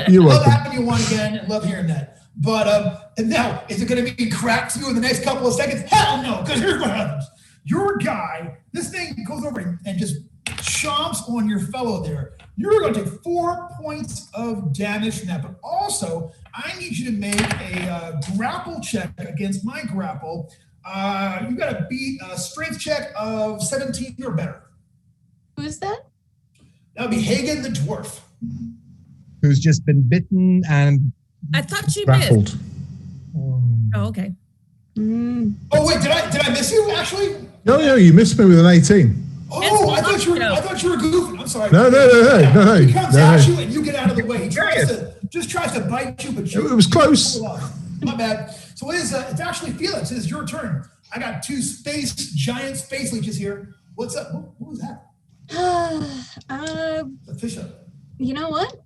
You're love welcome. having you on again and love hearing that. But and now, is it going to be cracked through in the next couple of seconds? Hell no, because here's what happens. Your guy, this thing goes over and just chomps on your fellow there. You're going to take 4 points of damage from that. But also, I need you to make a grapple check against my grapple. You got to beat a strength check of 17 or better. Who's that? That would be Hagen the dwarf. Who's just been bitten and I thought she Grappled. missed. Oh, okay. Oh wait, did I miss you actually? No, you missed me with an 18. Oh, I thought you were goofing. I'm sorry. No. He comes at you and you get out of the way. He tries to just tries to bite you, but It was close. My bad. So it's actually Felix. It's your turn. I got 2 giant space leeches here. What's up? What was that? The fish up. You know what?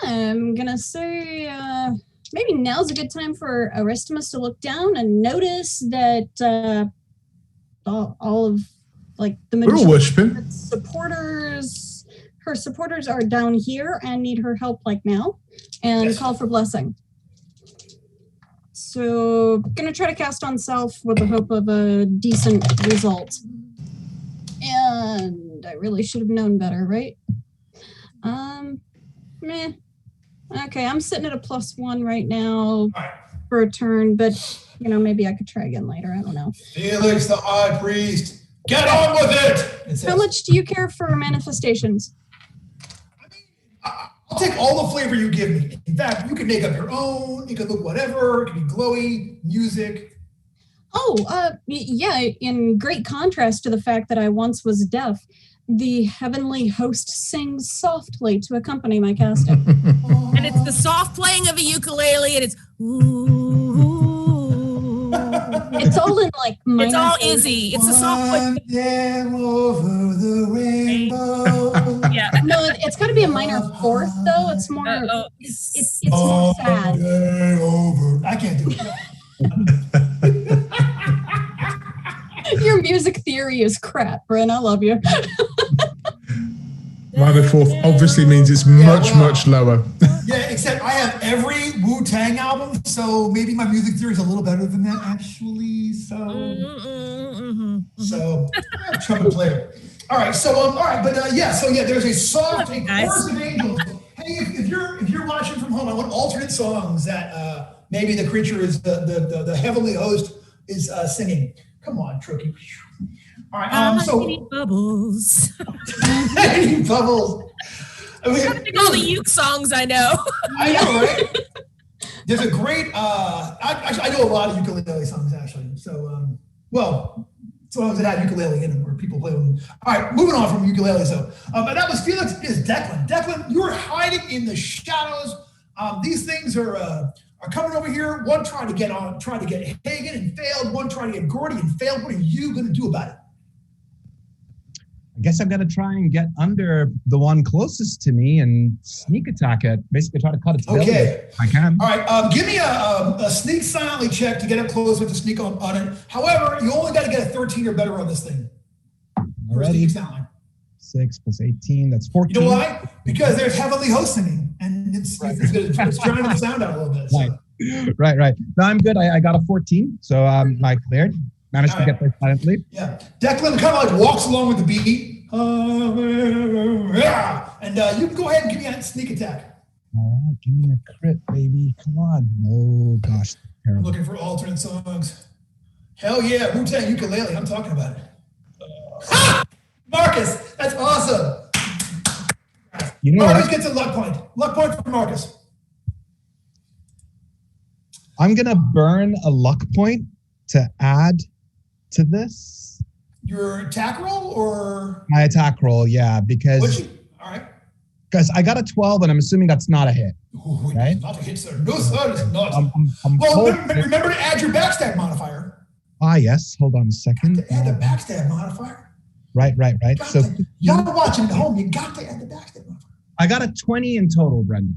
I'm gonna say maybe now's a good time for Aristimus to look down and notice that all of like the We're all worshipping. her supporters are down here and need her help like now, and Yes. call for blessing. So gonna try to cast on self with the hope of a decent result. And I really should have known better, right? Meh. Okay, I'm sitting at a +1 right now for a turn, but maybe I could try again later. I don't know. Felix, the high priest. Get on with it. How much do you care for manifestations? I'll take all the flavor you give me. In fact, you can make up your own. It could look whatever. It could be glowy, music. Oh, yeah, in great contrast to the fact that I once was deaf, the heavenly host sings softly to accompany my casting. And it's the soft playing of a ukulele, and it's ooh. It's all in like minor. It's all Izzy. It's a soft play. One day over the rainbow. Yeah. No, it's got to be a minor fourth though. It's more. It's more sad. Day over. I can't do it. Your music theory is crap, Bryn. I love you. Minor fourth obviously means it's much lower. Yeah, except I have every Wu-Tang album, so maybe my music theory is a little better than that, actually. So trumpet player. All right, so there's a soft a chorus of angels. Hey, if you're watching from home, I want alternate songs that maybe the creature is the heavenly host is singing. Come on, Trookie. All right, Bubbles. Bubbles. I mean, all the uke songs I know. I know, right? There's a great. I know a lot of ukulele songs actually. So, songs that have ukulele in them, where people play them. All right, moving on from ukulele. So, but that was Felix. Is Declan? Declan, you were hiding in the shadows. These things are coming over here. One trying to get Hagen and failed. One trying to get Gordy and failed. What are you going to do about it? I guess I'm gonna try and get under the one closest to me and sneak attack it. Basically, try to cut its belly. Okay. If I can. All right. Give me a sneak silently check to get up close with the sneak on it. However, you only got to get a 13 or better on this thing. Already. 6 + 18. That's 14. You know why? Because there's heavenly host singing, and it's drowning the sound out a little bit. So. Right. No, I'm good. I got a 14, so I cleared. Managed to get there silently. Yeah. Declan kind of like walks along with the beat. And you can go ahead and give me a sneak attack. All right, give me a crit, baby. Come on. No, gosh. I'm Terrible. looking for alternate songs. Hell yeah, Wu-Tang ukulele. I'm talking about it. Marcus, that's awesome. You know Marcus what? gets a luck point. Luck point for Marcus. I'm going to burn a luck point to add to this. Your attack roll or? My attack roll, yeah, because All right. I got a 12 and I'm assuming that's not a hit. Ooh, Right? Not a hit, sir. No, sir, it's not. I'm Well, told- remember to add your backstab modifier. yes. Hold on a second. Add the backstab modifier. Right. So Y'all watching at home, you got to add the backstab modifier. I got a 20 in total, Brendan.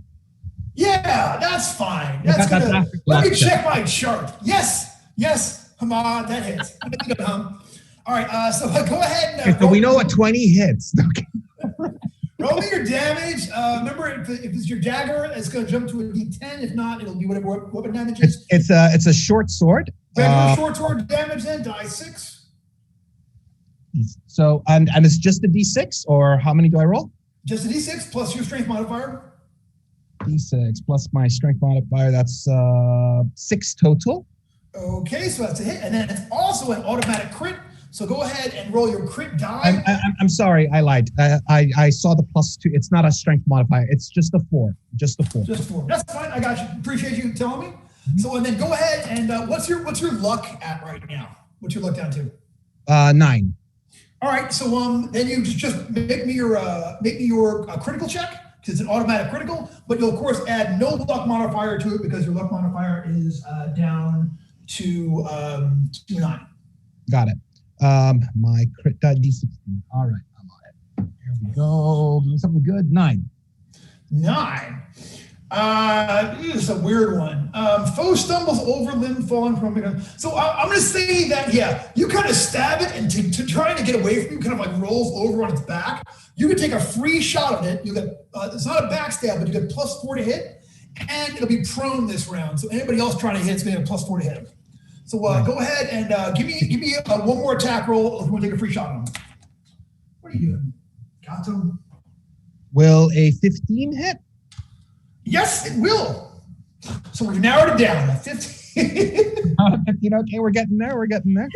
Yeah, that's fine. That's That's gonna. after Let me luck check my chart. Yes. Come on, that hits. All right. So go ahead and So we know what 20 hits. Okay. roll me your damage. Remember, if it's your dagger, it's going to jump to a D10. If not, it'll be whatever weapon damage is. It's a short sword. Regular short sword damage, then die 6. So and it's just a D6, or how many do I roll? Just a D6 plus your strength modifier. D6 plus my strength modifier. That's 6 total. Okay, so that's a hit, and then it's also an automatic crit. So go ahead and roll your crit die. I'm sorry, I lied. I saw the +2. It's not a strength modifier. It's just a 4. Just a 4. Just 4. That's fine. I got you. Appreciate you telling me. So and then go ahead and what's your luck at right now? What's your luck down to? 9. All right. So then you just make me your critical check. It's an automatic critical, but you'll of course add no luck modifier to it because your luck modifier is down to 9. Got it. My crit D16. All right, I'm on it. Here we go. Give me something good. 9. 9. This is a weird one. Foe stumbles over limb falling from. So I'm going to say that, yeah, you kind of stab it and to try to get away from you, kind of like rolls over on its back. You can take a free shot of it. You get it's not a backstab, but you get +4 to hit, and it'll be prone this round. So anybody else trying to hit is going to get +4 to hit him. So go ahead and give me one more attack roll if you want to take a free shot on him. What are you doing, Gato? Will a 15 hit? Yes, it will. So we've narrowed it down. 15. 15. Okay, we're getting there.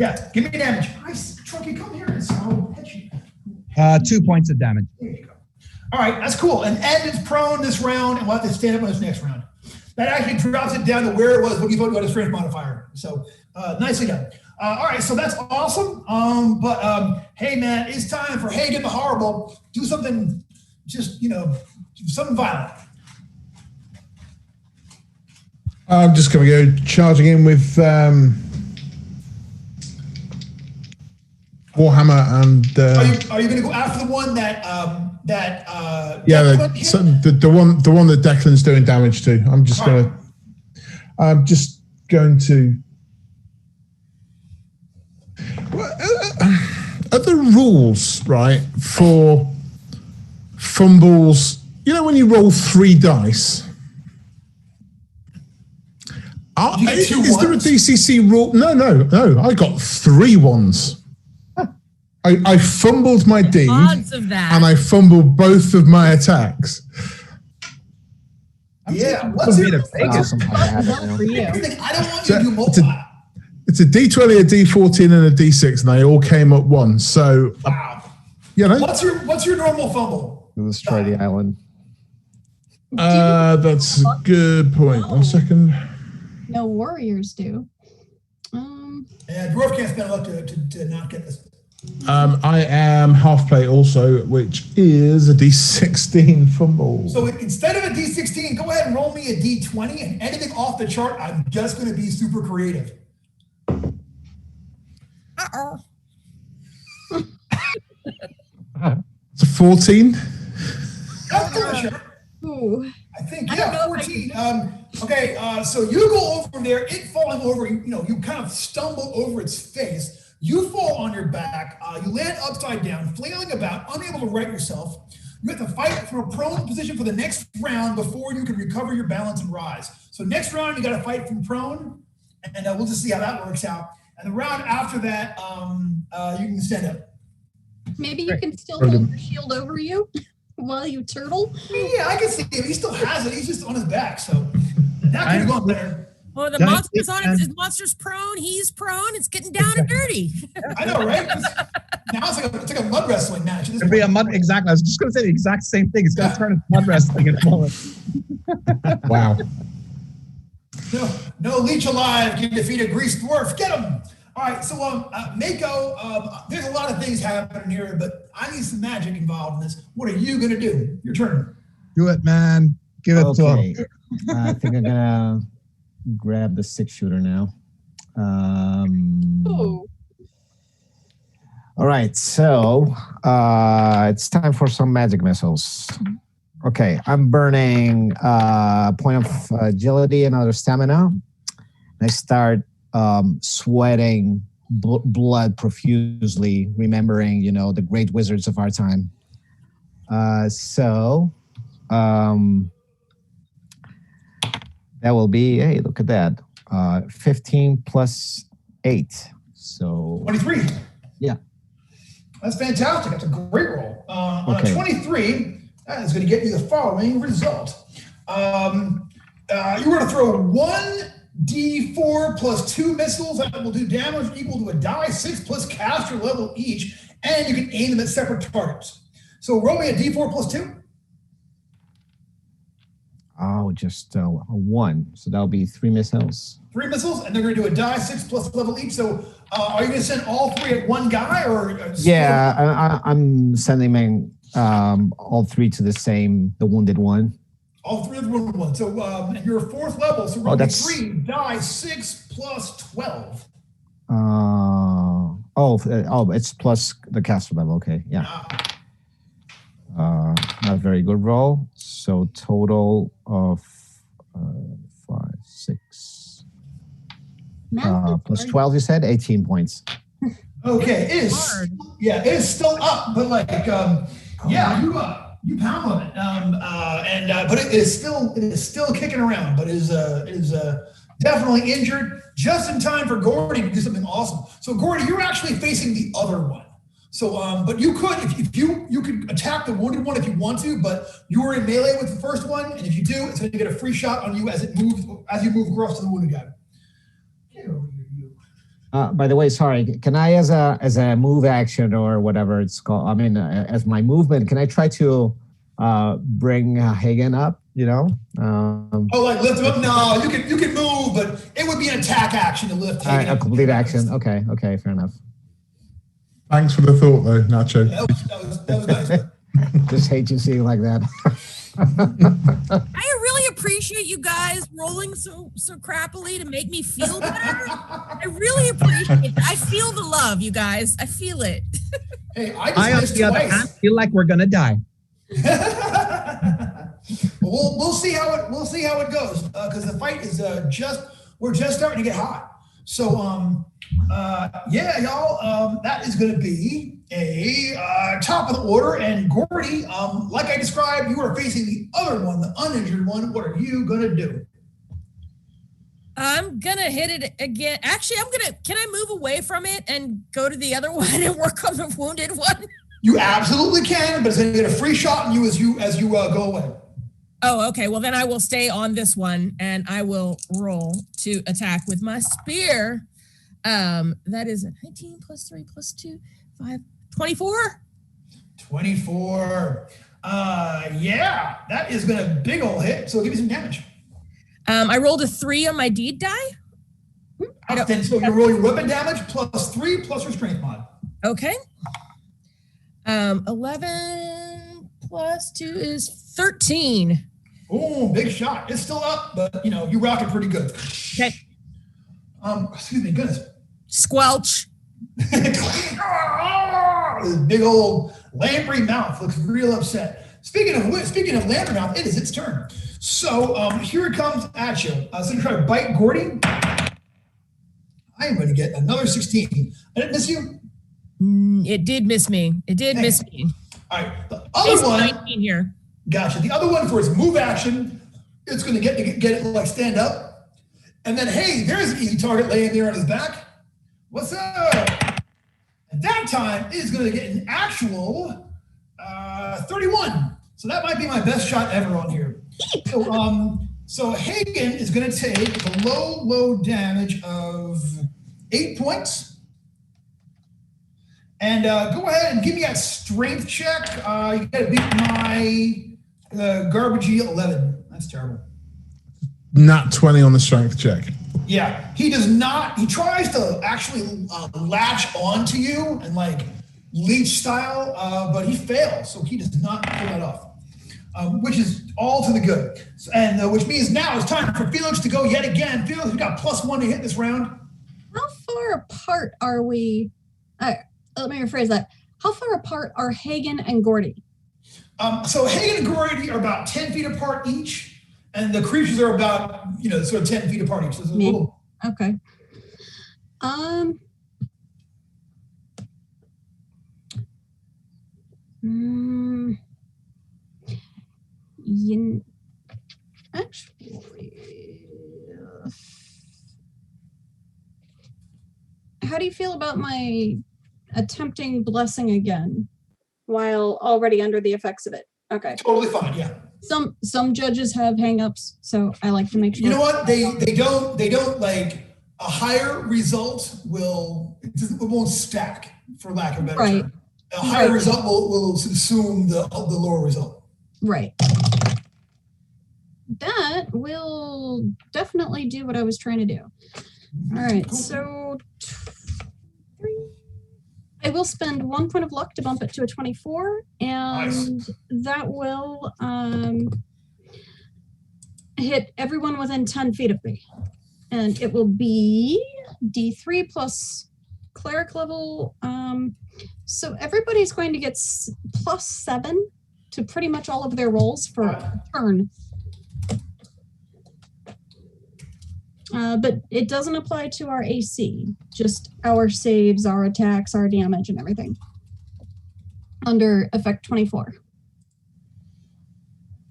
Yeah, give me damage. Nice, Trunky, come here and I'll hit you. 2 points of damage. There you go. All right, that's cool. And Ed is prone this round, and we'll have to stand up on this next round. That actually drops it down to where it was when you voted about his strength modifier. So nicely done. All right, so that's awesome. Hey, man, it's time for Hagen the Horrible. Do something, just, something violent. I'm just going to go charging in with Warhammer and. Are you going to go after the one that yeah, the one that Declan's doing damage to? I'm just going to. Are the rules right for fumbles? You know when you roll 3 dice. Is there a DCC rule? No. I got 3 ones. I fumbled my D, and I fumbled both of my attacks. Yeah, what's your Awesome. For you. I don't want you to do multiple. It's a D20, a D14, and a D6, and they all came at once. So, what's your normal fumble? Let's try the island. That's a good point. 1 second. No, warriors do. Yeah, dwarf can't spend luck to not get this. I am half plate also, which is a D16 fumble. So instead of a D16, go ahead and roll me a D20, and anything off the chart, I'm just going to be super creative. Uh-oh. It's a 14. Sure. Ooh. I think, 14. So you go over there, it falling over, you kind of stumble over its face. You fall on your back. You land upside down, flailing about, unable to right yourself. You have to fight from a prone position for the next round before you can recover your balance and rise. So next round, you got to fight from prone, and we'll just see how that works out. And the round after that, you can stand up. Maybe you can still hold your shield over you while you turtle. Yeah, I can see him. He still has it. He's just on his back. So that could have gone better. Well, the monster's on it. The monster's prone. He's prone. It's getting down and dirty. I know, right? Now it's like a mud wrestling match. It'll be exactly. I was just going to say the exact same thing. It's going to turn into mud wrestling at the moment. Wow. No leech alive can defeat a greased dwarf. Get him. All right, so Mako, there's a lot of things happening here, but I need some magic involved in this. What are you going to do? Your turn. Do it, man. Give it to him. I think I'm going to grab the 6-shooter now. All right, so it's time for some magic missiles. Okay, I'm burning a point of agility and other stamina. I start sweating blood profusely, remembering, the great wizards of our time. That will be, hey, look at that. 15 plus 8. So 23. Yeah. That's fantastic. That's a great roll. On a 23, that is going to get you the following result. You were to throw 1d4 plus 2 missiles that will do damage equal to a die 6 plus caster level each, and you can aim them at separate targets. So roll me a d4 plus 2. Oh, just a 1. So that'll be 3 missiles. 3 missiles, and they're going to do a die 6 plus level each. So are you going to send all 3 at one guy, or? Yeah, I'm sending them all three to the wounded one. All three of the wounded ones. So and you're 4th level, so roll 3 die 6 plus 12. It's plus the caster level. Okay, yeah. Not very good roll. So total of 5, 6 plus 12. You said 18 points. Okay, it is still up, but like you pound on it, but it is still kicking around, but is definitely injured just in time for Gordy to do something awesome. So Gordy, you're actually facing the other one. So, but you could, if you could attack the wounded one if you want to, but you were in melee with the first one, and if you do, it's going to get a free shot on you as you move across to the wounded guy. By the way, sorry, can I, as a move action or whatever it's called, I mean, as my movement, can I try to bring Hagen up, like lift him up? No, you can move, but it would be an attack action to lift Hagen up. A complete action. Okay, fair enough. Thanks for the thought, though, Nacho. That was nice. Just hate you seeing like that. I really appreciate you guys rolling so crappily to make me feel better. I really appreciate it. I feel the love, you guys. I feel it. Hey, I on the other hand, feel like we're gonna die. We'll see how it goes because the fight is we're just starting to get hot. So y'all, that is going to be a top of the order. And Gordy, like I described, you are facing the other one, the uninjured one. What are you going to do? I'm gonna hit it again. Actually, can I move away from it and go to the other one and work on the wounded one? You absolutely can, but it's going to get a free shot on you as you go away. Oh, okay. Well, then I will stay on this one and I will roll to attack with my spear. That is a 19 plus 3 plus 2, 5, 24. 24. That is going to big ol' hit. So give me some damage. I rolled a 3 on my deed die. So you roll your weapon damage plus 3 plus your strength mod. Okay. 11 plus 2 is 13. Oh, big shot. It's still up, but you rock it pretty good. Okay. Excuse me, goodness. Squelch. This big old lamprey mouth looks real upset. Speaking of lamprey mouth, it is its turn. So here it comes at you. So you try to bite Gordy. I am going to get another 16. I didn't miss you? It did miss me. Miss me. All right. The other one. 19 here. Gotcha. The other one for its move action, it's going to get it like stand up. And then, hey, there's an easy target laying there on his back. What's up? At that time, it is going to get an actual 31. So that might be my best shot ever on here. So Hagen is going to take the low damage of 8 points. And go ahead and give me that strength check. You got to beat my garbagey 11. That's terrible. Nat 20 on the strength check. Yeah, he does not. He tries to actually latch onto you and like leech style, but he fails. So he does not pull that off, which is all to the good. And which means now it's time for Felix to go yet again. Felix, we got +1 to hit this round. How far apart are we? Let me rephrase that. How far apart are Hagen and Gordy? So Hagen and Gordy are about 10 feet apart each, and the creatures are about, sort of 10 feet apart each. So it's a little... Okay. Actually, how do you feel about my attempting blessing again while already under the effects of it? Okay. Totally fine, yeah. Some judges have hangups, so I like to make sure. You know what? They don't like a higher result it won't stack, for lack of a better term. A higher result will subsume the lower result. Right. That will definitely do what I was trying to do. All right, cool. So 3. I will spend 1 point of luck to bump it to a 24, and that will hit everyone within 10 feet of me. And it will be D3 plus cleric level. So everybody's going to get +7 to pretty much all of their rolls for a turn. But it doesn't apply to our AC, just our saves, our attacks, our damage, and everything. Under effect 24.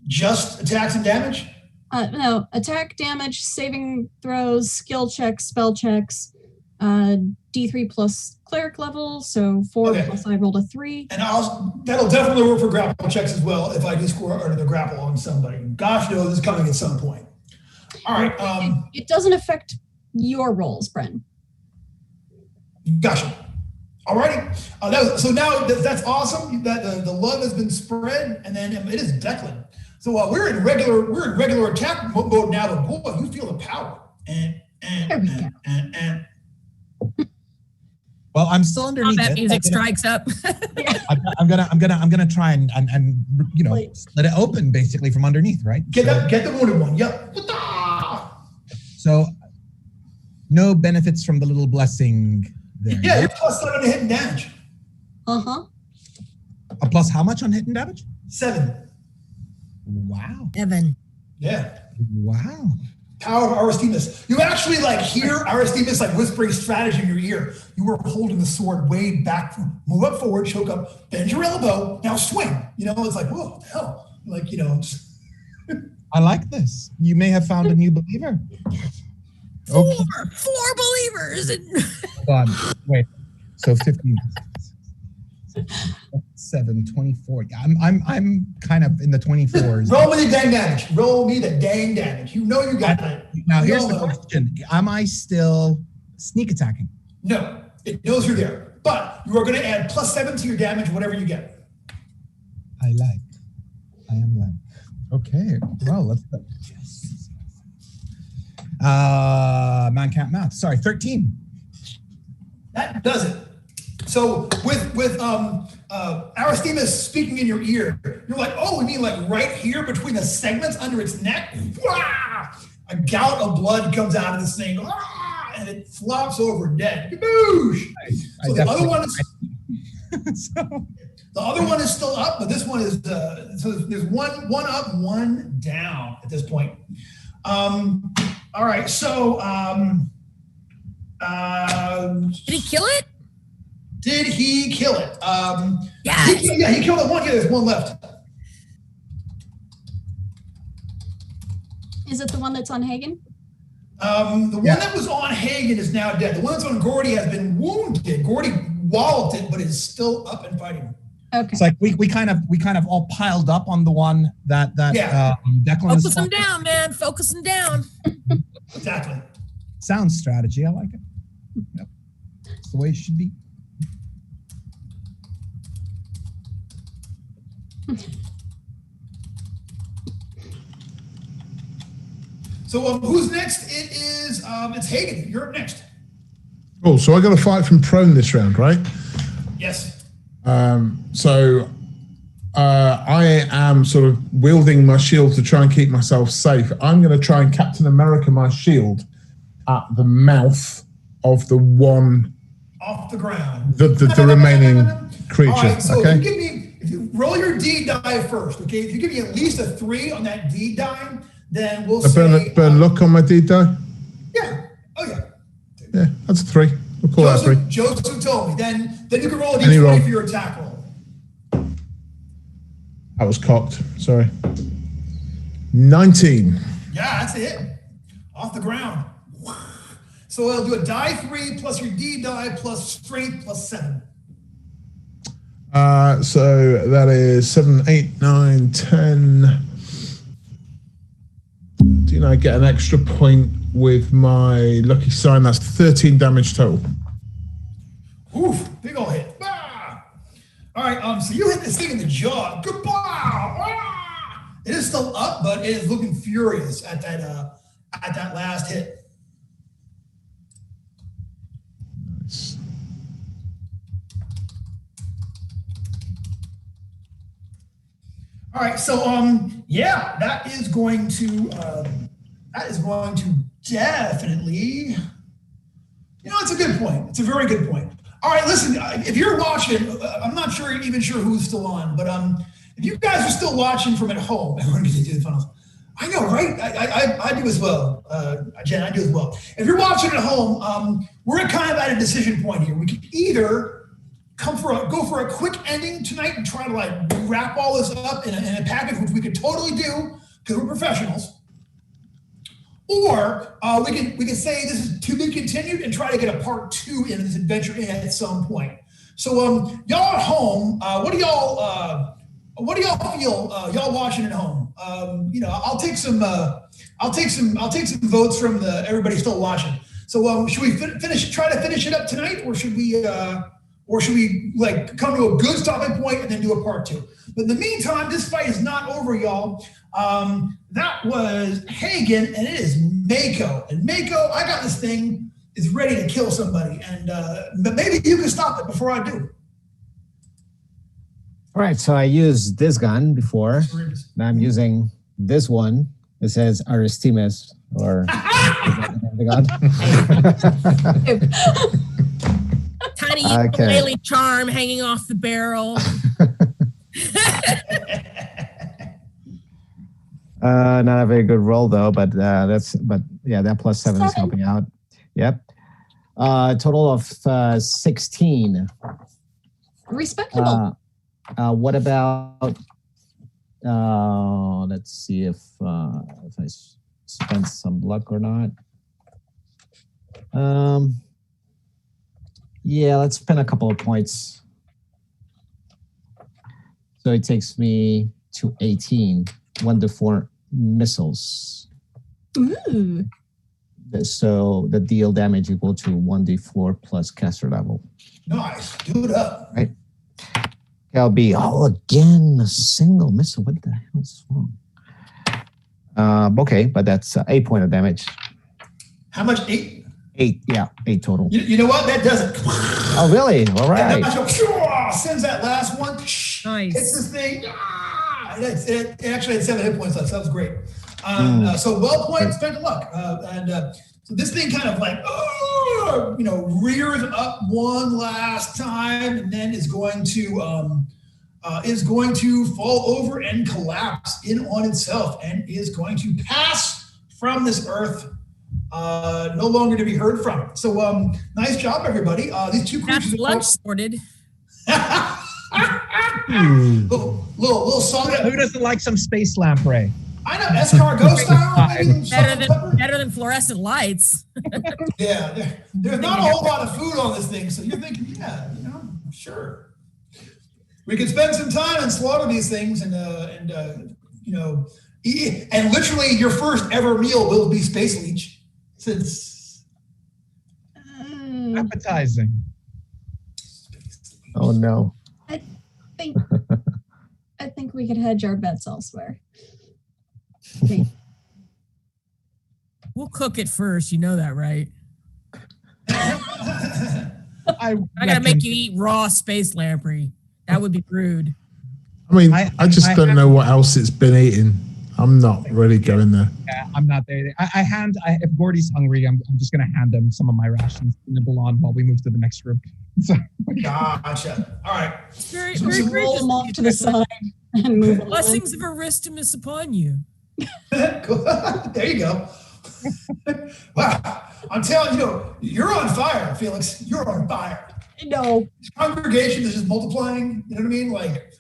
Just attacks and damage? No, attack, damage, saving throws, skill checks, spell checks, D3 plus cleric level, so 4 plus I rolled a 3. And that'll definitely work for grapple checks as well if I do score under the grapple on somebody. Gosh knows it's coming at some point. All right. It doesn't affect your rolls, Bren. Gotcha. All righty. So now that's awesome. That the love has been spread, and then it is Declan. So we're in regular attack mode now. But boy, you feel the power. Well, I'm still underneath. That music strikes up. I'm gonna try and let it open basically from underneath, right? Get the wounded one. Yep. So no benefits from the little blessing there. Yeah, you're +7 on hit and damage. Uh-huh. A plus how much on hit and damage? 7. Wow. 7. Yeah. Wow. Power of Aristemus. You actually hear Aristemus whispering strategy in your ear. You were holding the sword way back. Move up forward, choke up, bend your elbow, now swing. It's like, whoa, what the hell? I like this. You may have found a new believer. Four believers. Hold on. Wait. So 15. 7, 24. I'm kind of in the 24s. Roll me the dang damage. Roll me the dang damage. You know you got it. Now here's the question. Am I still sneak attacking? No. It knows you're there. But you are going to add +7 to your damage, whatever you get. I am like. Okay. Well, let's go. Man can't math. Sorry, 13. That does it. So with Aristemus speaking in your ear, you're like, oh, we mean right here between the segments under its neck? Wah! A gout of blood comes out of this thing, and it flops over dead. Kaboosh! So the other one is the other one is still up, but this one is so there's one up, one down at this point. All right, so did he kill it? Did he kill it? Yeah. He killed it one. Yeah, there's one left. Is it the one that's on Hagen? The one that was on Hagen is now dead. The one that's on Gordy has been wounded. Gordy walloped it, but is still up and fighting. Okay. It's like we kind of all piled up on the one that Declan is. Focus him down, man. Focus him down. Exactly. Sound strategy. I like it. Yep. It's the way it should be. So who's next? It is it's Hagen. You're up next. Oh, so I got to fight from prone this round, right? Yes. So I am sort of wielding my shield to try and keep myself safe. I'm going to try and Captain America my shield at the mouth of the one off the ground. The remaining creature. All right, so okay. if you roll your D die first, okay? If you give me at least a 3 on that D die, then we'll say burn luck on my D die. Yeah. Oh yeah. Yeah, that's a 3. We'll call that 3. Joseph told me. Then you can roll a D20 for your attack roll. I was cocked. Sorry. 19. Yeah, that's it. Off the ground. So I'll do a die 3 plus your D die plus strength plus 7. So that is 7, 8, 9, 10. Do I get an extra point with my lucky sign? That's 13 damage total. Oof, big ol' hit. Ah! All right, so you hit this thing in the jaw. Goodbye. Ah! It is still up, but it is looking furious at that last hit. Nice. All right, so yeah, that is going to definitely, it's a good point. It's a very good point. All right, listen, if you're watching, I'm not even sure who's still on, but if you guys are still watching from at home, everyone gets to do the funnels. I know, right? I do as well, Jen. I do as well. If you're watching at home, we're kind of at a decision point here. We could either go for a quick ending tonight and try to like wrap all this up in a package, which we could totally do because we're professionals. Or we can say this is to be continued and try to get a part 2 in this adventure at some point. So y'all at home, what do y'all feel? Y'all watching at home? I'll take some votes from everybody still watching. So should we try to finish it up tonight, or should we like come to a good stopping point and then do a part 2? But in the meantime, this fight is not over, y'all. That was Hagen, and it is Mako. And Mako, I got this thing, is ready to kill somebody. And but maybe you can stop it before I do. All right, so I used this gun before. Now I'm using this one. It says Aristimus, or the gun. Tiny ukulele charm hanging off the barrel. Not a very good roll though, but that +7 is helping out. Yep. Total of 16. Respectable. What about? Let's see if I spend some luck or not. Yeah, let's spend a couple of points. So it takes me to 18. 1 to 4 missiles. Ooh. So the deal damage equal to 1d4 plus caster level. Nice. Do it up. Right. I'll be again a single missile. What the hell is wrong? Okay, but that's 8 points of damage. How much? 8? 8, yeah, 8 total. You know what? That does it. Oh, really? All right. Sends that last one. Nice. Hits this thing. It actually had 7 hit points left, so that was great. So well played, spent of luck. So this thing kind of like, rears up one last time, and then is going to fall over and collapse in on itself, and is going to pass from this earth, no longer to be heard from. So nice job, everybody. These two creatures. That's lunch sorted. Little song. Who doesn't like some space lamprey? I know, escargot style. Better than fluorescent lights. Yeah, there's not a whole lot of food on this thing, so you're thinking, sure. We could spend some time and slaughter these things, and eat, and literally your first ever meal will be space leech, since appetizing. Oh no. I think we could hedge our bets elsewhere. We'll cook it first. You know that, right? I gotta make you eat raw space lamprey. That would be rude. I mean, I just don't know what else it's been eating. I'm not really going there. Yeah, I'm not there. If Gordy's hungry, I'm just going to hand him some of my rations to nibble on while we move to the next room. So, gotcha. All right. Very roll gracious. them off to the side and move on. Blessings of Aristimus upon you. There you go. Wow. I'm telling you, you're on fire, Felix. You're on fire. No. This congregation is just multiplying. You know what I mean? Like,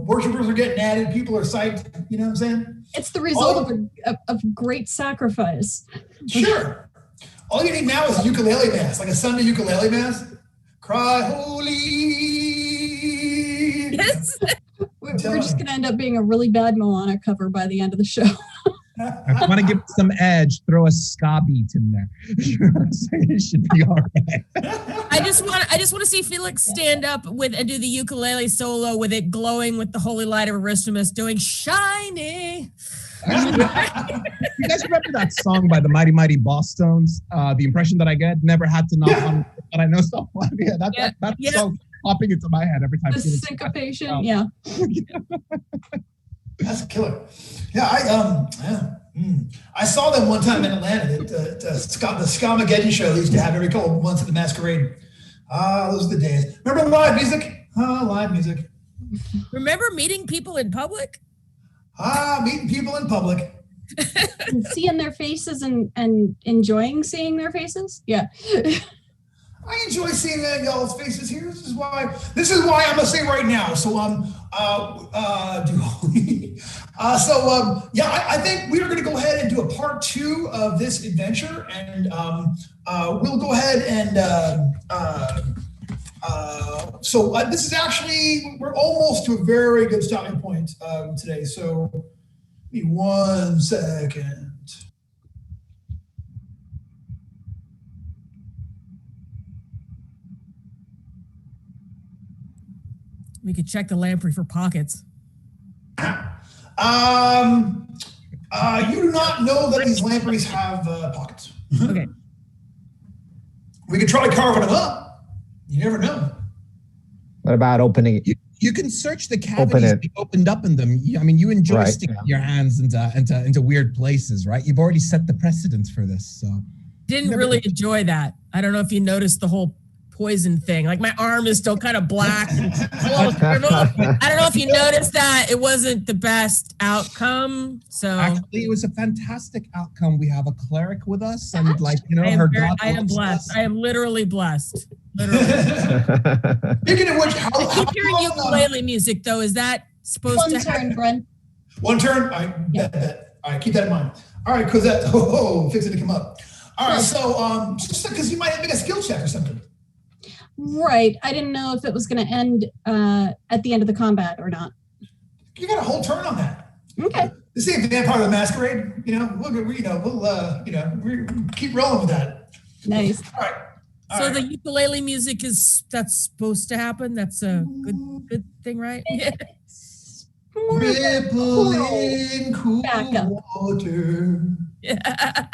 worshipers are getting added. People are psyched. You know what I'm saying? It's the result of great sacrifice. Sure. All you need now is a ukulele mass, like a Sunday ukulele mass. Cry holy. Yes. We're just going to end up being a really bad Moana cover by the end of the show. I want to give it some edge. Throw a ska beat in there. It should be all right. I just want to see Felix stand up and do the ukulele solo with it glowing with the holy light of Aristimus doing shiny. You guys remember that song by the Mighty Mighty Boss Stones? The impression that I get, never had to knock on, but I know someone. Yeah, that song popping into my head every time. The syncopation, yeah. That's a killer. Yeah, I saw them one time in Atlanta at the Scamageddon show they used to have every couple of months at the Masquerade. Those are the days. Remember live music? Live music. Remember meeting people in public? Meeting people in public. And seeing their faces and enjoying seeing their faces. Yeah. I enjoy seeing y'all's faces here. This is why I'm gonna say right now. So I think we are gonna go ahead and do a part 2 of this adventure, and we'll go ahead and this is actually, we're almost to a very good stopping point today. So give me 1 second. We could check the lamprey for pockets. You do not know that these lampreys have pockets. Okay. We could try carving them up. You never know. What about opening it? You can search the cavities that opened up in them. I mean, you enjoy sticking your hands into weird places, right? You've already set the precedence for this. So didn't really enjoy that. I don't know if you noticed the whole poison thing. Like my arm is still kind of black. I don't know if you noticed that. It wasn't the best outcome. So actually, it was a fantastic outcome. We have a cleric with us, and I am blessed. I am literally blessed. Literally. Speaking of which, I keep hearing ukulele music though. Is that supposed to One turn, Brent. One turn? All right, keep that in mind. All right, Cosette. Fixing to come up. All right, so just because you might make a skill check or something. Right. I didn't know if it was going to end at the end of the combat or not. You got a whole turn on that. Okay. This ain't the Vampire of the Masquerade. We'll keep rolling with that. Nice. All right. So the ukulele music that's supposed to happen. That's a good thing, right? Rippling cool water. Yeah.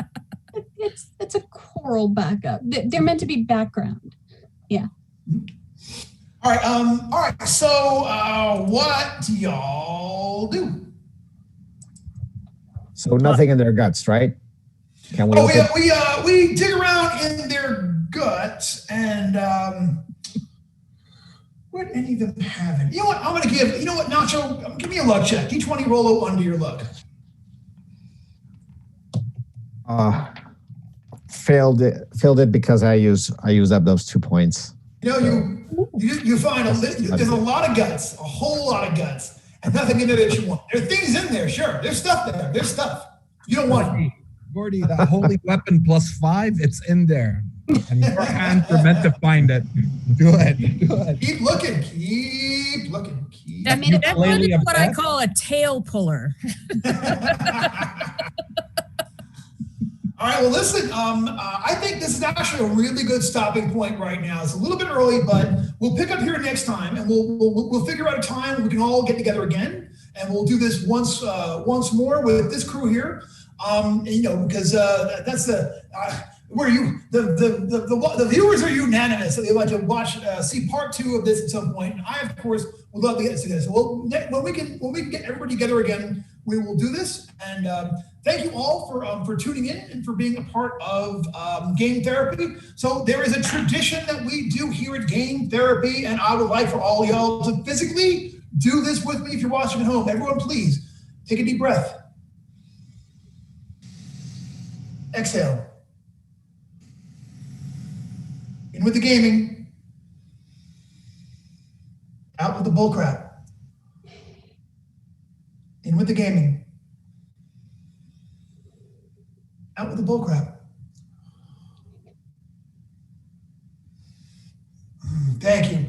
It's a choral backup. They're meant to be background. Yeah. All right. So what do y'all do? So nothing in their guts, right? Can we? We dig around in their guts, and what any of them have? You know what? I'm gonna give. You know what, Nacho? Give me a luck check. Each one you roll a 1 to your luck. Failed it because I used up those 2 points. You find there's a lot of guts, a whole lot of guts, and nothing in there that you want. There are things in there, sure. There's stuff there. There's stuff. You don't want it. Gordy, that holy weapon +5, it's in there. And your hands are meant to find it. Good. Keep looking. That's what I call a tail puller. All right, well, listen, I think this is actually a really good stopping point right now. It's a little bit early, but we'll pick up here next time, and we'll figure out a time when we can all get together again, and we'll do this once more with this crew here. Because that's the viewers are unanimous. So they want to see part 2 of this at some point. And I, of course, would love to get to this. Well, when we can get everybody together again, we will do this. And thank you all for tuning in and for being a part of Game Therapy. So there is a tradition that we do here at Game Therapy, and I would like for all y'all to physically do this with me if you're watching at home. Everyone, please take a deep breath. Exhale. In with the gaming. Out with the bullcrap. In with the gaming. Out with the bullcrap. Thank you.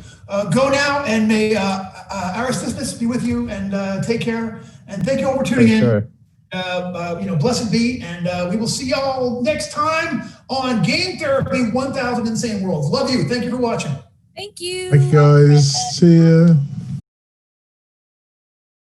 Go now, and may Aristismus be with you, and take care. And thank you all for tuning in. Sure. Blessed be, and we will see y'all next time on Game Therapy 1000 Insane Worlds. Love you. Thank you for watching. Thank you. Thank you guys. See ya.